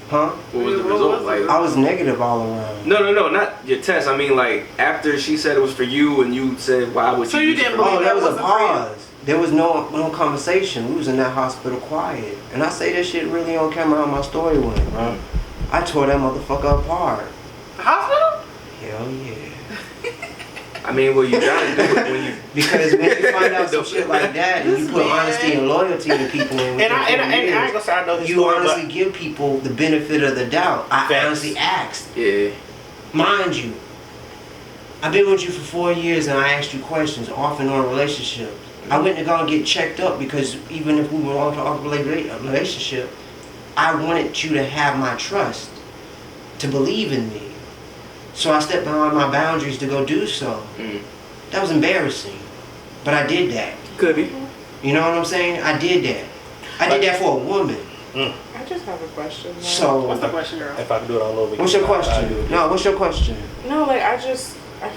Huh? What was the result? Like, I was negative all around. No, not your test. I mean, like, after she said it was for you and you said, why would So you you didn't use it? believe Oh, there was a wasn't for you? pause. There was no conversation. We was in that hospital quiet. And I say that shit really on camera on my story with it, bro. I tore that motherfucker apart. The hospital? Hell yeah. I mean, well, you gotta do it when you... Because when you find out some shit like that and you put honesty and loyalty to people And I ain't gonna say I know his you story, honestly but give people the benefit of the doubt. I Facts. honestly asked. Yeah. Mind you, I've been with you for 4 years and I asked you questions off and on relationships. I went to go and get checked up because even if we were on to a relationship, I wanted you to have my trust, to believe in me. So I stepped behind my boundaries to go do so. Mm. That was embarrassing, but I did that. Could be. You know what I'm saying? I did that. I did that for a woman. I just have a question. Like, So, What's the question, girl? if I could do it all over again, what's your I'd do question? it. No, what's your question? no, like I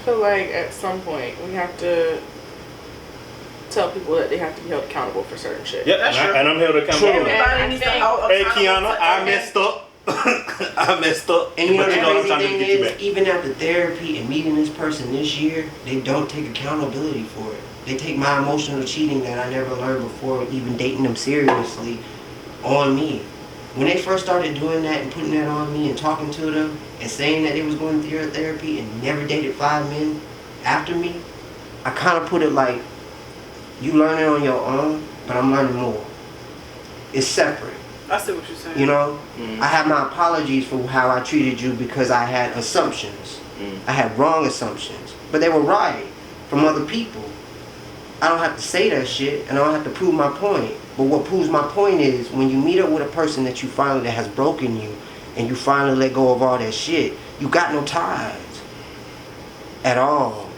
feel like at some point we have to tell people that they have to be held accountable for certain shit. Yep, That's and true. I'm here to come True. on. Everybody needs to hold Hey, accountable Kiana, to I everything. messed up. I messed up. And you know But the I'm crazy trying to thing get you is, back. even after therapy and meeting this person this year, they don't take accountability for it. They take my emotional cheating that I never learned before even dating them seriously on me. When they first started doing that and putting that on me and talking to them and saying that they was going through therapy and never dated 5 men after me, I kind of put it like, you learning on your own, but I'm learning more. It's separate. I see what you're saying. You know, Mm. I have my apologies for how I treated you because I had assumptions. I had wrong assumptions, but they were right from other people. I don't have to say that shit, and I don't have to prove my point. But what proves my point is when you meet up with a person that you finally that has broken you, and you finally let go of all that shit, you got no ties at all.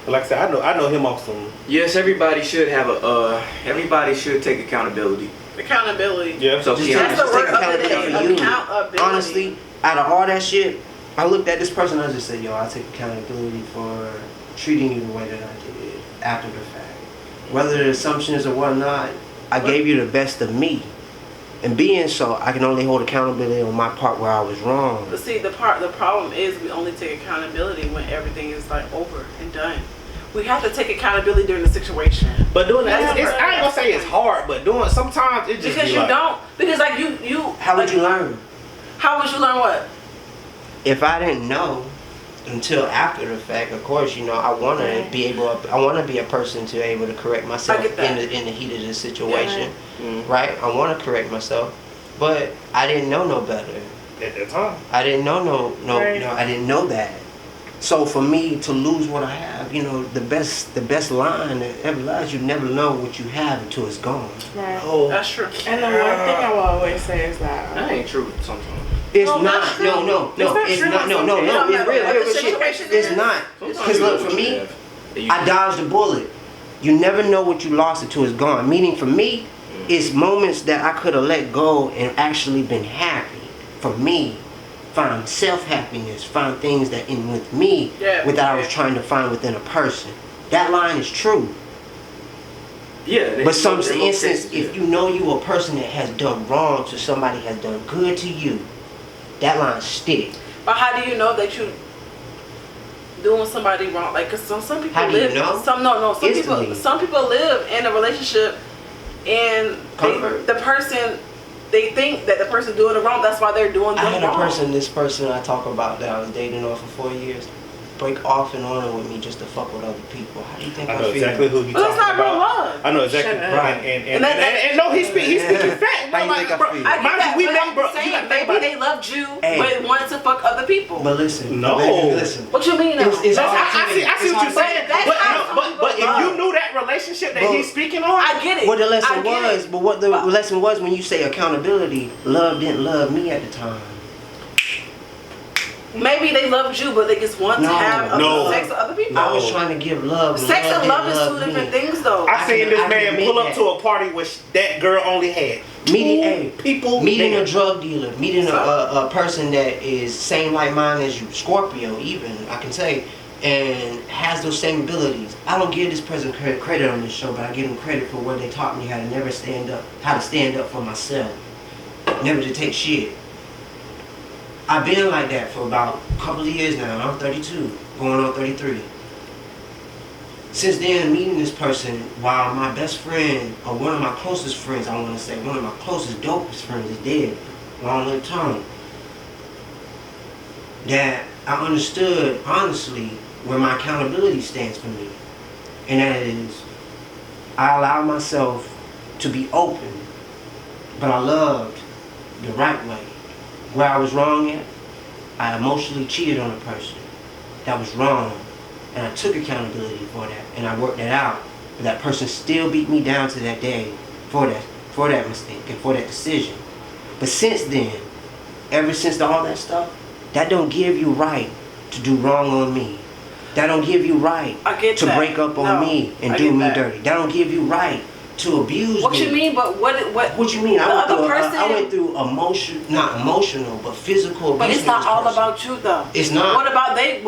But like I said, I know him off some. Yes, everybody should have everybody should take accountability. Accountability. Yeah. So Just Kiana, That's the word of the accountability day. for you. Accountability. Honestly, out of all that shit, I looked at this person and I just said, yo, I take accountability for treating you the way that I did after the fact. Whether the assumptions or whatnot, I gave you the best of me. And being so, I can only hold accountability on my part where I was wrong. But see, the problem is we only take accountability when everything is like over and done. We have to take accountability during the situation. But doing that, Yeah, I ain't gonna say it's hard, but doing sometimes it just Because be you like, don't. Because like you. How would like, you learn? How would you learn what? If I didn't know until after the fact, of course, you know, I want to be a person to be able to correct myself I get that. in the heat of the situation, right? I want to correct myself, but I didn't know no better. at the time. I didn't know Right. I didn't know that. So for me to lose what I have, you know, the best line that ever lies, you never know what you have until it's gone. Right. Oh, That's true. And the one thing I will always say is That that ain't true sometimes. It's No, not. that's No, true. no, It's no. not It's true. not. No, no, It no. don't It's matter real. what the Real shit. situation It's is. not. Because look, for me, I dodged a bullet. You never know what you lost until it's gone. Meaning for me, it's moments that I could have let go and actually been happy. For me, find self-happiness, find things that in with me that I was trying to find within a person. That line is true. Yeah. But some instance, if you know you a person that has done wrong to somebody has done good to you, that line stick. But how do you know that you doing somebody wrong? Like, cause some people How do you live. know? Some Instantly. people live in a relationship, and Comfort. they think that the person doing it wrong. That's why they're doing I them had wrong. this person I talk about that I was dating on for 4 years, break off and on with me just to fuck with other people. How do you think I I know feel? exactly who you But that's talking not real about. love. I know exactly. Shut up. Right. And no, he's speaking fact. How you Like, think I bro, feel? I get mind that, you, we but met, I'm bro. saying, You gotta think maybe about they it. loved you, Hey. but wanted to fuck other people. But listen, No. baby, listen. What you mean? Though? It's I hard to see what you're it's hard saying. to- That's But, how no, some but people if you love. knew that relationship that But- he's speaking on, I get it. What the lesson I get was, it. but what the lesson was when you say accountability, love didn't love me at the time. maybe they loved you, but they just want to have sex with other people. I was trying to give love. Sex and love is two different things, though. I seen this man pull up to a party which that girl only had meeting a drug dealer, meeting a person that is same like mine as you, Scorpio even, I can say, and has those same abilities. I don't give this person credit on this show, but I give them credit for what they taught me how to stand up for myself, never to take shit. I've been like that for about a couple of years now. I'm 32, going on 33. Since then, meeting this person, while my best friend, or one of my closest friends, I want to say, one of my closest, dopest friends is dead, long live Tom, that I understood, honestly, where my accountability stands for me. And that is, I allowed myself to be open, but I loved the right way. Where I was wrong at, I emotionally cheated on a person. That was wrong. And I took accountability for that. And I worked that out. But that person still beat me down to that day for that mistake and for that decision. But since then, ever since all that stuff, that don't give you right to do wrong on me. That don't give you right to break up on me and do me dirty. That don't give you right to abuse what me. You mean? But what you mean? I went through not emotional, but physical abuse. But it's not all about you, though. It's not. What about they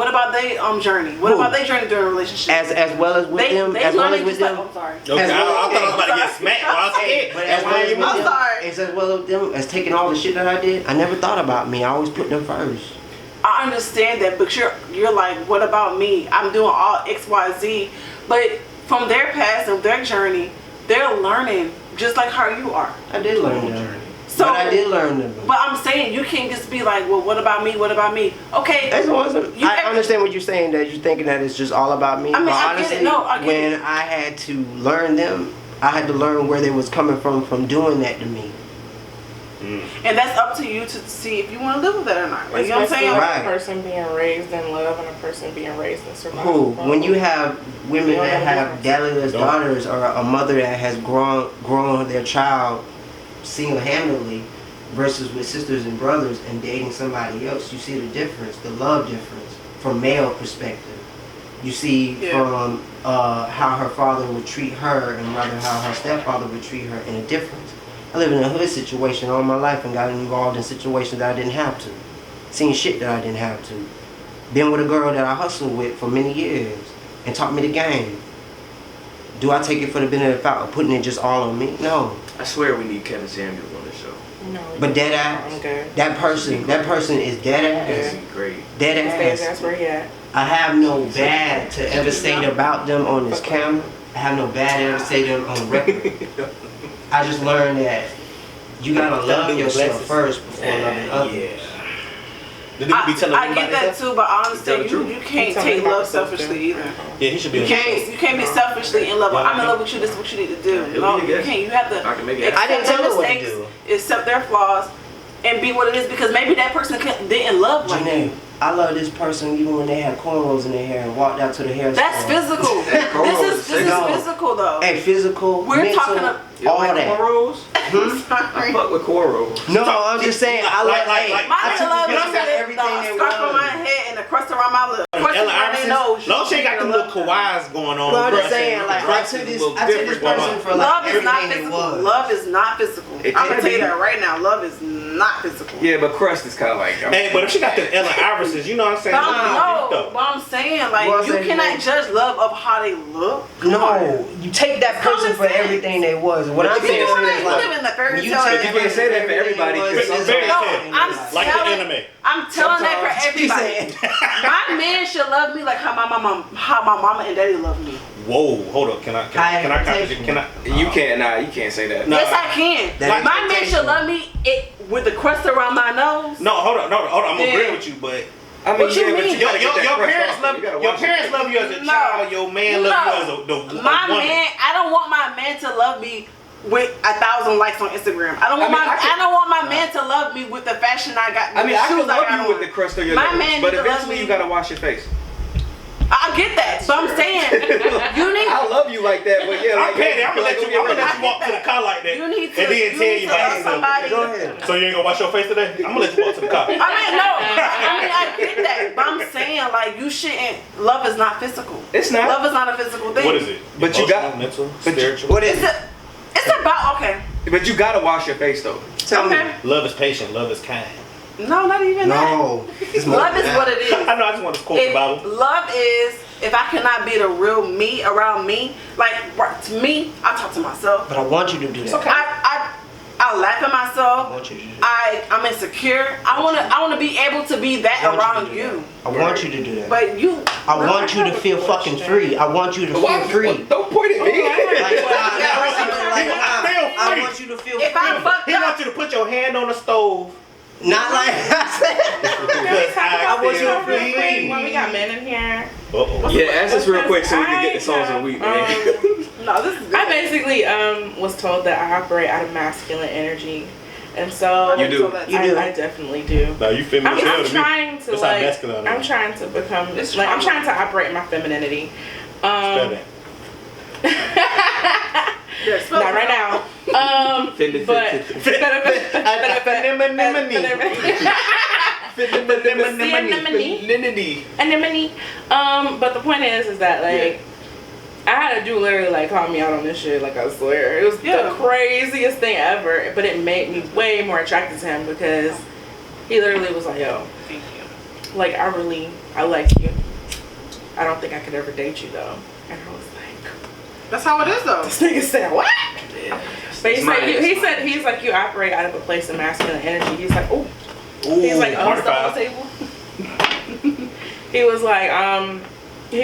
journey? What about they journey during a relationship? As well as with them. As well as with them. I'm sorry. Okay, I thought I was about to get smacked. I'm sorry. As well as them, as taking all the shit that I did, I never thought about me. I always put them first. I understand that, but you're like, what about me? I'm doing all X, Y, Z. But from their past and their journey, they're learning just like how you are. I did learn them. But I did learn them. But I'm saying you can't just be like, well, what about me? What about me? Okay. I understand what you're saying, that you're thinking that it's just all about me. I mean, but honestly, I get it. When I had to learn them, I had to learn where they was coming from doing that to me. And that's up to you to see if you want to live with that or not. Like, you know what I'm saying? Right. A person being raised in love and a person being raised in survival. When you have women that have dadless daughters, or a mother that has grown their child single-handedly versus with sisters and brothers and dating somebody else, you see the difference, the love difference from male perspective. You see from how her father would treat her and rather how her stepfather would treat her in a difference. I lived in a hood situation all my life and got involved in situations that I didn't have to. Seen shit that I didn't have to. Been with a girl that I hustled with for many years and taught me the game. Do I take it for the benefit of the doubt, putting it just all on me? No. I swear we need Kevin Samuels on this show. No. But dead ass. Okay. That person is dead ass. That's great. Dead ass. That's where he at. I have no bad to ever say about them on this camera. I have no bad to ever say them on record. I just learned that you gotta love yourself first before loving others. I get that too, but honestly, you can't take love selfishly either. Yeah, he should be. You can't be selfishly in love. I'm in love with you. This is what you need to do. No, you can't. You have to accept their mistakes, accept their flaws, and be what it is. Because maybe that person didn't love like you. I love this person even when they had cornrows in their hair and walked out to the hair store. That's physical. This is physical though. Hey, physical. We're mental, talking about all that. Cornrows? I fuck with cornrows. No, I'm just saying. I like. My nigga love everything. The scarf on my head and the crust around my lip. No, she ain't got them little kawais going on. No, I'm just saying. Like I took this person for like everything they was. Love is not physical. I'm gonna tell you that right now. Love is not physical. Yeah, but crust is kind of like. Hey, but if she got the Ellen Iversons, you know what I'm saying? No, but I'm saying like you cannot judge love of how they look. No, you take that person for everything they was. What I'm saying is live in the fairy tale. You can't say that for everybody. I'm telling that for everybody. My man should love me like how my mama and daddy love me. Whoa, hold up. Can I You can't say that. Yes, I can. My man should love me with the crust around my nose. No, hold on. I'm agreeing with you, but. I mean, what you mean? Your parents love you as a child. Your man loves you as a woman. Man, I don't want my man to love me with 1,000 likes on Instagram. I don't want my man to love me with the fashion I got. I mean, I can love you with the crust on your nose, but eventually you gotta wash your face. I get that. So I'm saying, you need. I love you like that, but yeah, I'm like, petty. I'm gonna let you walk to the car like that. You need to. And then tell you about somebody. Go ahead. So you ain't gonna wash your face today? I'm gonna let you walk to the car. I mean, no. I get that, but I'm saying like you shouldn't. Love is not physical. It's not. Love is not a physical thing. What is it? But you got mental, but spiritual. What is it? It's about okay. But you gotta wash your face though. Tell me. Love is patient. Love is kind. No, not even that. No. It's more Love than is that. what it is. I know. I just want to quote the Bible. Love is if I cannot be the real me around me. Like to me, I talk to myself. But I want you to do that. okay. I laugh at myself. I want you to do that. I'm insecure. I wanna be able to be that around you. I want you to do that. But you. I want you to feel fucking free. I want you to feel free. Don't point at me. I want you to feel free. If I fucked He up. wants you to put your hand on the stove. Not like Because I I want feel you real quick free. when we got men in here. Uh-oh. Yeah, ask us real quick so we can get the songs of the week, man. No, this is good. I basically was told that I operate out of masculine energy, and so You do. You do. I definitely do. Now you feminine I'm as hell to me. trying to That's how like. masculine I am. I'm trying to become It's like. I'm trauma. trying to operate in my femininity. Spell that. Yes, Not right now. Anemone. But the point is that like I had a dude literally like call me out on this shit. Like I swear, it was the craziest thing ever. But it made me way more attracted to him because he literally was like, "Yo, Thank you. like I like you. I don't think I could ever date you though." And I was like, That's how it is though. "This nigga said what?" But he said mine. he's like you operate out of a place of masculine energy. He's like, "Oh." Ooh, He's like, party on the foul. table. he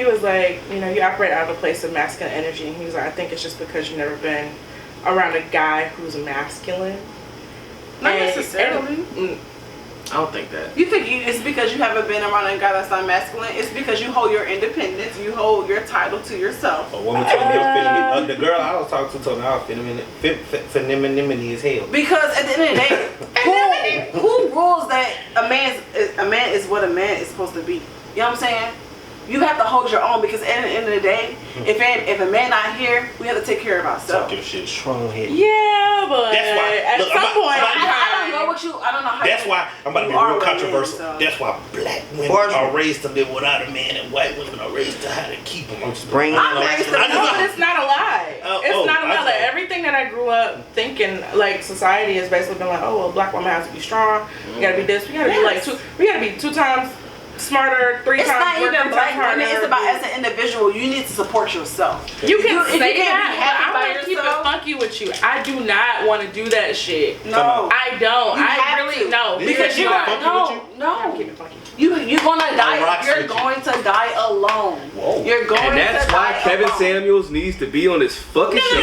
was like, you know, you operate out of a place of masculine energy. And he was like, I think it's just because you've never been around a guy who's masculine. Not And- necessarily. I don't think that. You think it's because you haven't been around a guy that's not masculine? It's because you hold your independence, you hold your title to yourself. A woman told me I was the girl I was talking to told me I was femininity as hell. Because at the end of the day, who rules that a man is what a man is supposed to be? You know what I'm saying? You have to hold your own because at the end of the day, if a man not here, we have to take care of Talk ourselves. your shit. strong head. Yeah, but That's why- at look, some I'm point, I don't know what you. I don't know how. That's why I'm about to be you are real with men, controversial. so. That's why black women Force are raised to live without a man and white women are raised to how to keep them. I'm just Bring I'm it raised to I no, just- but it's not a lie. It's not a lie. Like, everything that I grew up thinking, like society has basically been like, oh well, black woman has to be strong. We gotta be this. We gotta be like we gotta be 2 times smarter, 3 It's times not work, even 3 black times harder. women. It's about as an individual, you need to support yourself. You can If you say can't that, be but happy I by want to keep it yourself- funky with you. I do not want to do that shit. No, I don't. You I have really to. no. Because Because you you are are funky with no. no. Keep it funky. You're gonna die. rocks You're with you. going to die alone. Whoa. You're going And that's to why die Kevin alone. Samuels needs to be on this fucking No. show.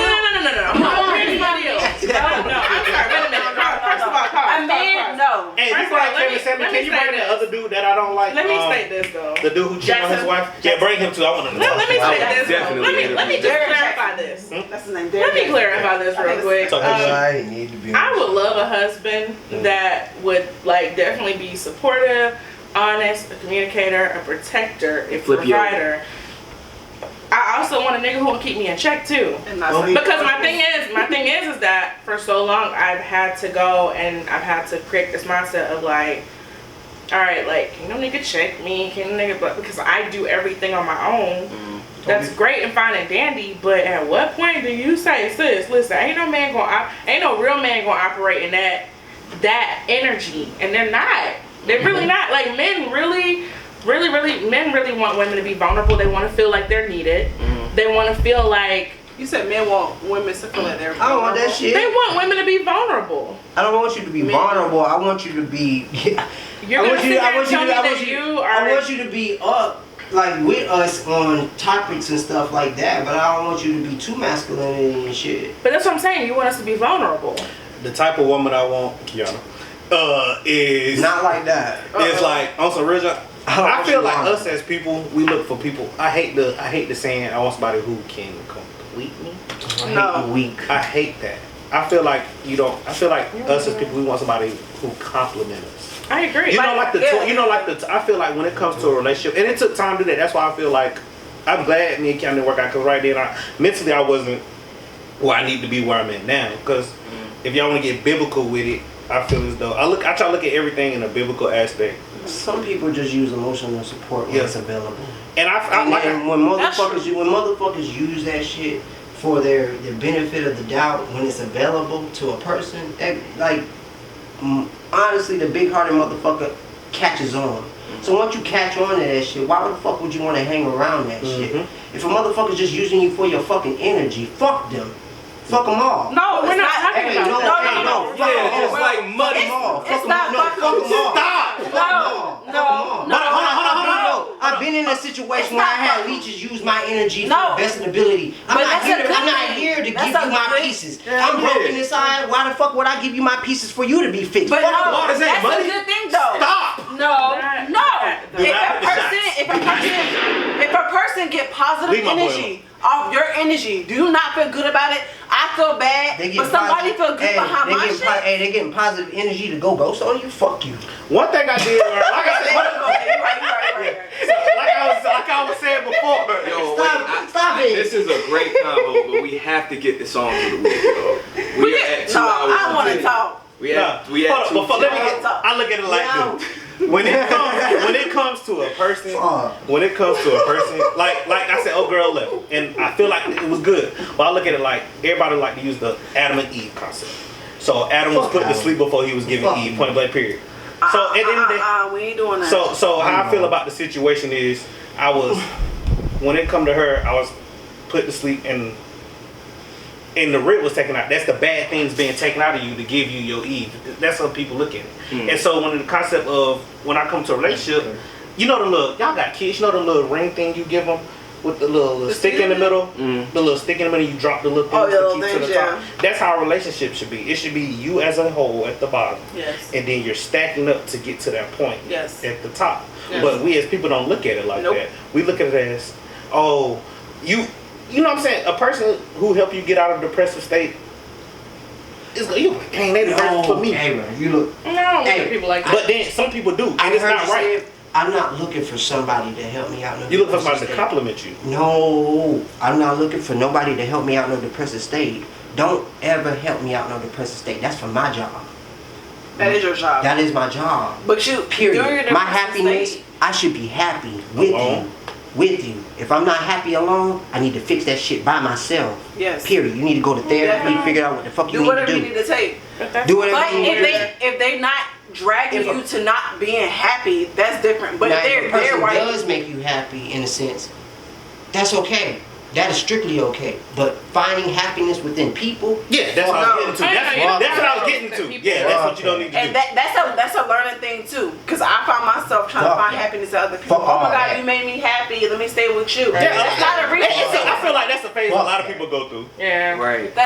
No. Here's my deal. No. I'm sorry. Wait a minute. First of all, A man, no. Hey, First you of all, like let Kevin me- Samuels? let Can me you say bring the this. other dude that I don't like? Let me state this though. The dude who cheated on his Jackson. wife? Yeah, bring him too. I want to know. No, let me I say would this. definitely Let me just Derek clarify this. That's his name. Let me clarify this real quick. I need to be. I would love a husband that would like definitely be supportive, honest, a communicator, a protector, a Flip you over. provider. I also want a nigga who will keep me in check too. Don't Because my thing is that for so long I've had to go and I've had to create this mindset of like, all right, like can no nigga check me, can no nigga, but because I do everything on my own. That's great and fine and dandy, but at what point do you say, sis, listen, ain't no real man gonna operate in that energy, and they're not. They're really not. Like men really want women to be vulnerable. They want to feel like they're needed. They want to feel like You said men want women to feel like they're. I don't want that shit. they want women to be vulnerable. I don't want you to be vulnerable. I want you to be. You're gonna sit there and tell me that you are. I want you to be up like with us on topics and stuff like that, but I don't want you to be too masculine and shit. But that's what I'm saying. You want us to be vulnerable. The type of woman I want, Kiana, is Not like that. It's like on some real. I want feel you like wrong. us as people, we look for people. I hate the saying I want somebody who can complete me. I hate the weak. I hate that. I feel like you don't. I feel like us as people, we want somebody who compliment us. I agree. You know, like the. I feel like when it comes to a relationship, and it took time to do that. That's why I feel like I'm glad me and Cam didn't work out because right then, mentally I wasn't where I need to be where I'm at now. Because if y'all want to get biblical with it, I feel as though I try to look at everything in a biblical aspect. Some people just use emotional support when it's available. And when motherfuckers use that shit for their benefit of the doubt when it's available to a person, honestly, the big-hearted motherfucker catches on. So once you catch on to that shit, why the fuck would you want to hang around that shit? If a motherfucker's just using you for your fucking energy, fuck them. Fuck them all. No, we're not talking about that. No. Yeah, it's like muddy. It's not fuck them. Stop. No. I've been in a situation where I had leeches use my energy for the best of the ability. I'm not here to give you my pieces. I'm broken inside. Why the fuck would I give you my pieces for you to be fixed? But that's a good thing though. Stop. No. If a person get positive energy off your energy, do you not feel good about it? I feel bad, but somebody feel good behind my shit. They getting positive energy to go ghost on you. Fuck you. One thing I did, like I said, like I was saying before. Yo, stop it. This is a great combo, but we have to get the songs of the week, though. We are at 2 hours. I want to talk. We at 2 hours. I look at it like this. When it comes to a person, like I said, old girl left, and I feel like it was good. But I look at it like everybody like to use the Adam and Eve concept. So Adam was put to sleep before he was given Eve, point blank period. So at the end of the day, we ain't doing that. So how I feel about the situation is, when it come to her, I was put to sleep and the rib was taken out. That's the bad things being taken out of you to give you your Eve. That's how people look at it. And so when the concept of when I come to a relationship, you know y'all got kids, you know the little ring thing you give them with the little stick in the middle? The little stick in the middle, you drop the little things to keep to the top. That's how a relationship should be. It should be you as a whole at the bottom. Yes. And then you're stacking up to get to that point at the top. Yes. But we as people don't look at it like that. We look at it as, you know what I'm saying? A person who helped you get out of a depressive state is you like, dang, they deserve for me. Hey, man, you look. No, people like that. But then some people do, and it's not right. I'm not looking for somebody to help me out. You look for somebody to compliment you. No, I'm not looking for nobody to help me out in no depressive state. Don't ever help me out in no depressive state. That's for my job. That is your job. That is my job. But you, period. My happiness, I should be happy with you. If I'm not happy alone, I need to fix that shit by myself. Yes. Period. You need to go to therapy, figure out what the fuck you need to do. Do whatever you need to take. Do whatever you need to do. If they not dragging you to not being happy, that's different. But if a person does make you happy in a sense, that's okay. That is strictly okay. But finding happiness within people, that's what I was getting to. That's what I was getting to. Yeah, that's what you don't need to do. And that's a learning thing too. Because I found myself trying to find happiness in other people. Oh my God, you made me happy. Let me stay with you. That's not a reason. I feel like that's a phase a lot of people go through. Yeah. Right.